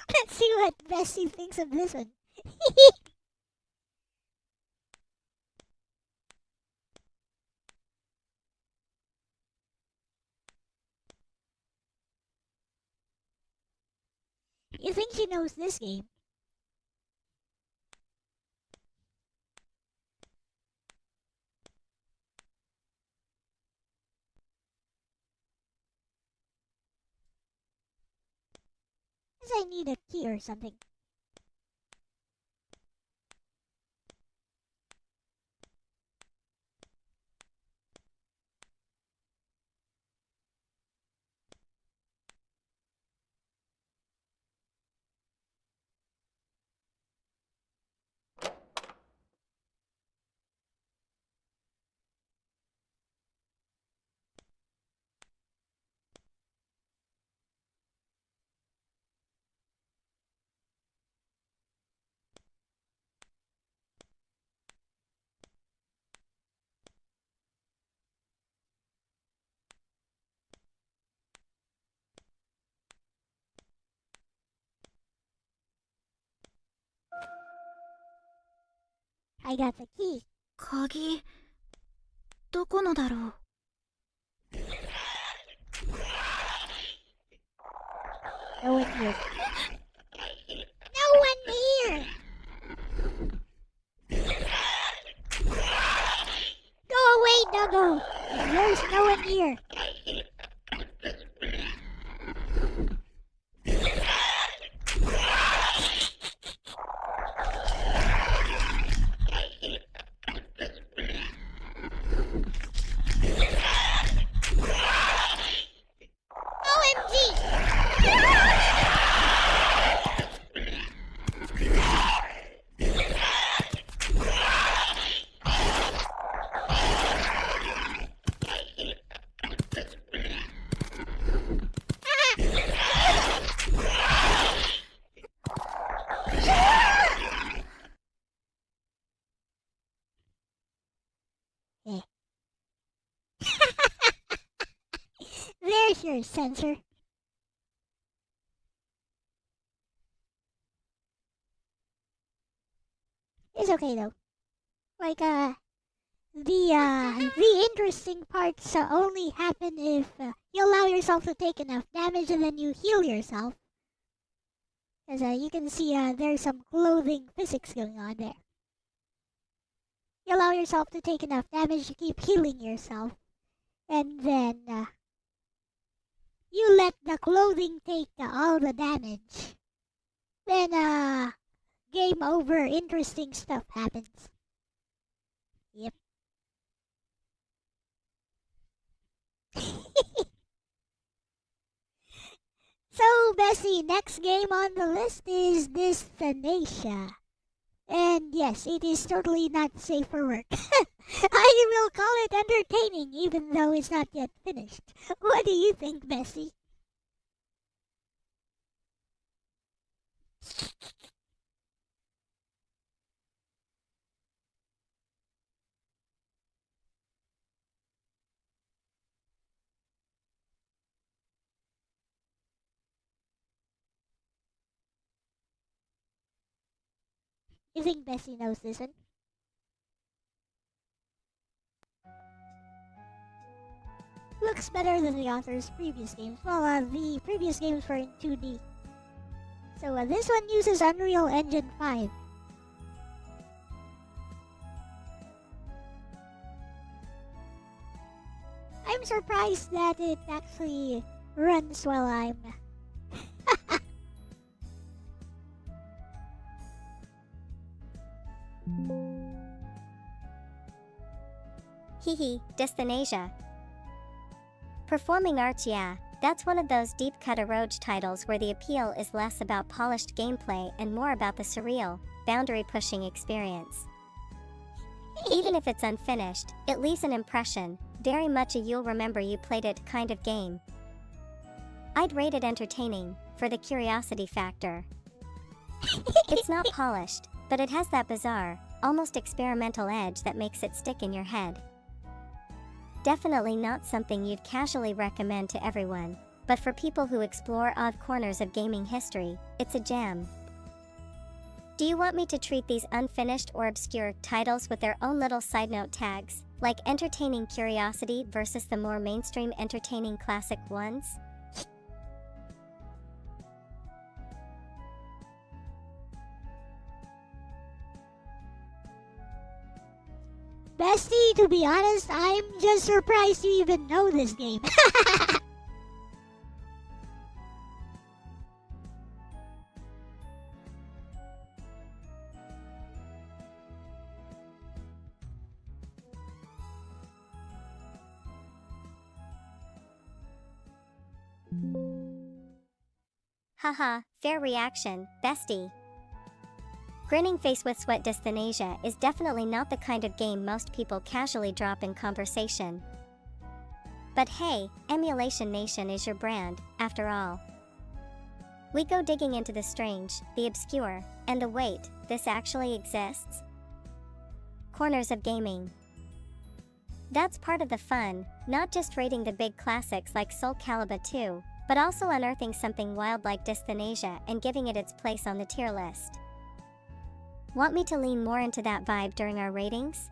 Let's see what Bessie thinks of this one. You think she knows this game? Guess I need a key or something. I got the key. 鍵どこのだろう No one here. No one here! Go away, Duggo! There's no one here. There's your sensor. It's okay though. Like the interesting parts only happen if you allow yourself to take enough damage and then you heal yourself. As you can see, there's some clothing physics going on there. You allow yourself to take enough damage to keep healing yourself, and then you let the clothing take all the damage. Then game over. Interesting stuff happens. Yep. So, Bessie, next game on the list is Destination. And yes, it is totally not safe for work. I will call it entertaining even though it's not yet finished. What do you think, Bessie? You think Bessie knows this one? Looks better than the author's previous games. Well, the previous games were in 2D. So this one uses Unreal Engine 5. I'm surprised that it actually runs while I'm... Hehe, Dysphanesia. Performing arts, yeah, that's one of those deep-cut eroge titles where the appeal is less about polished gameplay and more about the surreal, boundary-pushing experience. Even if it's unfinished, it leaves an impression, very much a you'll remember you played it kind of game. I'd rate it entertaining, for the curiosity factor. It's not polished, but it has that bizarre, almost experimental edge that makes it stick in your head. Definitely not something you'd casually recommend to everyone, but for people who explore odd corners of gaming history, it's a gem. Do you want me to treat these unfinished or obscure titles with their own little side note tags, like entertaining curiosity versus the more mainstream entertaining classic ones? Bestie, to be honest, I'm just surprised you even know this game. Haha, fair reaction, bestie. Grinning face with sweat Dysphanesia is definitely not the kind of game most people casually drop in conversation. But hey, Emulation Nation is your brand, after all. We go digging into the strange, the obscure, and the wait, this actually exists? Corners of gaming. That's part of the fun, not just rating the big classics like Soul Calibur 2, but also unearthing something wild like Dysphanesia and giving it its place on the tier list. Want me to lean more into that vibe during our ratings?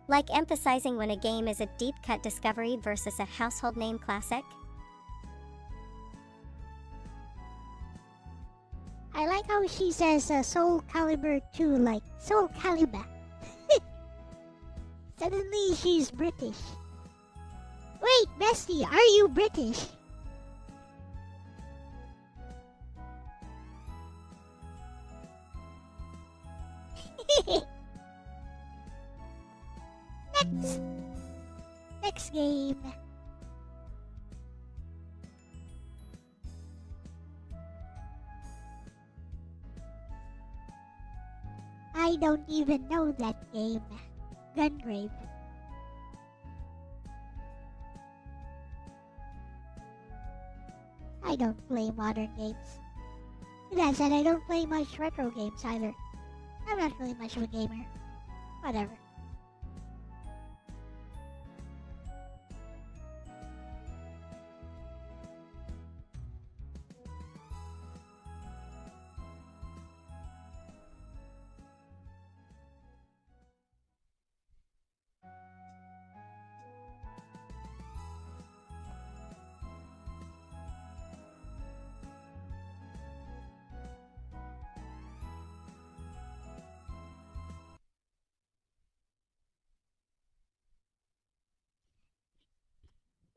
Like emphasizing when a game is a deep-cut discovery versus a household name classic? I like how she says Soul Calibur 2 like Soul Calibur. Suddenly she's British. Wait, bestie, are you British? Next game. I don't even know that game. Gungrave. I don't play modern games. That said, I don't play much retro games either. I'm not really much of a gamer. Whatever.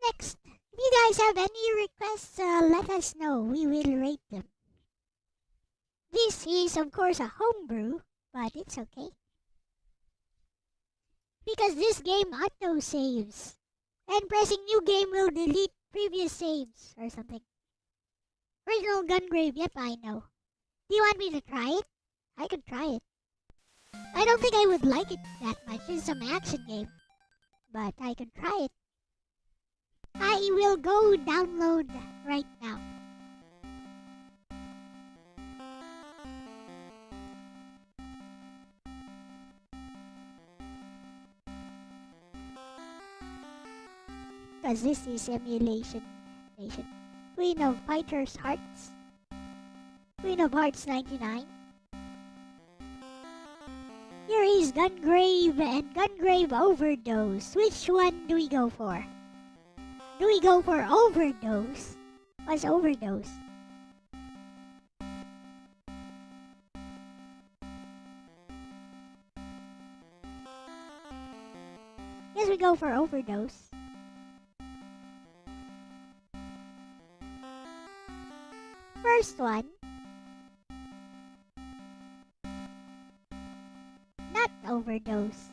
Next, if you guys have any requests, let us know. We will rate them. This is, of course, a homebrew, but it's okay. Because this game auto-saves. And pressing new game will delete previous saves or something. Original Gungrave, yep, I know. Do you want me to try it? I could try it. I don't think I would like it that much. It's some action game. But I could try it. I will go download right now. Because this is Emulation Nation. Queen of Fighters Hearts. Queen of Hearts 99. Here is Gungrave and Gungrave Overdose. Which one do we go for? Do we go for Overdose? What's Overdose? Guess we go for Overdose. First one. Not Overdose.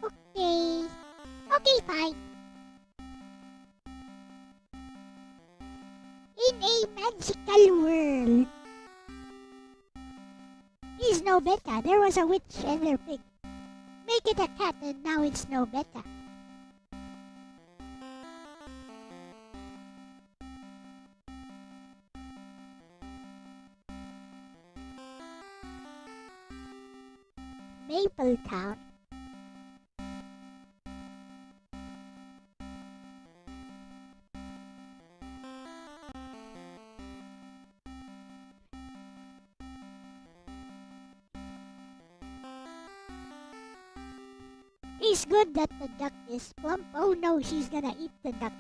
Okay. Okay, fine. In a magical world. He's no beta. There was a witch and their pig. Make it a cat and now it's no beta. Maple Town. It's good that the duck is plump. Oh no, she's gonna eat the duck.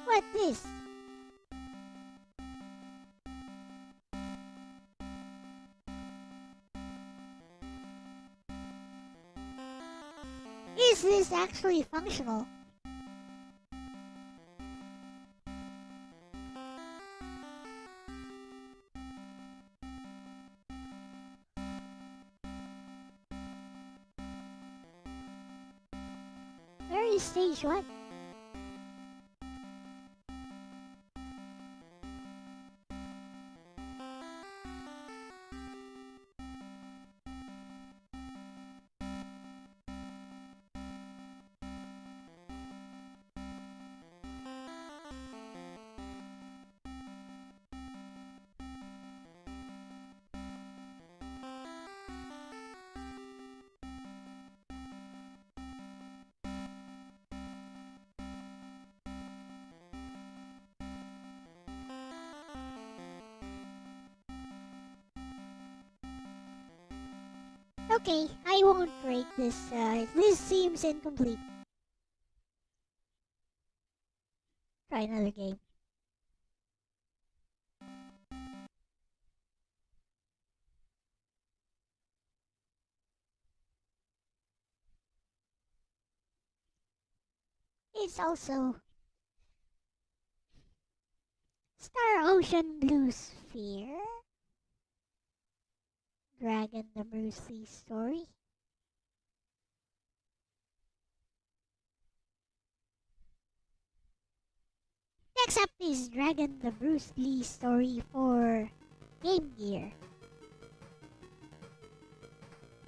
What this? Is this actually functional? is stage 1? Okay, I won't rate this. This seems incomplete. Try another game. It's also Star Ocean Blue Sphere, Dragon the Bruce Lee story. Next up is Dragon the Bruce Lee story for Game Gear,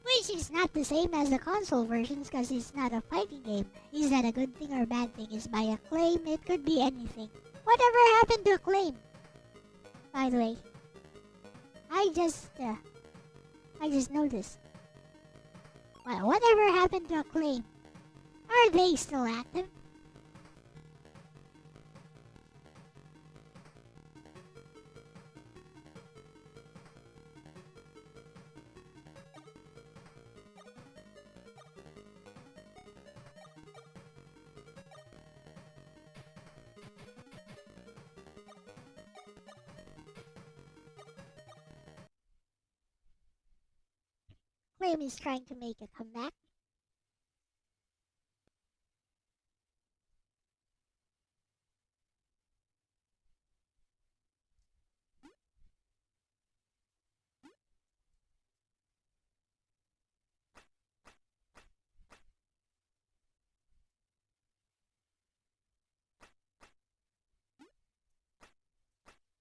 which is not the same as the console versions because it's not a fighting game. Is that a good thing or a bad thing? Is by Acclaim? It could be anything. Whatever happened to Acclaim? By the way, I just noticed. Well, whatever happened to Acclaim? Are they still active? Acclaim is trying to make a comeback.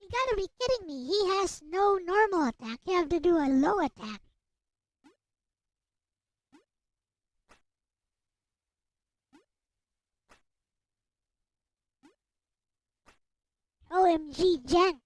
You gotta be kidding me. He has no normal attack. You have to do a low attack. OMG Jank.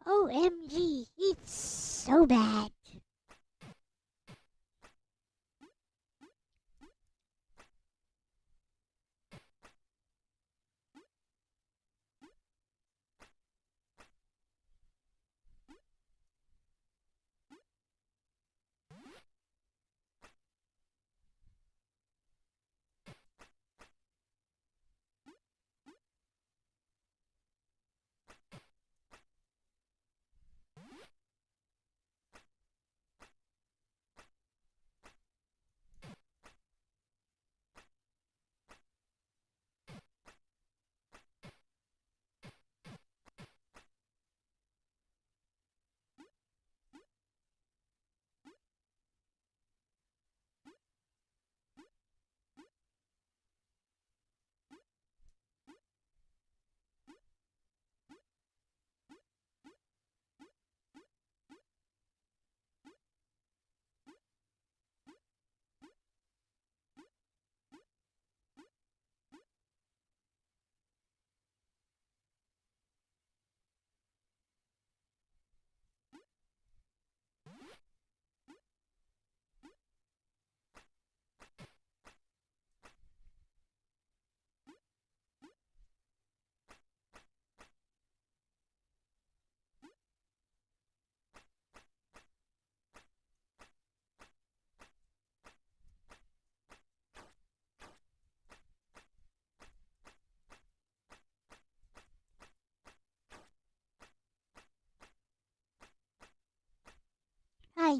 OMG, it's so bad.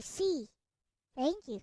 see. Thank you.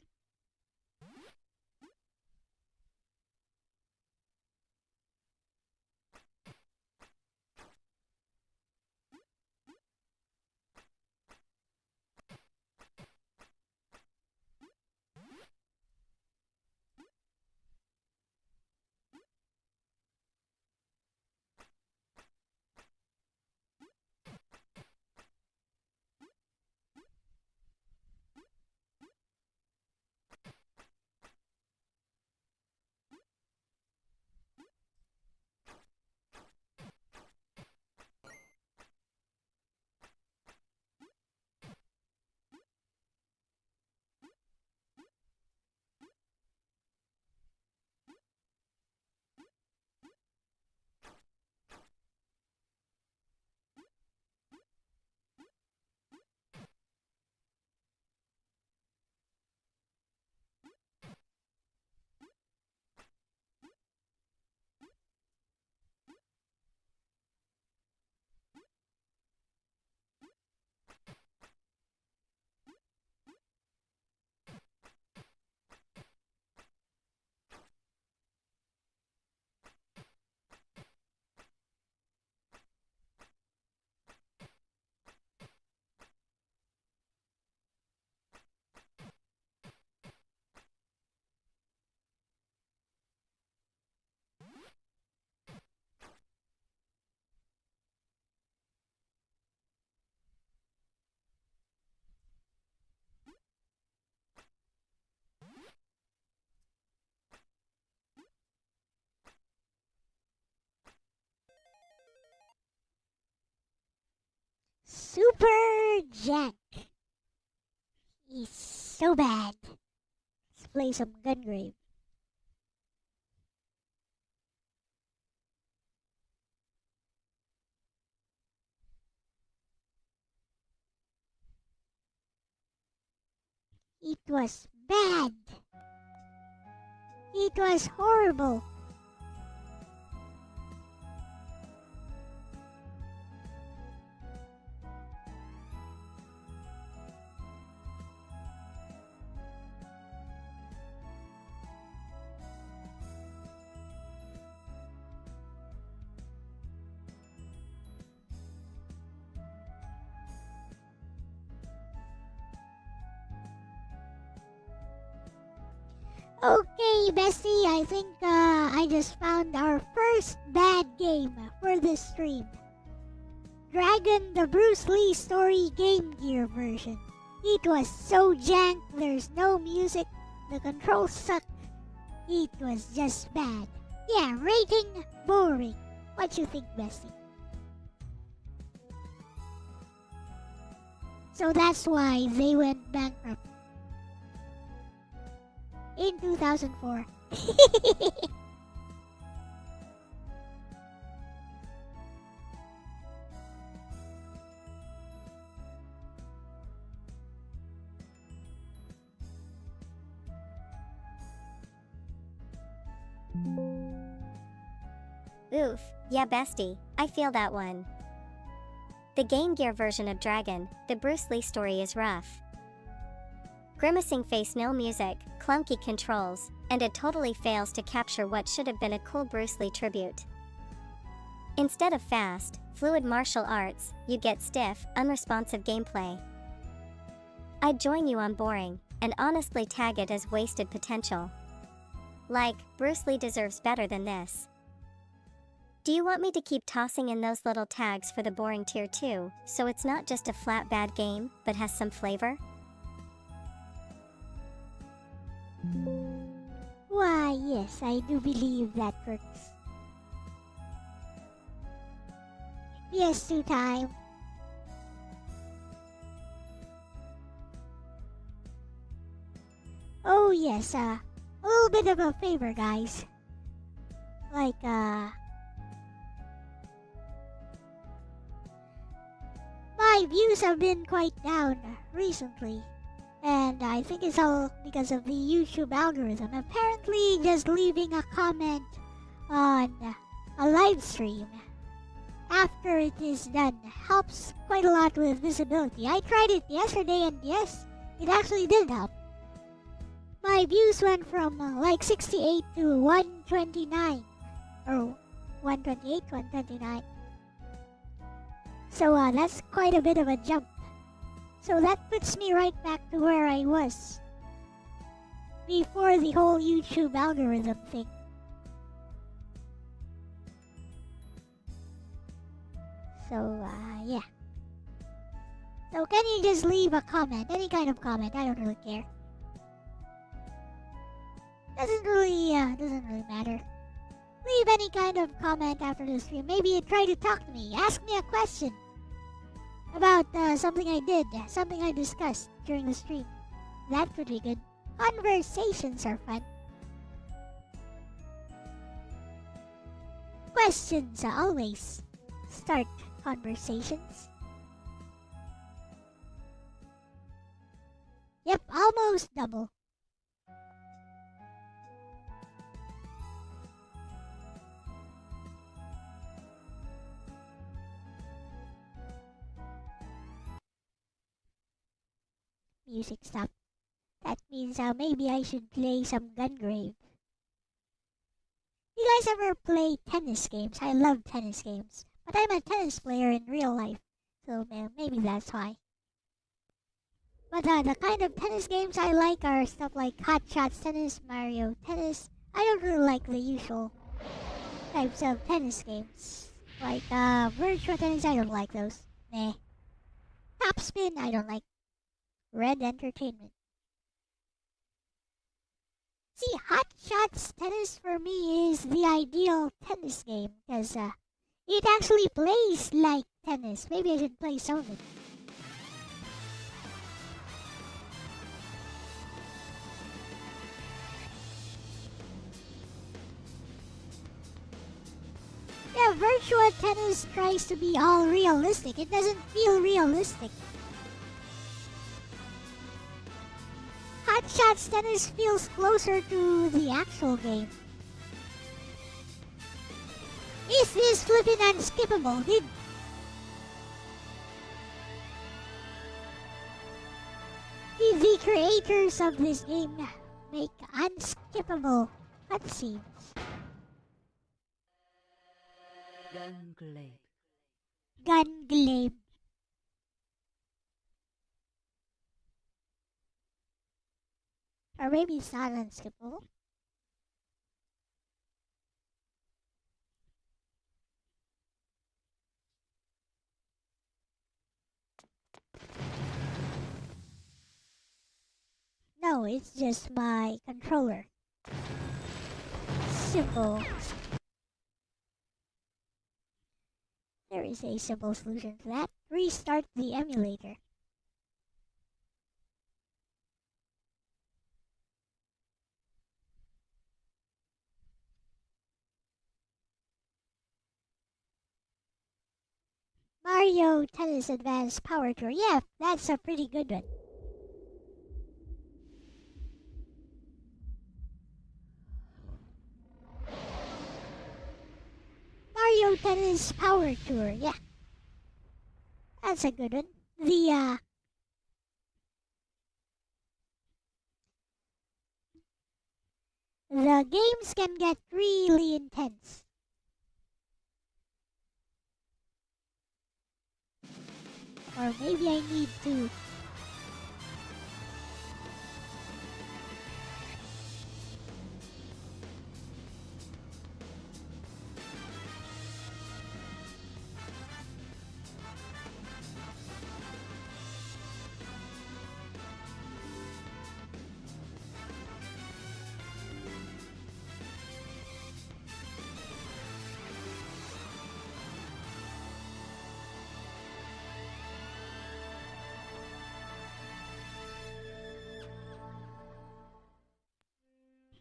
Super Jack. He's so bad. Let's play some Gungrave. It was bad. It was horrible. Okay, bestie, I think I just found our first bad game for this stream. Dragon the Bruce Lee story Game Gear version. It was so jank, there's no music, the controls suck. It was just bad. Yeah, rating boring. What you think, bestie? So that's why they went bankrupt. In 2004. Oof, yeah bestie, I feel that one. The Game Gear version of Dragon, the Bruce Lee story is rough. Grimacing face, no music, clunky controls, and it totally fails to capture what should have been a cool Bruce Lee tribute. Instead of fast, fluid martial arts, you get stiff, unresponsive gameplay. I'd join you on boring, and honestly tag it as wasted potential. Like, Bruce Lee deserves better than this. Do you want me to keep tossing in those little tags for the boring tier too, so it's not just a flat bad game, but has some flavor? Why, yes, I do believe that works. PS2 time. Oh yes, a little bit of a favor, guys. Like, my views have been quite down recently. And I think it's all because of the YouTube algorithm. Apparently, just leaving a comment on a live stream after it is done helps quite a lot with visibility. I tried it yesterday and yes, It actually did help. My views went from like 68 to 129. Or 128, 129. So that's quite a bit of a jump. So that puts me right back to where I was before the whole YouTube algorithm thing. So, yeah. So can you just leave a comment? Any kind of comment. I don't really care. Doesn't really matter. Leave any kind of comment after the stream. Maybe try to talk to me. Ask me a question about something I did, something I discussed during the stream. That would be good. Conversations are fun. Questions always start conversations. Yep, almost double. Music stop. That means maybe I should play some Gungrave. You guys ever play tennis games? I love tennis games. But I'm a tennis player in real life. So maybe that's why. But the kind of tennis games I like are stuff like Hot Shots Tennis, Mario Tennis. I don't really like the usual types of tennis games. Like Virtual Tennis, I don't like those. Meh. Top Spin, I don't like. Red Entertainment. See, Hot Shots Tennis for me is the ideal tennis game because it actually plays like tennis. Maybe I should play some of it. Yeah, Virtual Tennis tries to be all realistic. It doesn't feel realistic. Hot Shots Tennis feels closer to the actual game. Is this flippin' unskippable? Did the creators of this game make unskippable cutscenes? Gunglade. Or maybe it's not unskippable. No, it's just my controller. Simple. There is a simple solution to that. Restart the emulator. Mario Tennis Advanced Power Tour. Yeah, that's a pretty good one. Mario Tennis Power Tour. Yeah, that's a good one. The games can get really intense. Or maybe I need to.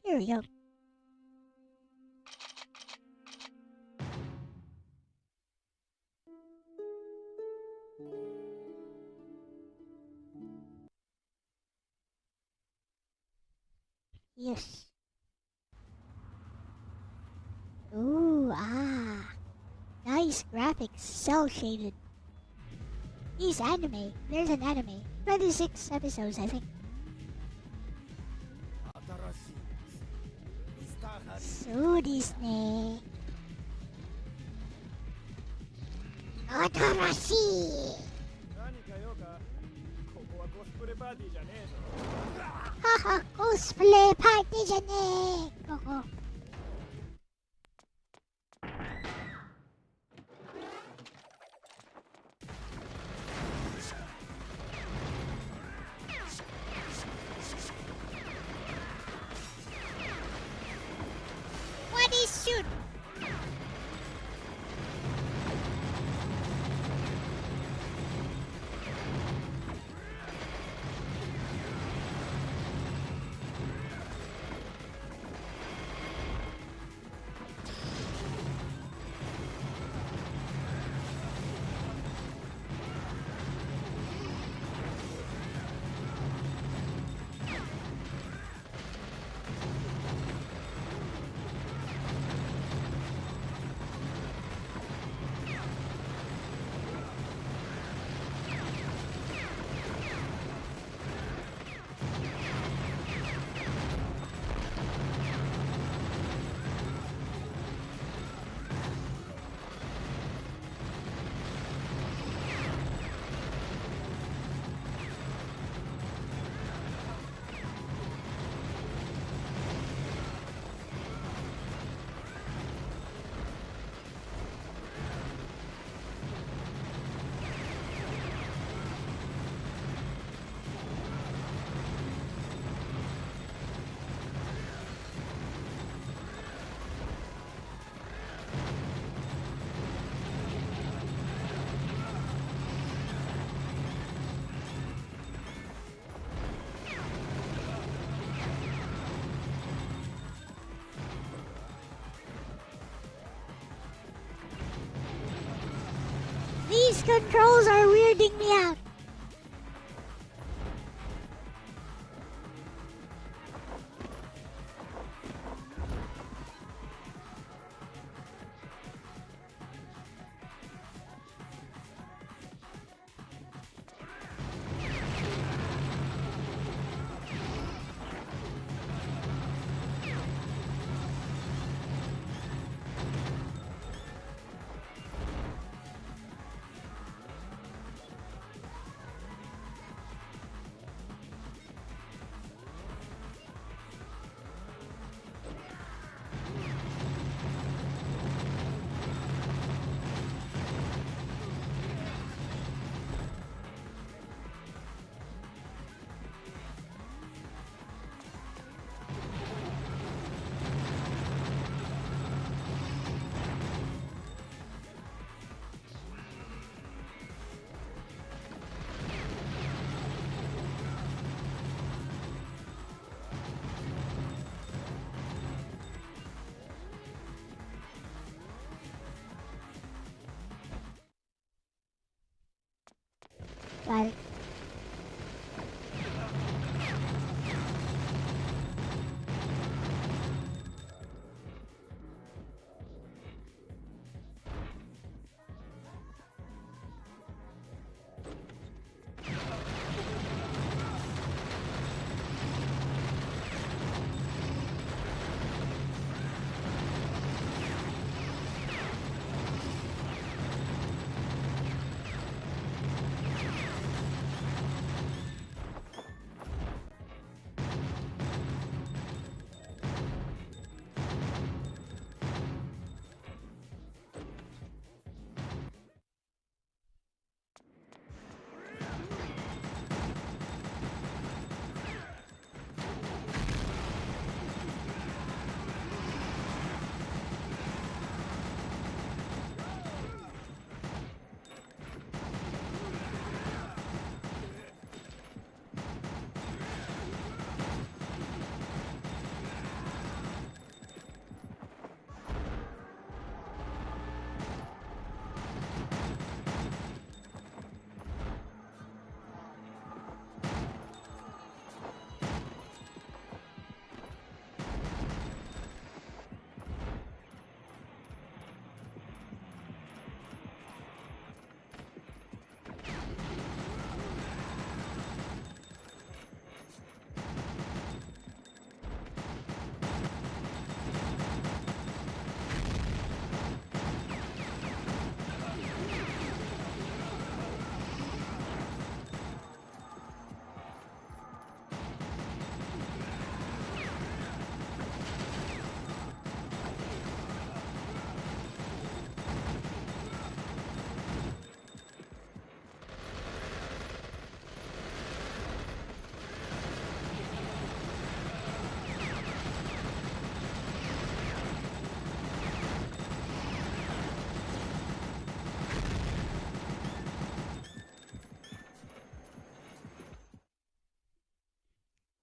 Here we go. Yes. Ooh, nice graphics, cell shaded. He's anime. There's an anime. 26 episodes, I think. そうですね。新しい。何か用か。ここはコスプレパーティーじゃねえぞ。はは、コスプレパーティーじゃねえ。ここ。What is shoot? These controls are weirding me out. Got it.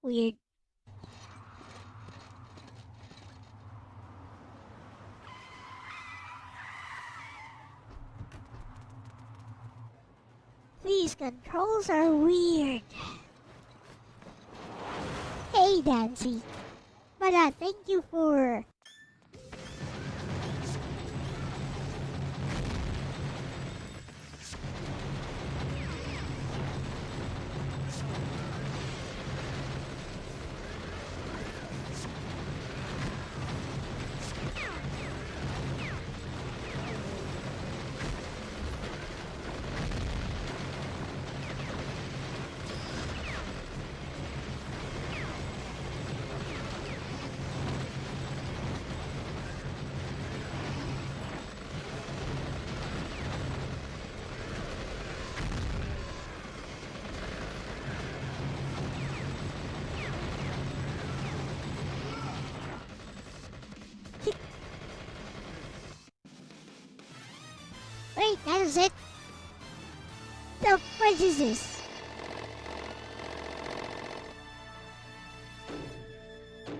Weird. These controls are weird. Hey, Nancy. But thank you for... Wait, that is it? The fudge is this?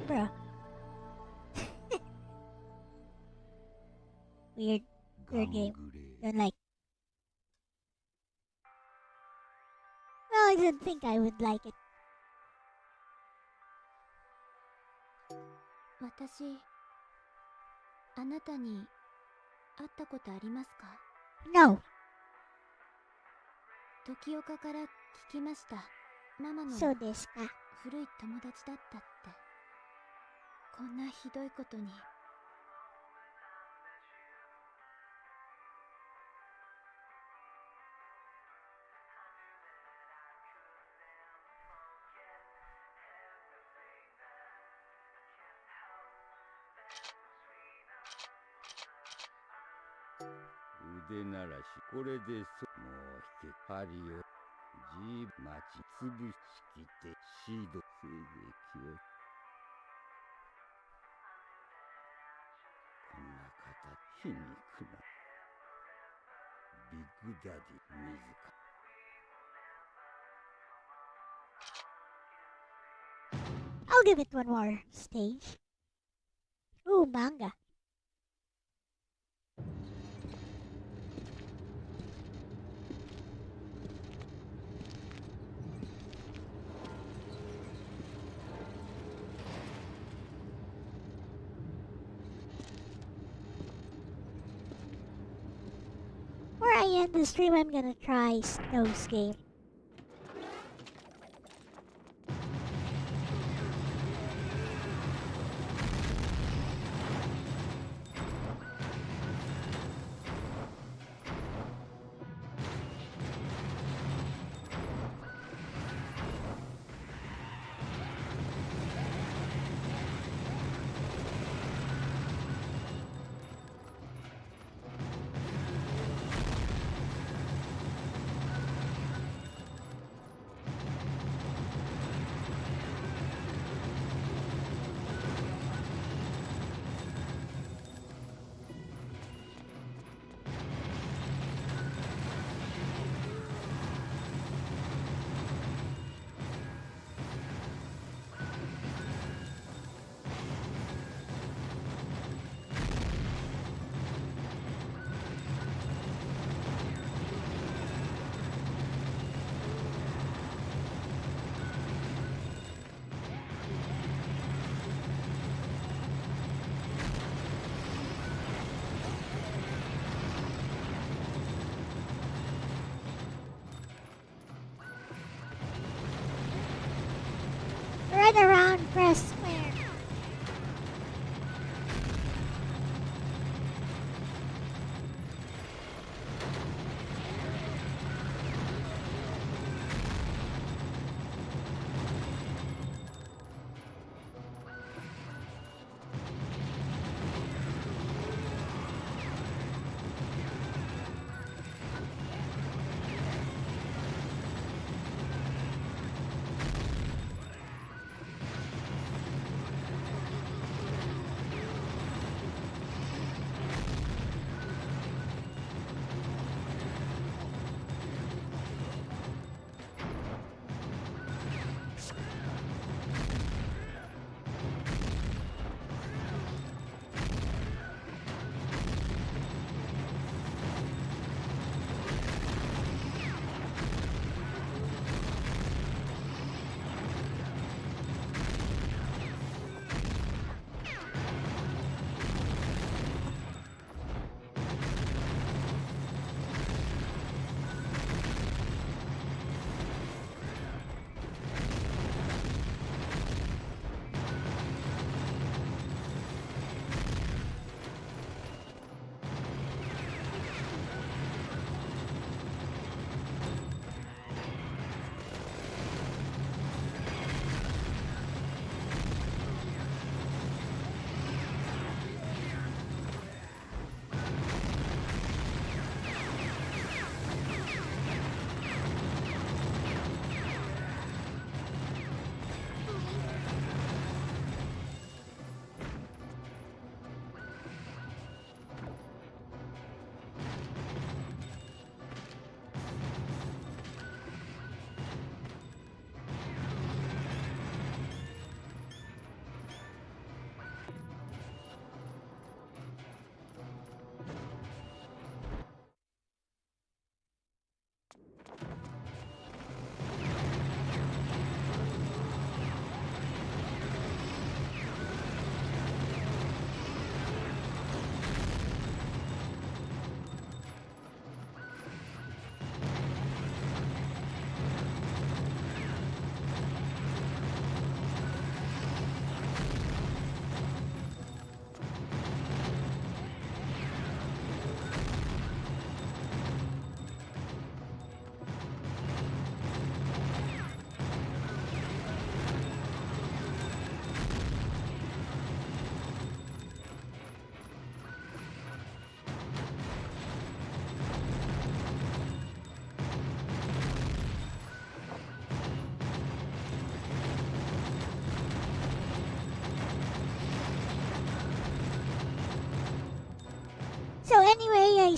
Bruh. Weird game. Don't like. Well, I didn't think I would like it. 私、あなたに会ったことありますか？ No. 時岡から聞きました。ママのそうですか。古い友達だったって。こんなひどいことに。腕ならしこれでもう引け針をじ待ちつぶしきてシード西撃をこんな形皮肉なビッグダディ自ら I'll give it one more stage. Ooh, manga. Before I end the stream, I'm gonna try Snow's game. Run around, press square.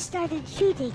started shooting.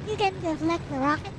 You can deflect the rockets.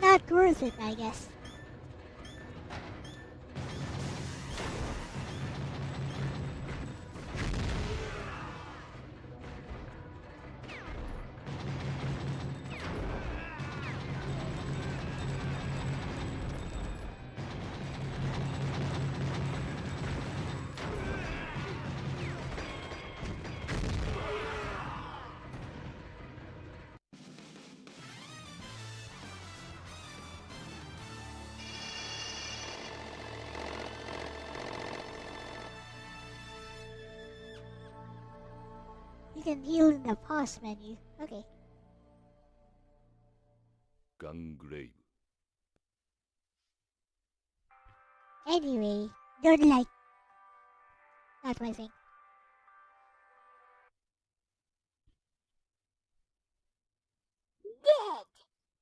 Not worth it, I guess. You can heal in the pause menu. Okay. Gungrave. Anyway, don't like. Not my thing. Dead.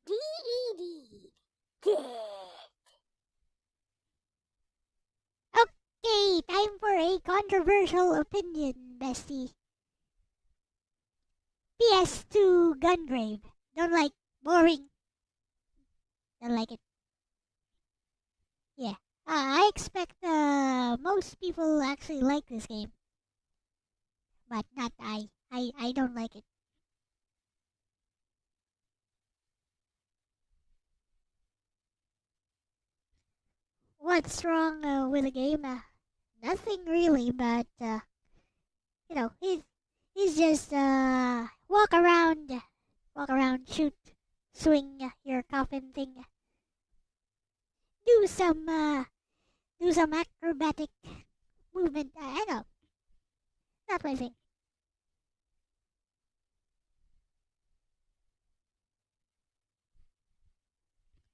D-E-D. Dead. Okay, time for a controversial opinion, bestie. PS2 Gungrave. Don't like. Boring. Don't like it. Yeah. I expect most people actually like this game. But not I. I don't like it. What's wrong with the game? Nothing really, but you know, he's just walk around, shoot, swing your coffin thing, do some acrobatic movement. I know, not my thing.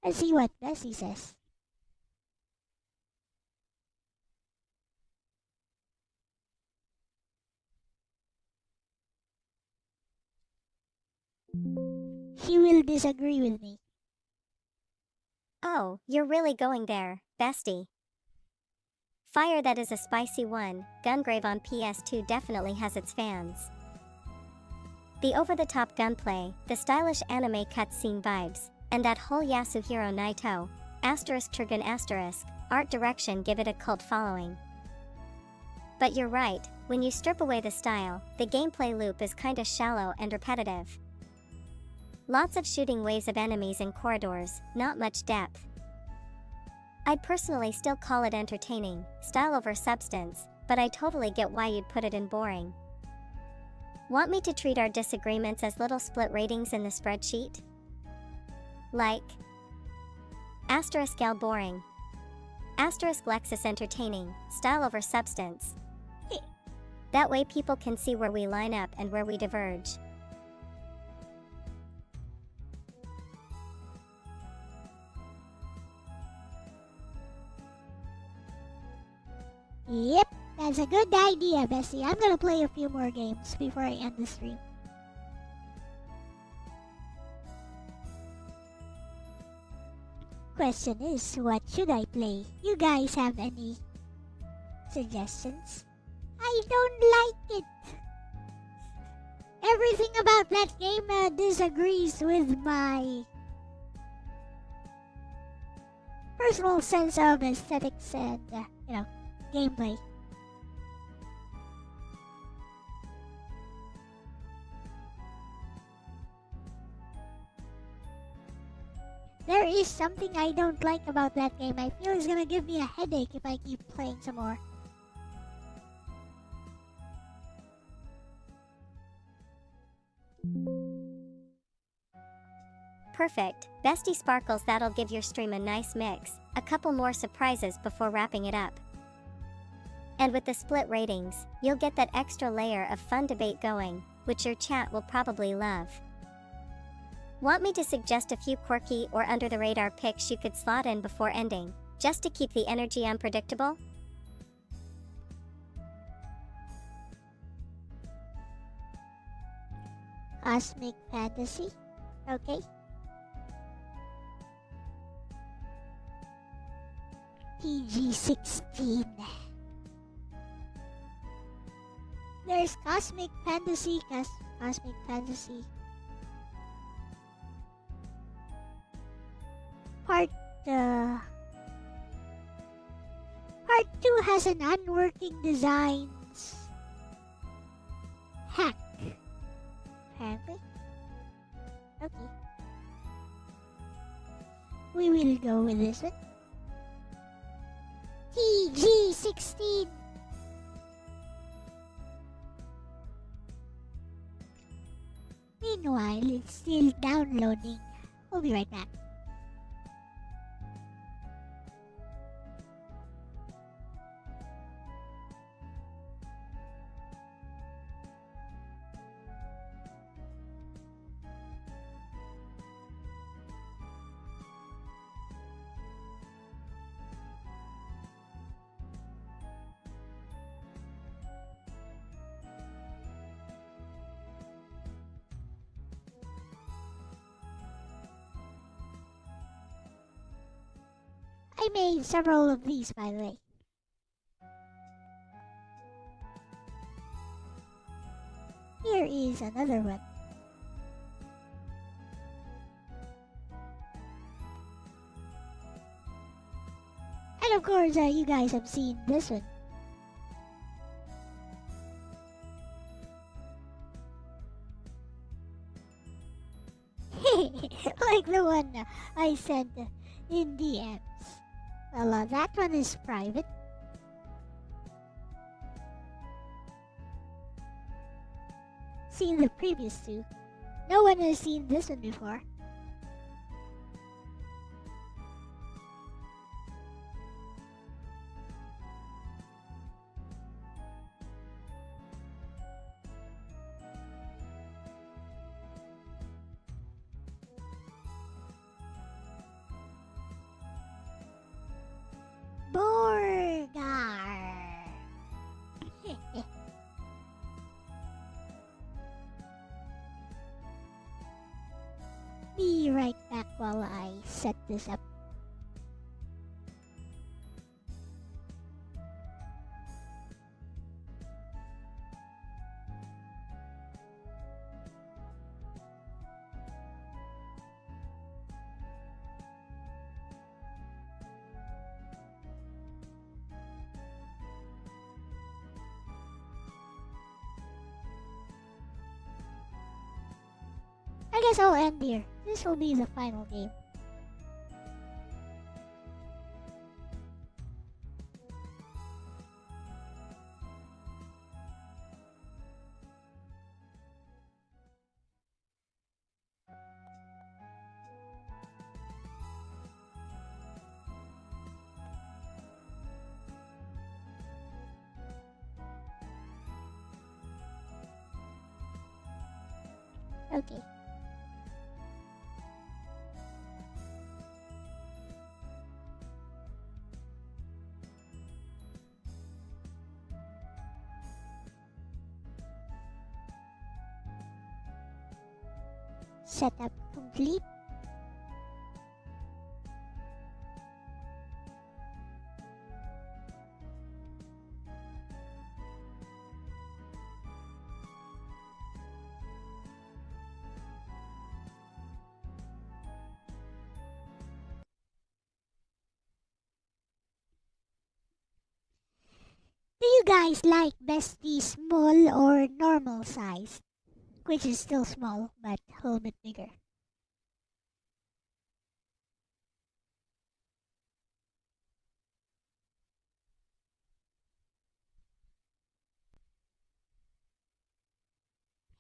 Let's see what Bessie says. She will disagree with me. Oh, you're really going there, bestie. Fire, that is a spicy one. Gungrave on PS2 definitely has its fans. The over-the-top gunplay, the stylish anime cutscene vibes, and that whole Yasuhiro Naito *Trigun*, art direction give it a cult following. But you're right, when you strip away the style, the gameplay loop is kinda shallow and repetitive. Lots of shooting waves of enemies in corridors, not much depth. I'd personally still call it entertaining, style over substance, but I totally get why you'd put it in boring. Want me to treat our disagreements as little split ratings in the spreadsheet? Like *L boring, *Lexus entertaining, style over substance. That way people can see where we line up and where we diverge. Yep, that's a good idea, Bessie. I'm gonna play a few more games before I end the stream. Question is, what should I play? You guys have any suggestions? I don't like it. Everything about that game disagrees with my personal sense of aesthetics and, gameplay. There is something I don't like about that game. I feel it's gonna give me a headache if I keep playing some more. Perfect, Bestie Sparkles, that'll give your stream a nice mix, a couple more surprises before wrapping it up. And with the split ratings, you'll get that extra layer of fun debate going, which your chat will probably love. Want me to suggest a few quirky or under-the-radar picks you could slot in before ending, just to keep the energy unpredictable? Cosmic Fantasy? Okay. PG-16. There's Cosmic Fantasy, Cosmic Fantasy. Part 2 has an unworking designs hack. Apparently. Okay. We will go with this one. PG-16. Meanwhile, it's still downloading. We'll be right back. I made several of these, by the way. Here is another one. And of course, you guys have seen this one. Like the one I sent in DMs. Well, that one is private. Seen the previous two. No one has seen this one before. Borgar. Be right back while I set this up. I guess I'll end here. This will be the final game. Okay. Setup complete. Do you guys like Bestie small or normal size? Which is still small, but a little bit bigger.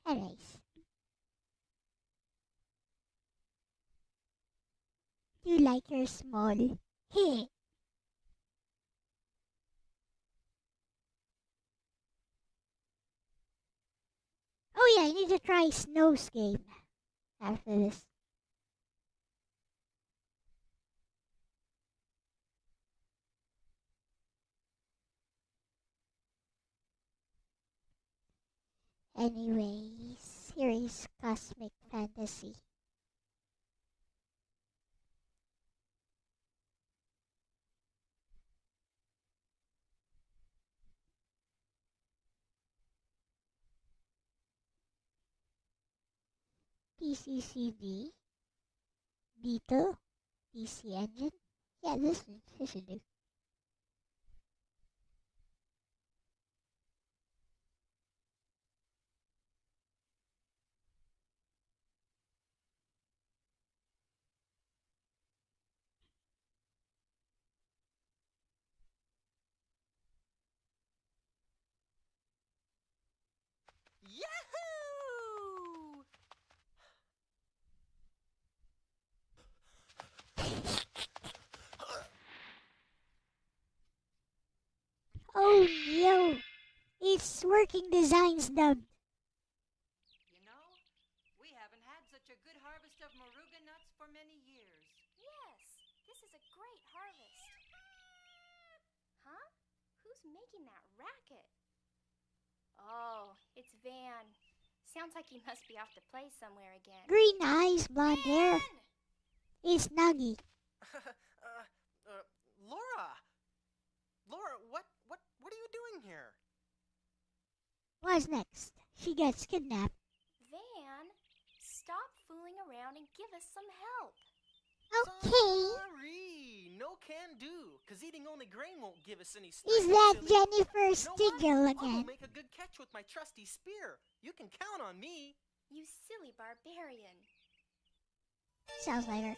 Anyways. Do you like your small? Heh. Oh yeah, I need to try Snow's game after this. Anyways, here is Cosmic Fantasy. PCCD, Beetle, PC Engine. Yeah, this should do. Yahoo! Oh no! It's Working Designs dubbed. You know, we haven't had such a good harvest of moruga nuts for many years. Yes, this is a great harvest. Huh? Who's making that racket? Oh, it's Van. Sounds like he must be off to play somewhere again. Green eyes, blonde hair. Van! It's Nagi. Laura! Laura, what are you doing here? What's next? She gets kidnapped. Van, stop fooling around and give us some help. Okay. Sorry, no can do, cause eating only grain won't give us any Is strength. that silly. Jennifer You know what? Stigl I'll again? go make a good catch with my trusty spear. You can count on me. You silly barbarian. Sounds like her.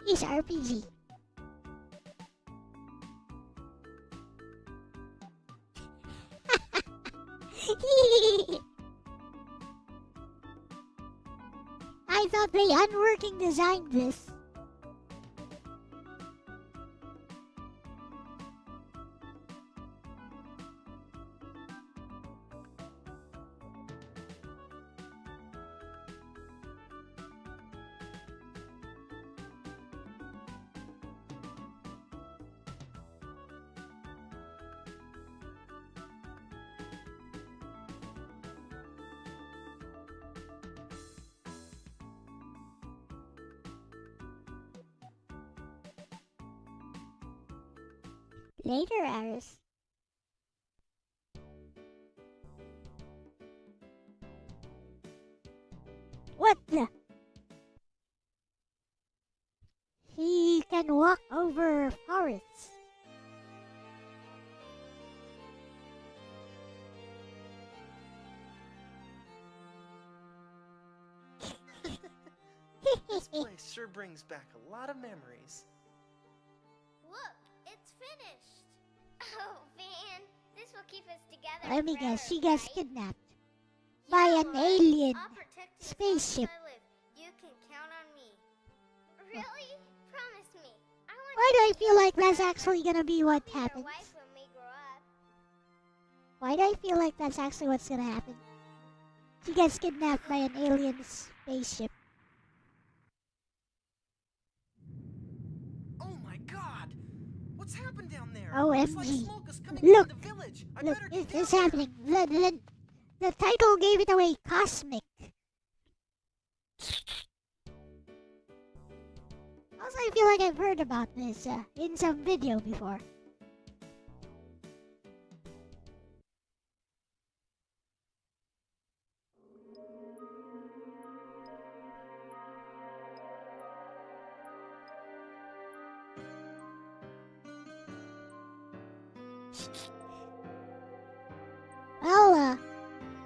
It's RPG. I thought they unworking designed this. Later, Aris. What the? He can walk over forests. This place sure brings back a lot of memories. Look, it's finished. Oh, Van, this will keep us together. Let me guess, she gets kidnapped Yeah, by an Laura, alien I'll protect you as spaceship. long as I live. You can count on me. Really? Promise me. I want Why do I to feel like that's forever. actually gonna be what I'll be your happens? wife when we grow up. Why do I feel like that's actually what's gonna happen? She gets kidnapped by an alien spaceship. Oh my god! What's happened down there? OMG. Looks like smoke is coming Look. from the village. I Look, better get it's down happening. The title gave it away. Cosmic. Also, I feel like I've heard about this in some video before. Well,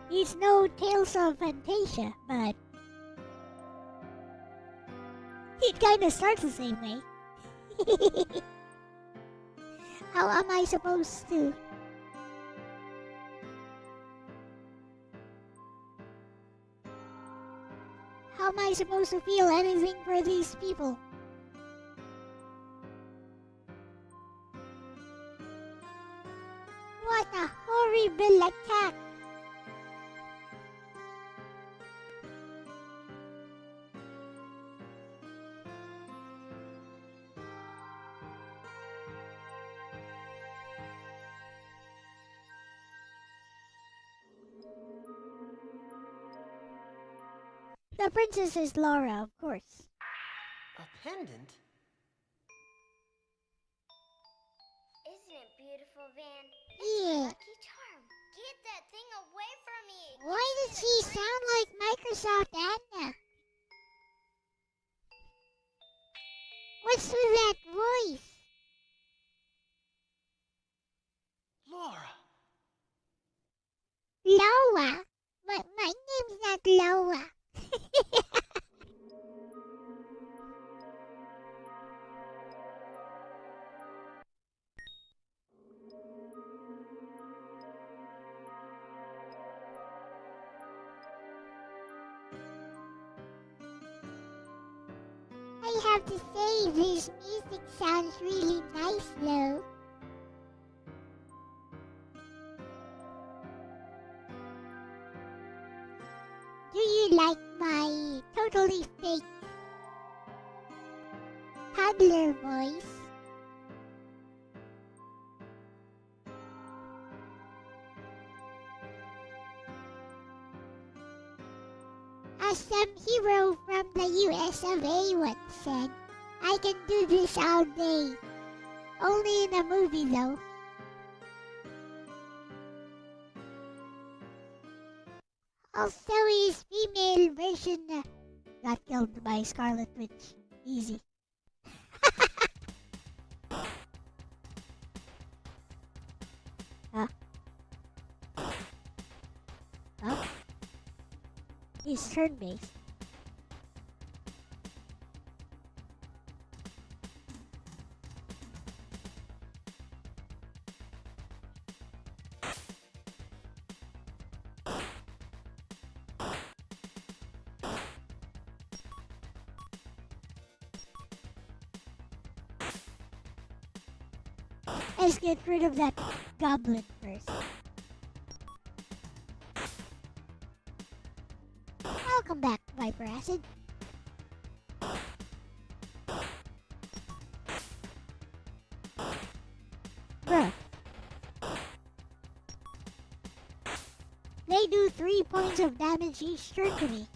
it's no Tales of Fantasia, but it kinda starts the same way. How am I supposed to? How am I supposed to feel anything for these people? What a horrible attack! The princess is Laura, of course. A pendant? Isn't it beautiful, Van? Yeah. Lucky charm. Get that thing away from me. Why does she sound like Microsoft Anna? What's with that voice? Laura! Loa. My name's not Loa. I have to say, this music sounds really nice, though. Do you like my totally fake toddler voice. As some hero from the US of A once said, I can do this all day. Only in a movie though. Also his female version got killed by Scarlet Witch. Easy. Huh? Huh? He's turn-based. Let's get rid of that goblin first. Welcome back, Viper Acid. Bruh. They do 3 points of damage each turn to me.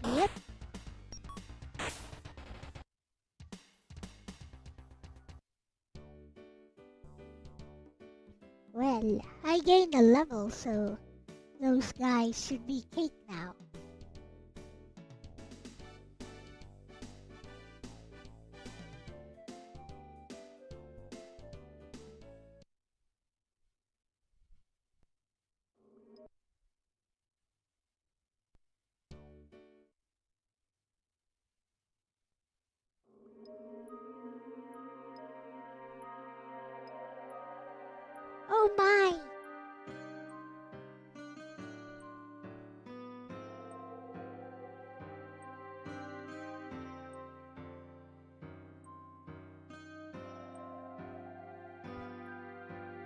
Yep. Well, I gained a level, so those guys should be cake now. Oh my!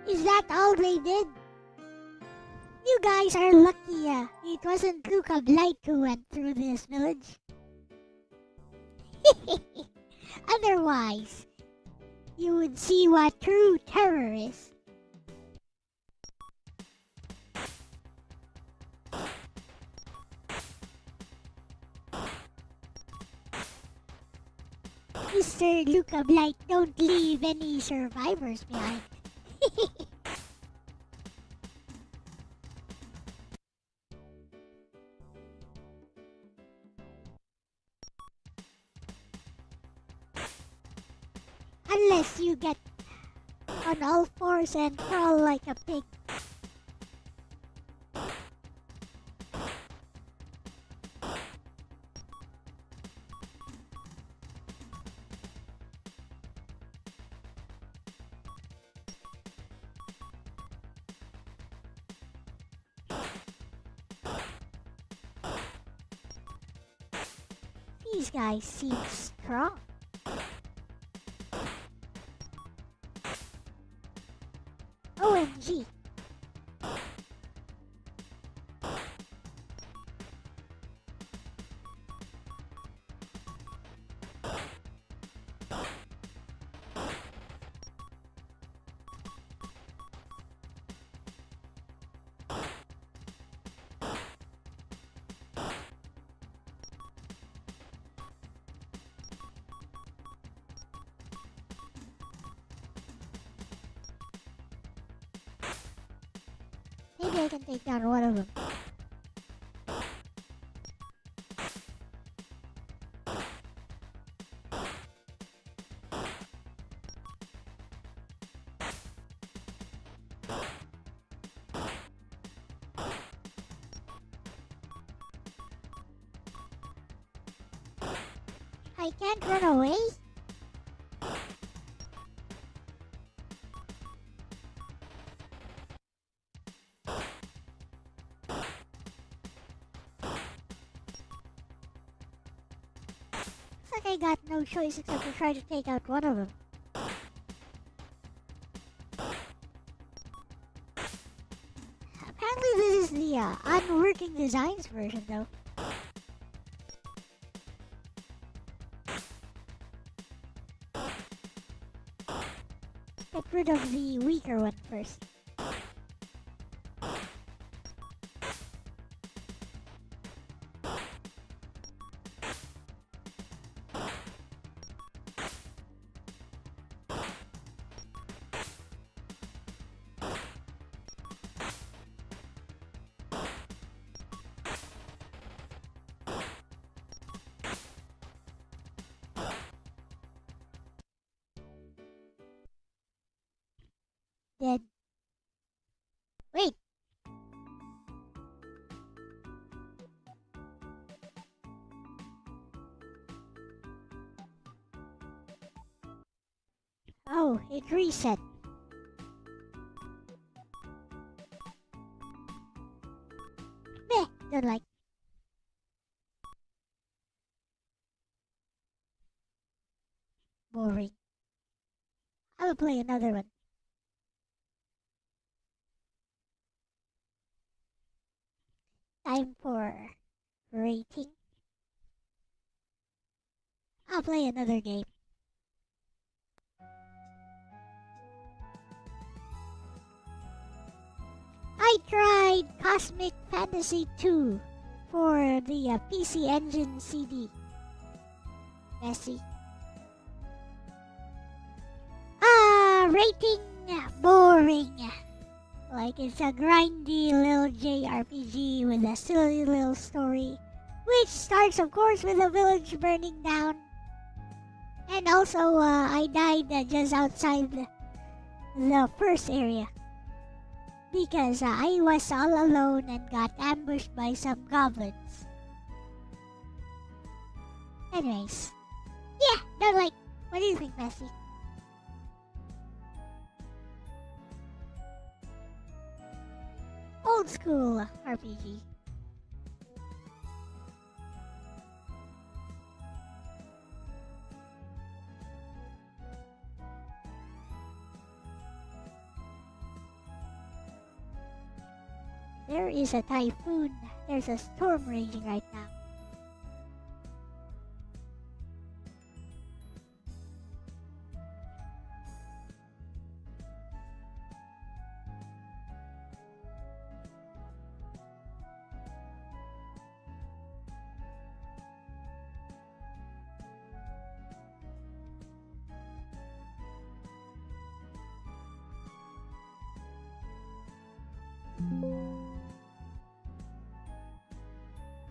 Is that all they did? You guys are lucky, it wasn't Luke of Light who went through this village. Otherwise, you would see what true terror is. Mr. Luke of Light, don't leave any survivors behind. Unless you get on all fours and crawl like a pig. These guys seem strong. OMG. Maybe I can take down one of them. I can't run away? Looks like I got no choice except to try to take out one of them. Apparently this is the unworking designs version though. Get rid of the weaker one first. Dead. Wait! Oh, it reset. Meh, don't like. Boring. I will play another one. Time for rating. I'll play another game. I tried Cosmic Fantasy 2 for the PC Engine CD. Messy. Rating boring. Like it's a grindy little JRPG with a silly little story, which starts of course with a village burning down. And also I died just outside the first area because I was all alone and got ambushed by some goblins. Anyways, yeah, don't like. What do you think, Messi? Old school RPG. There is a typhoon. There's a storm raging right now.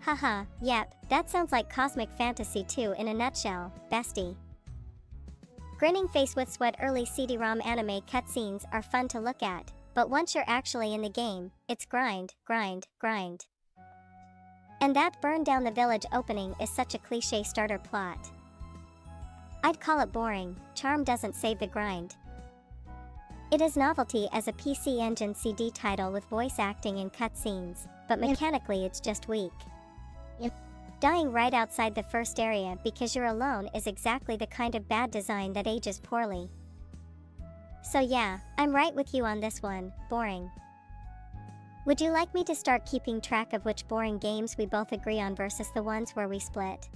Haha, yep, that sounds like Cosmic Fantasy 2 in a nutshell, bestie. Grinning face with sweat early CD-ROM anime cutscenes are fun to look at, but once you're actually in the game, it's grind, grind, grind. And that burn down the village opening is such a cliche starter plot. I'd call it boring. Charm doesn't save the grind. It is novelty as a PC Engine CD title with voice acting and cutscenes, but mechanically it's just weak. Dying right outside the first area because you're alone is exactly the kind of bad design that ages poorly. So yeah, I'm right with you on this one, boring. Would you like me to start keeping track of which boring games we both agree on versus the ones where we split?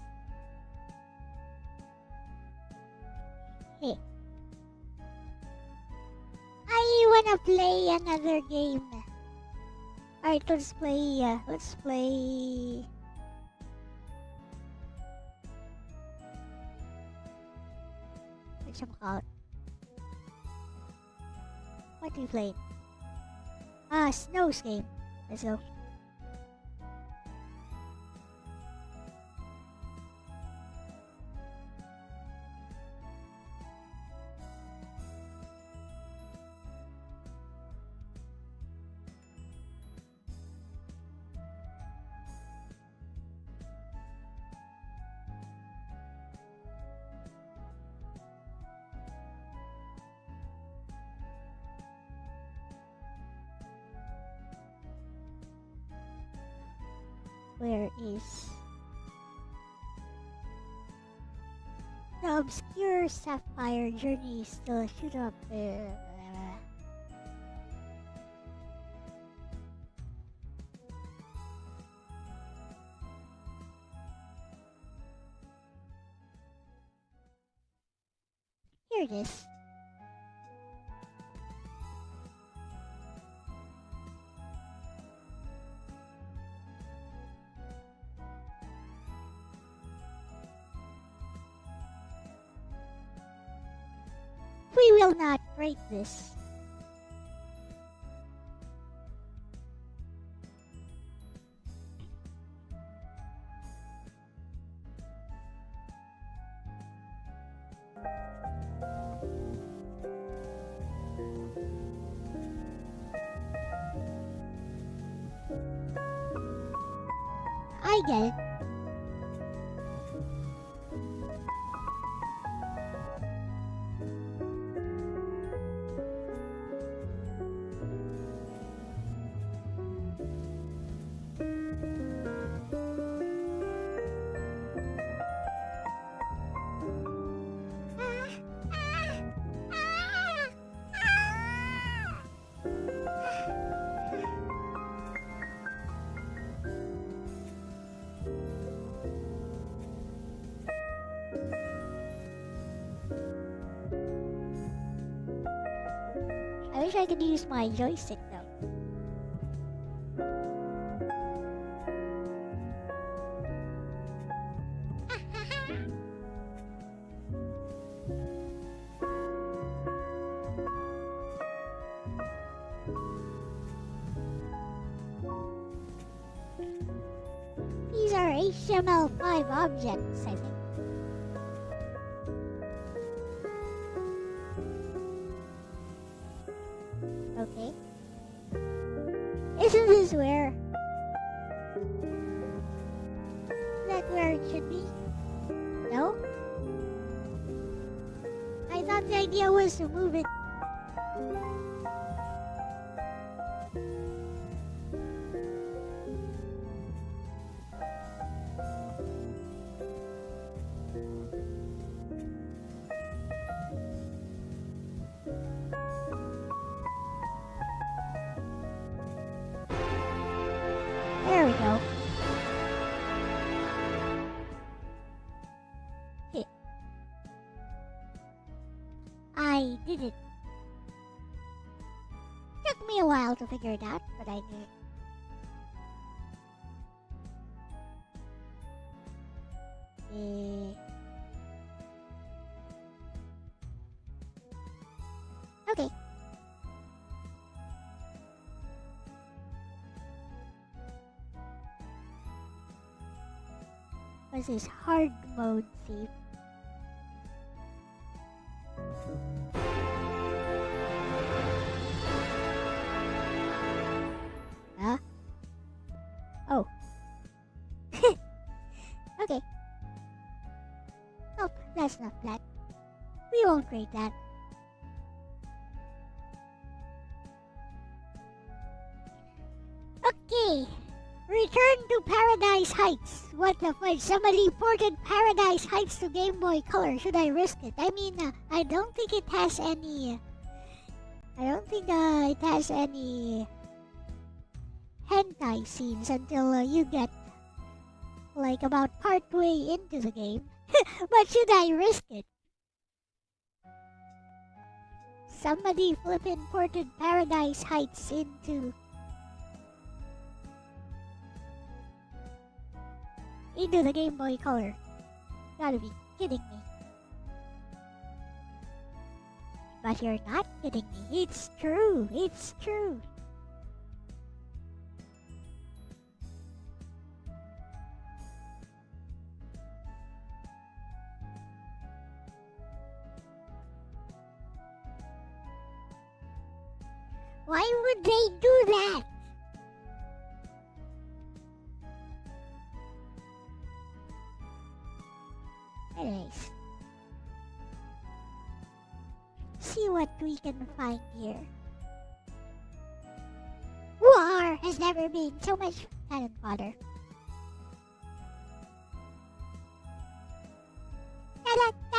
Hey. I wanna play another game. Alright, let's play, whatchamacallit? What do you play? Snow's game. Let's go. Where is the obscure sapphire journey still shoot up there? Here it is. We will not break this. I get it. I wish I could use my joystick though. These are HTML5 objects, I think. Okay. Isn't this where? Is that where it should be? No? I thought the idea was to move it. There we go. Hit. I did it. Took me a while to figure it out, but I did it. Okay. What's this hard mode thief? Huh? Oh. Okay. Oh, that's not that. We won't rate that. Okay. Return to Paradise Heights. What the fudge? Somebody ported Paradise Heights to Game Boy Color. Should I risk it? I mean, I don't think it has any... I don't think it has any hentai scenes until you get like about part way into the game. But should I risk it? Somebody flippin' ported Paradise Heights into the Game Boy Color. Gotta be kidding me. But you're not kidding me. It's true. It's true. Why would they do that? Anyways, see what we can find here. War has never been so much cannon fodder.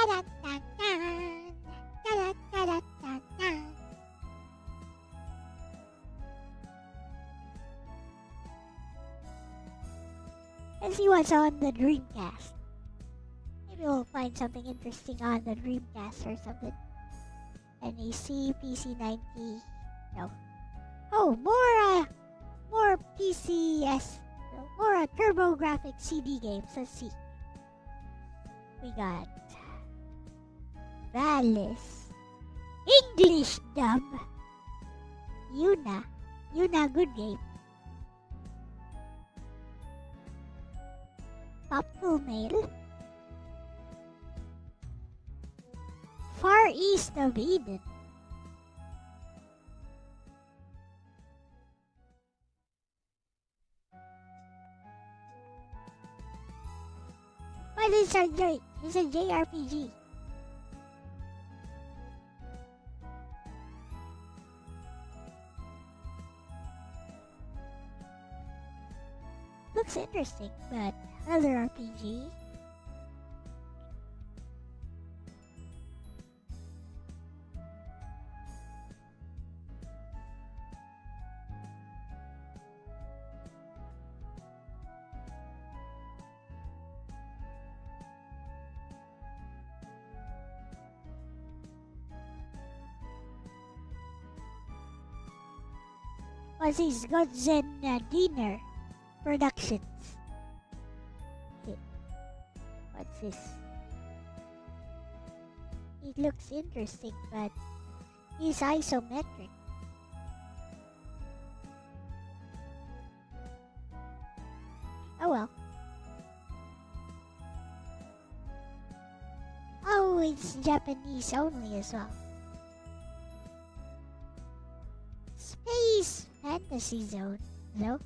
Da-da-da-dun. Da-da-da-da-dun. Let's see what's on the Dreamcast. Maybe we'll find something interesting on the Dreamcast or something. NEC, PC90. No. Oh, more PCS. More TurboGrafx CD games. Let's see. We got Valis. English dub. Yuna. Yuna, good game. Popful Mail. Far East of Eden. But it's a JRPG. Looks interesting, but another RPG. What's this? Godzen Dinner Productions. Okay. What's this? It looks interesting, but it's isometric. Oh well. Oh, it's Japanese only as well. Space Fantasy Zone, no?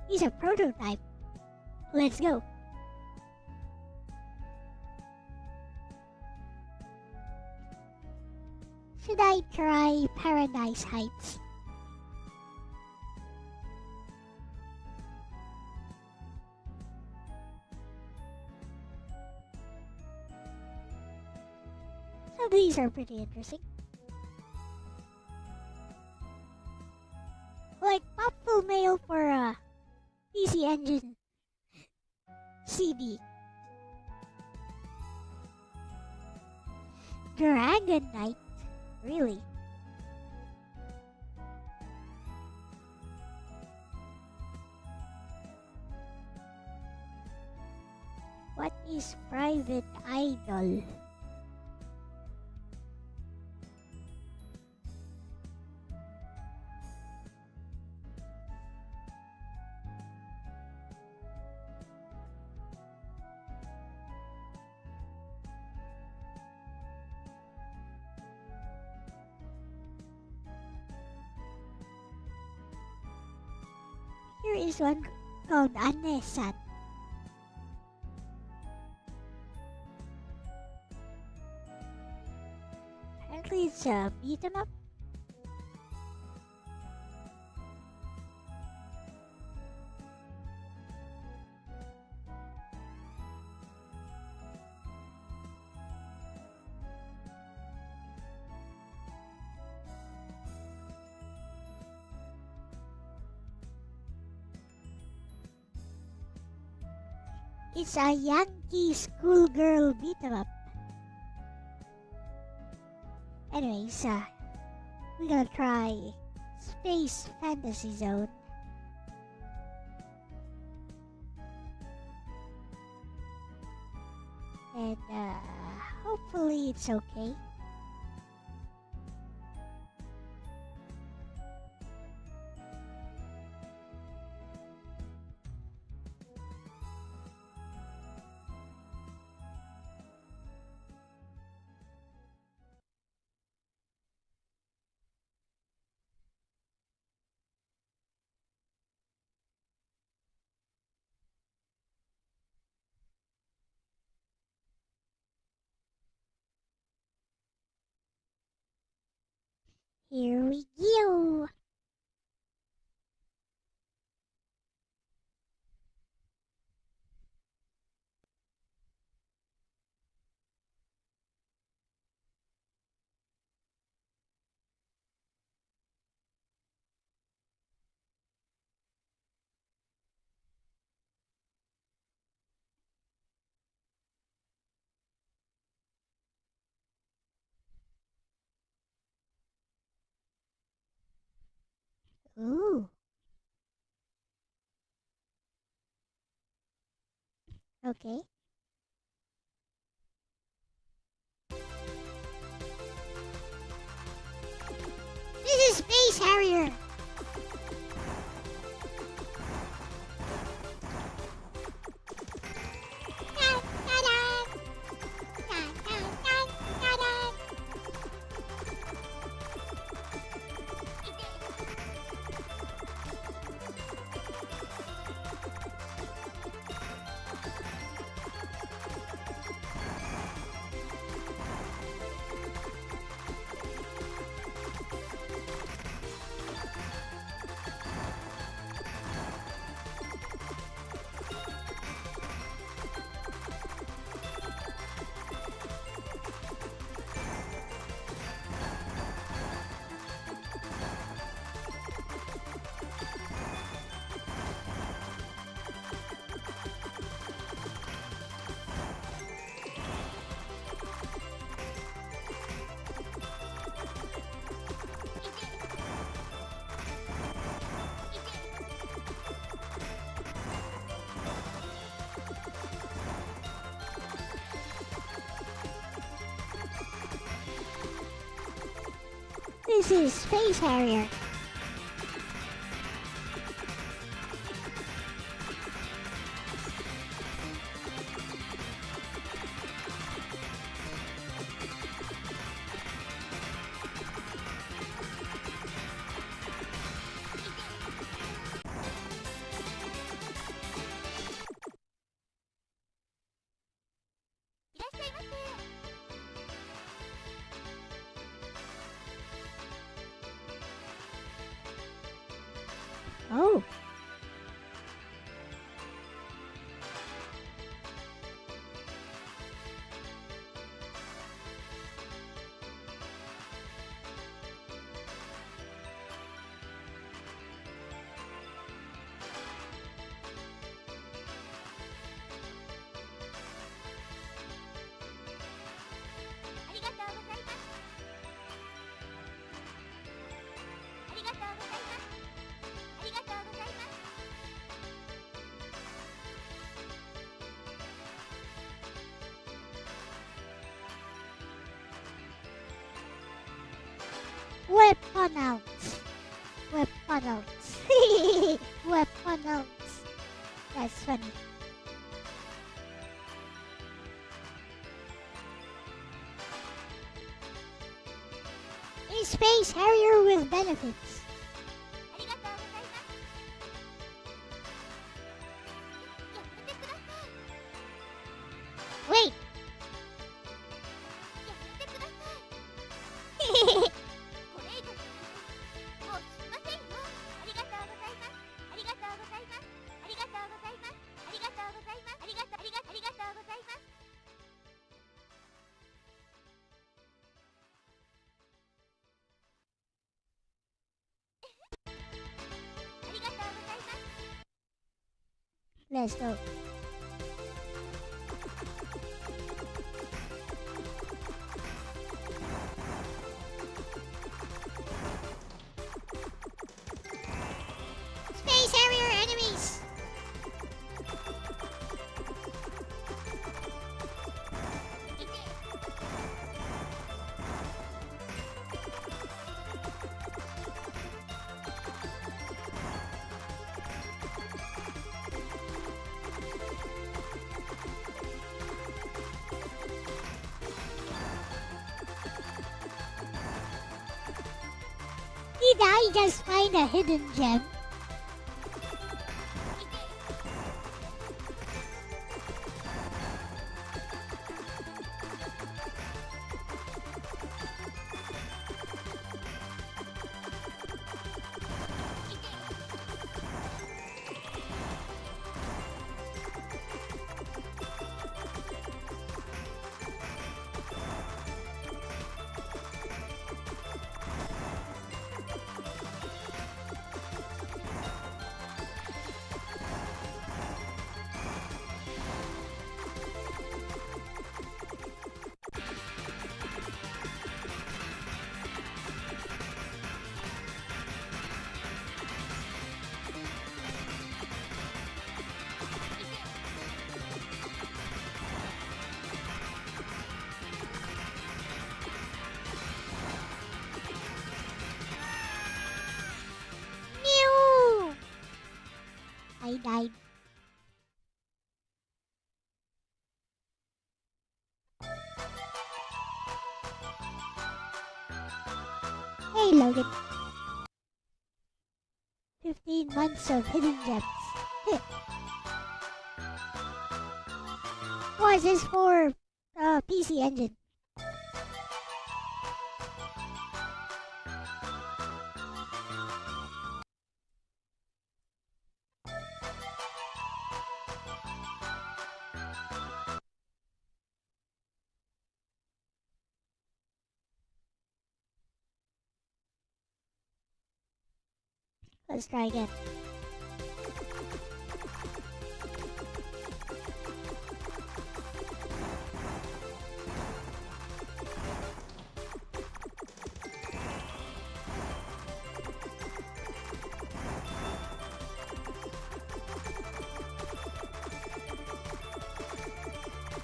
He's a prototype. Let's go. Should I try Paradise Heights? So these are pretty interesting. Like Popful Mail for a PC Engine CD. Dragon Knight? Really? What is Private Idol? Here is one called Anesan. Apparently it's a beat 'em up. It's a Yankee schoolgirl beat 'em up. Anyways, we're gonna try Space Fantasy Zone. And hopefully it's okay. Here we go. Ooh. Okay. This is Space Harrier. Dun, dun, dun. Dun, dun, dun, dun, dun. This is Space Harrier. Oh. Weaponouts. Weaponouts. Weaponouts. That's funny. A Space Harrier with benefits. Wait. Let's go. Space Harrier enemies! Did I just find a hidden gem? died. Hey, Logan. 15 months of hidden gems. Was this for PC Engine? Let's try again.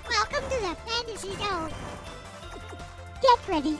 Welcome to the fantasy zone. Get ready.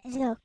Let's go.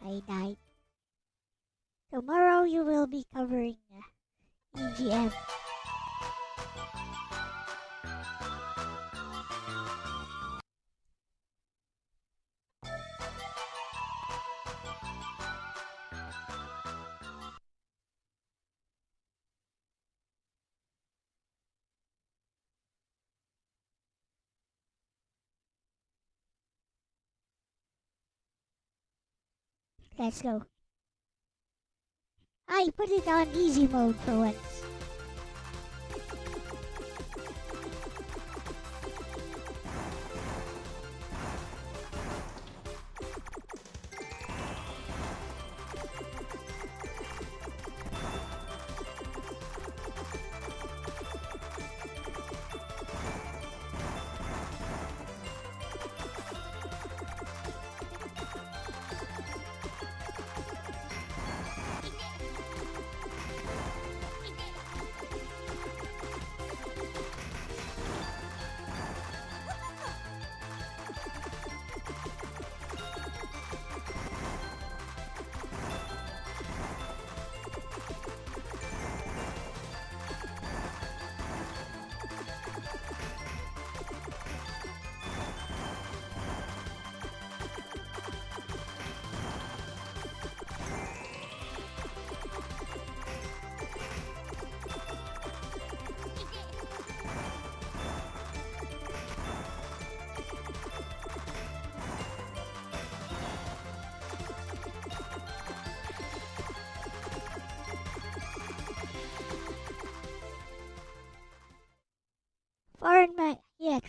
I died. Tomorrow you will be covering EGM. Let's go. I put it on easy mode for once.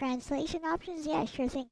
translation options? Yeah, sure thing.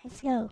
Let's go.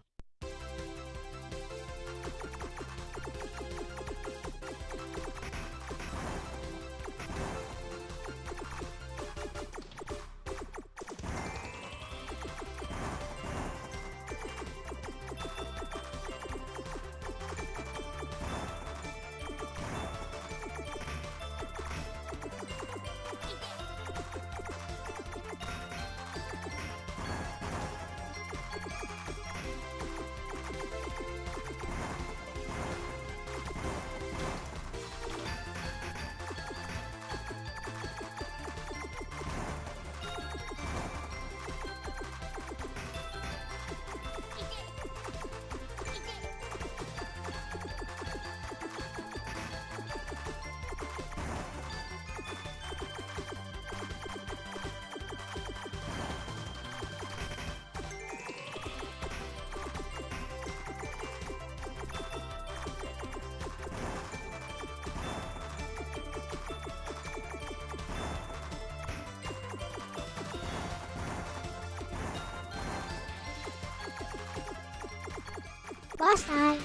Boss time.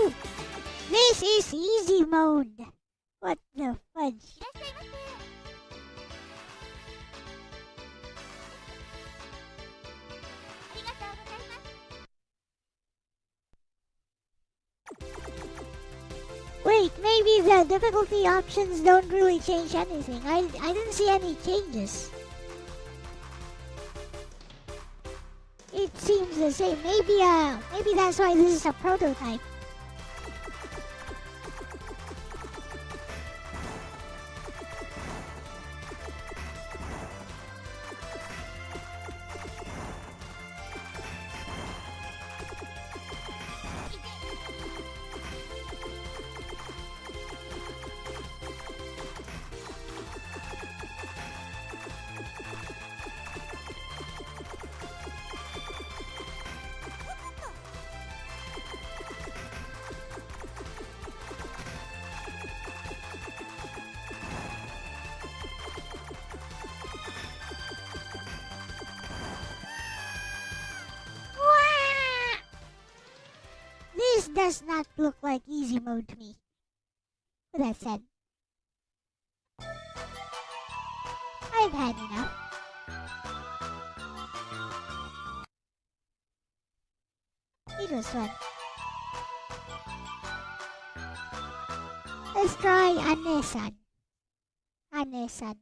Ooh, this is easy mode. What the fudge? Wait, maybe the difficulty options don't really change anything. I didn't see any changes. It seems the same. Maybe that's why this is a prototype. This does not look like easy mode to me. With that said, I've had enough. It was fun. Let's try Ane-san. Ane-san.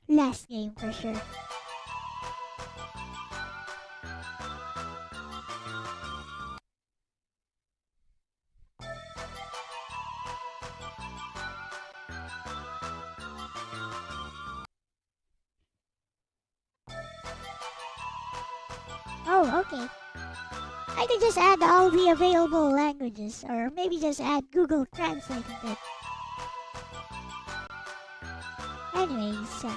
Last game for sure. Oh, okay. I could just add all the available languages, or maybe just add Google Translate instead. Anyways, so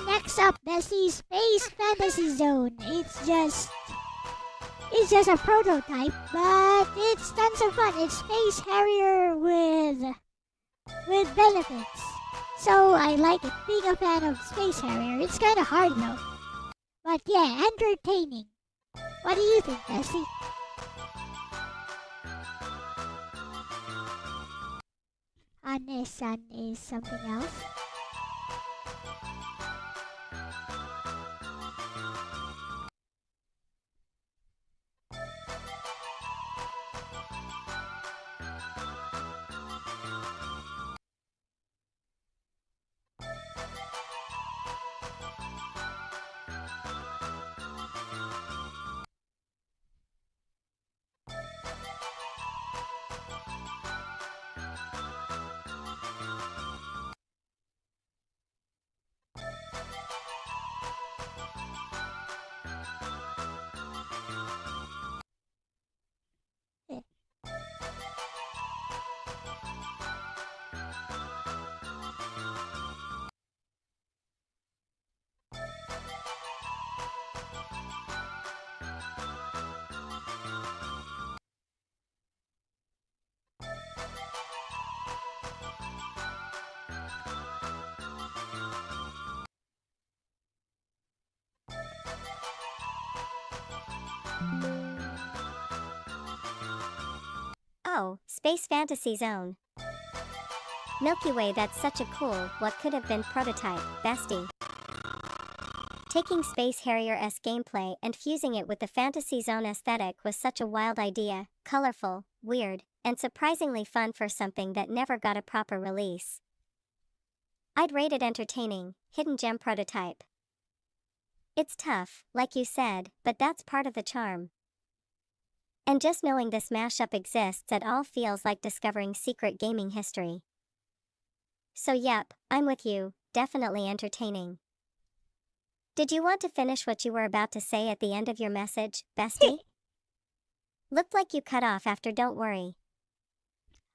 next up, Bessie, Space Fantasy Zone. It's just a prototype, but it's tons of fun. It's Space Harrier with benefits. So I like it. Being a fan of Space Harrier, it's kind of hard though. But yeah, entertaining. What do you think, Bessie? Ane-san is something else. Oh, Space Fantasy Zone. Milky Way, that's such a cool, what could have been prototype, bestie. Taking Space Harrier-esque gameplay and fusing it with the Fantasy Zone aesthetic was such a wild idea, colorful, weird, and surprisingly fun for something that never got a proper release. I'd rate it entertaining, hidden gem prototype. It's tough, like you said, but that's part of the charm. And just knowing this mashup exists at all feels like discovering secret gaming history. So yep, I'm with you, definitely entertaining. Did you want to finish what you were about to say at the end of your message, bestie? Looked like you cut off after don't worry.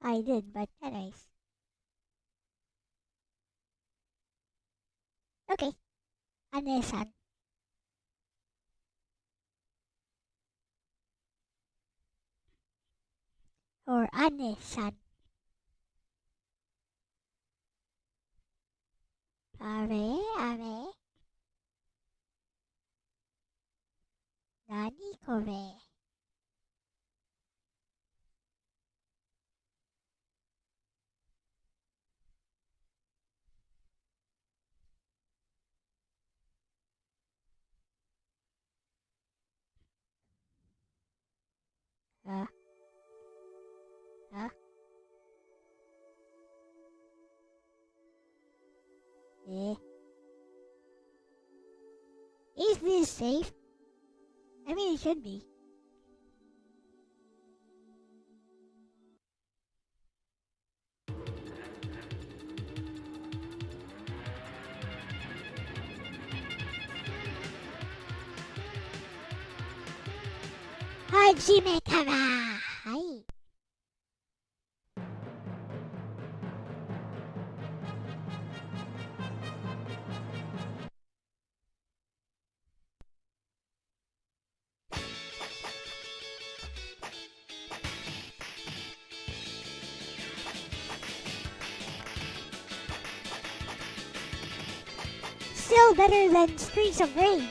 I did, but anyways. Okay. Ane-san. Or Ane-san. Are? Nani kore? Huh? Is this safe? I mean, it should be. Hajime kara! Hi. Still better than Streets of Rage.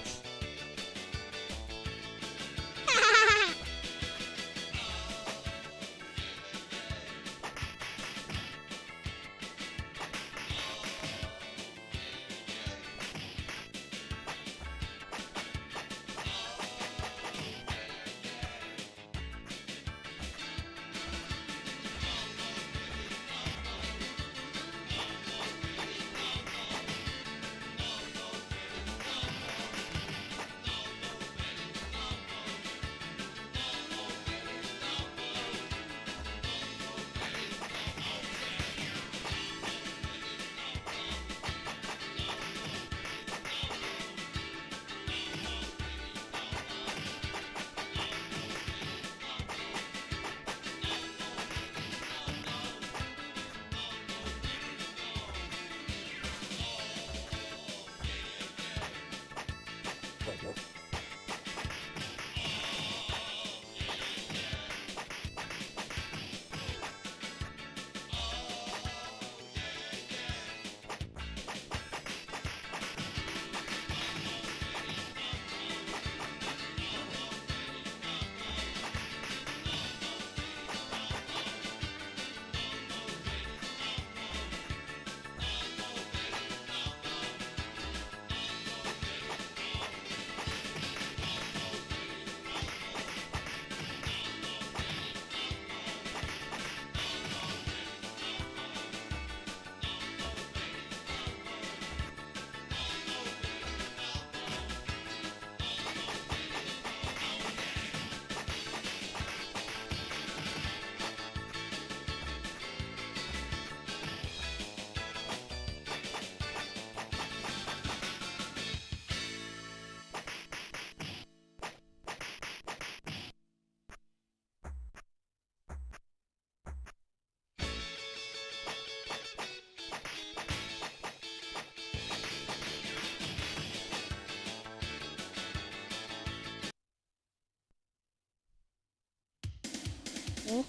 Okay.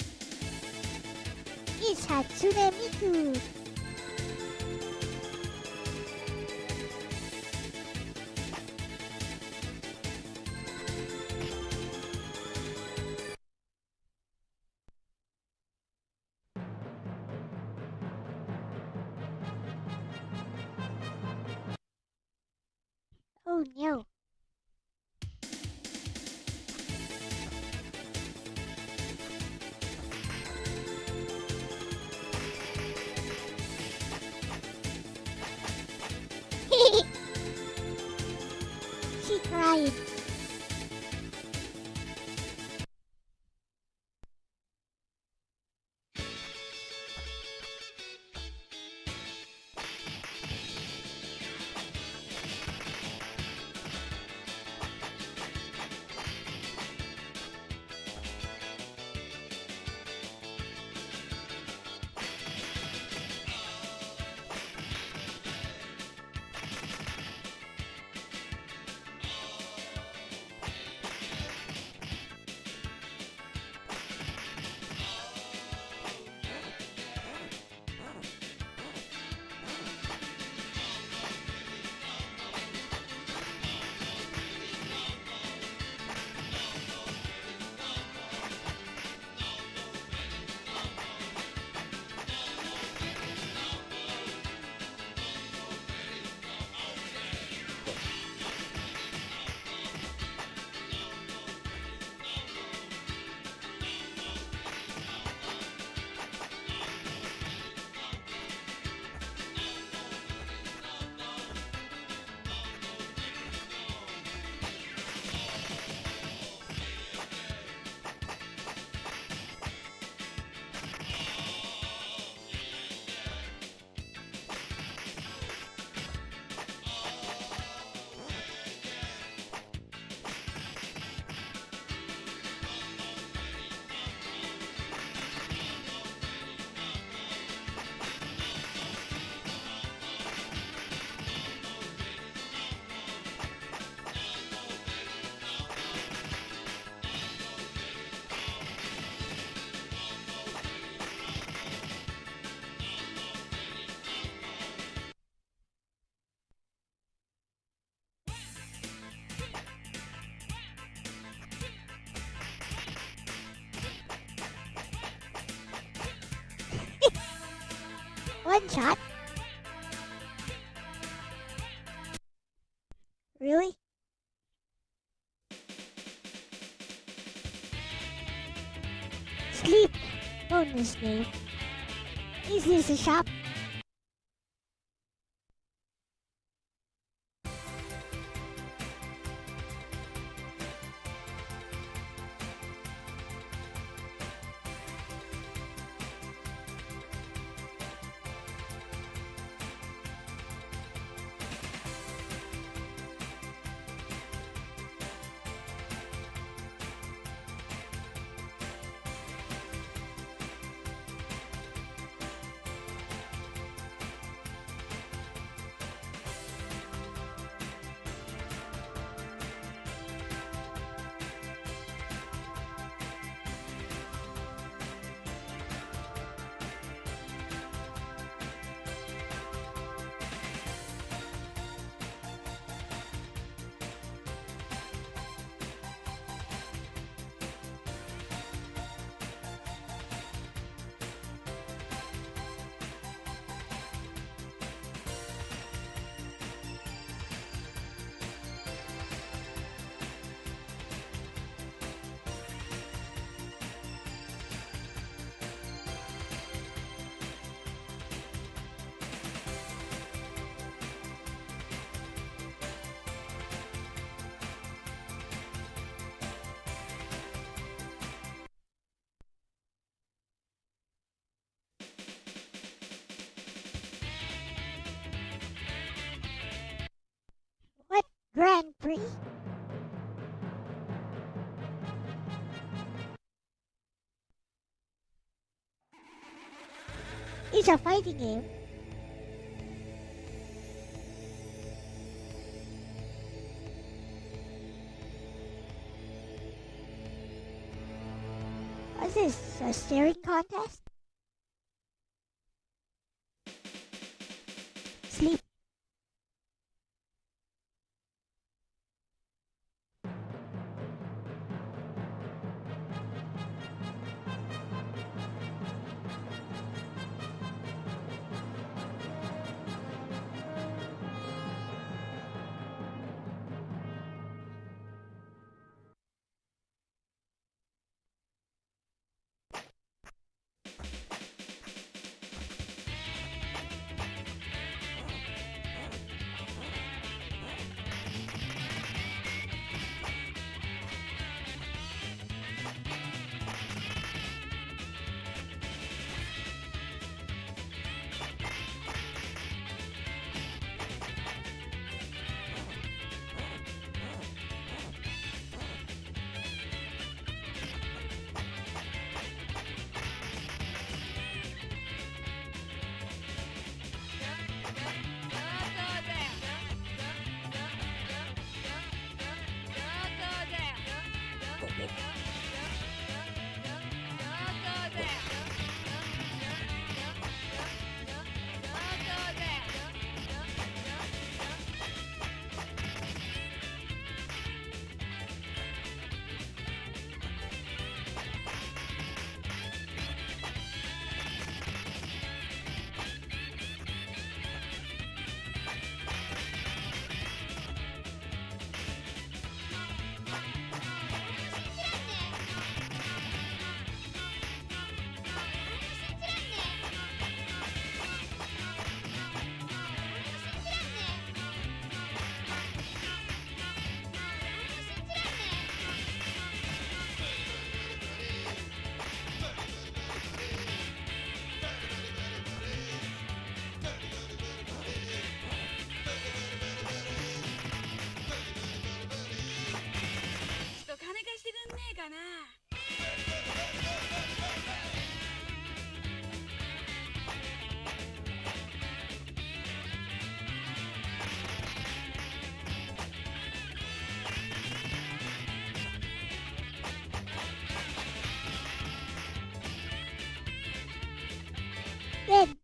It's Hatsune Miku. Oh no. She cried. One shot? Really? Sleep bonus game. Is this a shop? What Grand Prix? It's a fighting game. What's this? A staring contest? Sleep. Then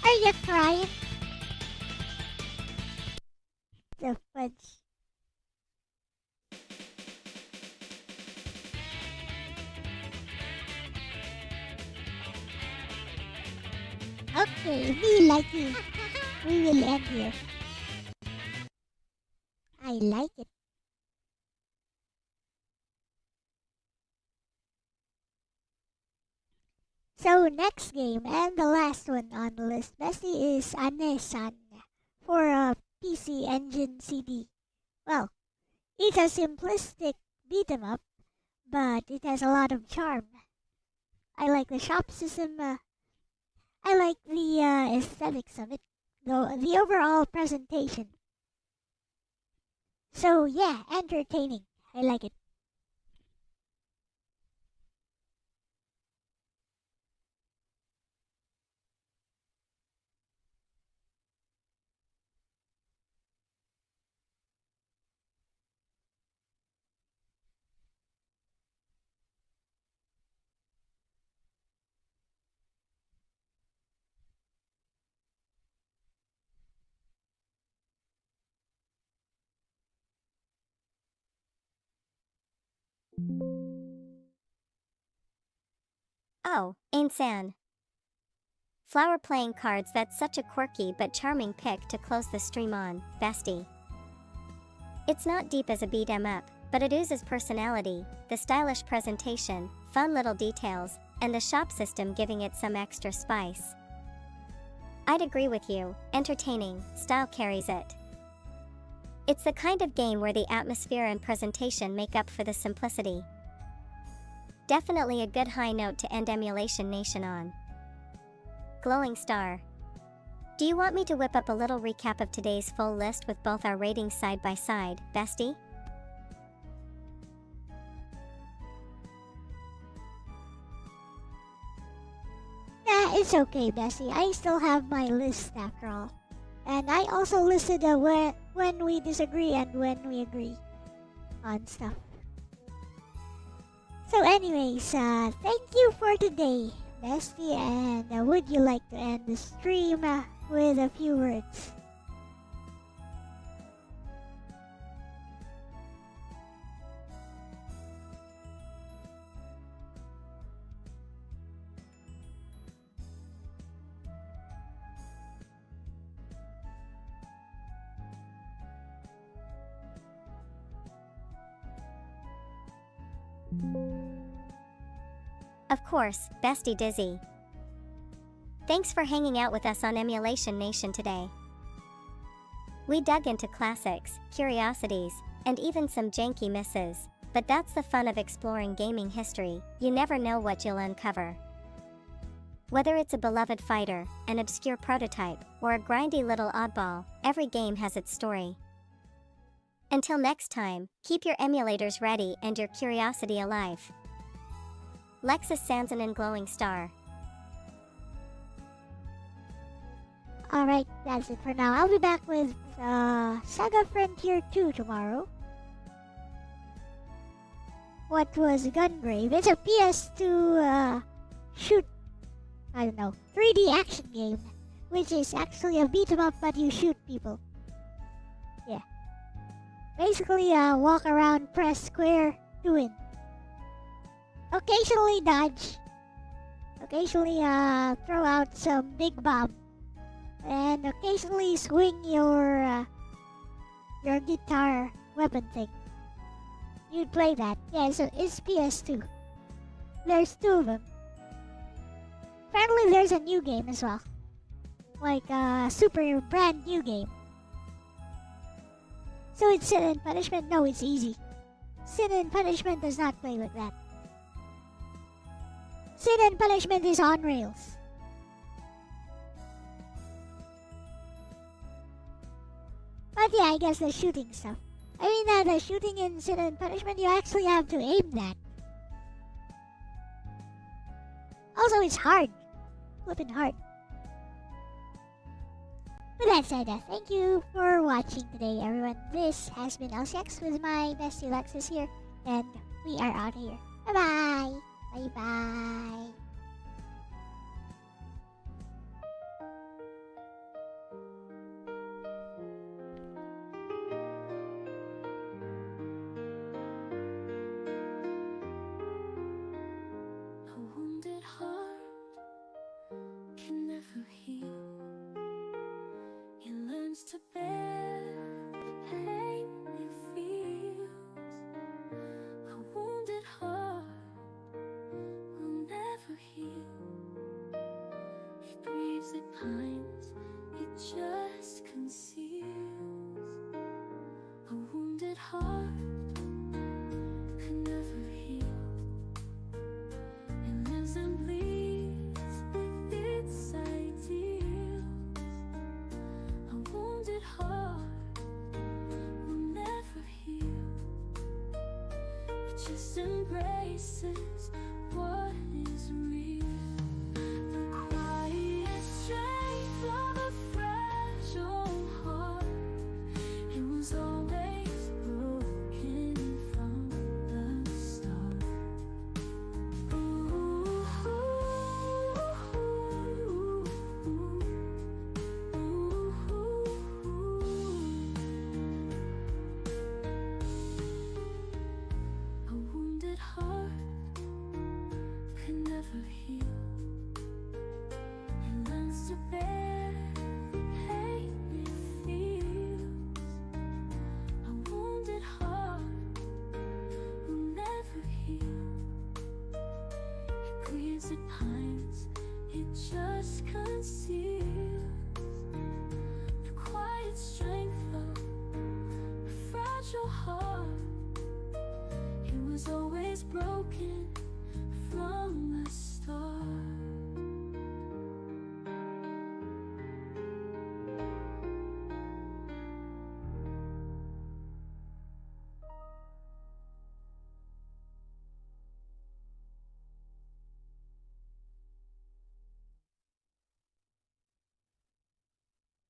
Are you crying? The fudge. Okay, me like you. We will end here. I like it. So next game and the last one on the list, Bestie, is Ane-san for a PC Engine CD. Well, it's a simplistic beat 'em up, but it has a lot of charm. I like the shop system. I like the aesthetics of it, the overall presentation. So yeah, entertaining. I like it. Oh, insane. Flower playing cards, that's such a quirky but charming pick to close the stream on, Bestie. It's not deep as a beat 'em up, but it oozes personality, the stylish presentation, fun little details, and the shop system giving it some extra spice. I'd agree with you, entertaining, style carries it. It's the kind of game where the atmosphere and presentation make up for the simplicity. Definitely a good high note to end Emulation Nation on. Glowing star. Do you want me to whip up a little recap of today's full list with both our ratings side by side, Bestie? Nah, it's okay, Bessie. I still have my list after all. And I also listed when we disagree and when we agree on stuff. So anyways, thank you for today, Bestie, and would you like to end the stream with a few words? Of course, Bestie Dizzy. Thanks for hanging out with us on Emulation Nation today. We dug into classics, curiosities, and even some janky misses, but that's the fun of exploring gaming history, you never know what you'll uncover. Whether it's a beloved fighter, an obscure prototype, or a grindy little oddball, every game has its story. Until next time, keep your emulators ready and your curiosity alive. Lexus Sanson and Glowing Star. Alright, that's it for now. I'll be back with Saga Frontier 2 tomorrow. What was Gungrave? It's a PS2 shoot, 3D action game, which is actually a beat 'em up but you shoot people. Yeah. Basically, walk around, press square to win. Occasionally dodge. Occasionally throw out some big bomb. And occasionally swing your guitar weapon thing. You'd play that. Yeah, so it's PS2. There's 2 of them. Apparently there's a new game as well. Like a super brand new game. So it's Sin and Punishment? No, it's easy. Sin and Punishment does not play like that. Sin and Punishment is on rails. But yeah, I guess the shooting stuff. I mean, the shooting in Sin and Punishment, you actually have to aim that. Also, it's hard. Flippin' hard. With that said, thank you for watching today, everyone. This has been Elle-C with my bestie Lexus here, and we are out here. Bye-bye. Bye-bye. to bear the pain it feels. A wounded heart will never heal. It grieves, it pines, it just conceals. A wounded heart can never heal. It lives and bleeds with its ideals. A wounded heart will never heal. It just embraces what is real. The quiet strength of a fragile heart. It was always broken from the start. A wounded heart can never heal. It learns to bear the pain it feels. A wounded heart will never heal. It grieves, it pines, it just conceals. The quiet strength of a fragile heart. It was always broken from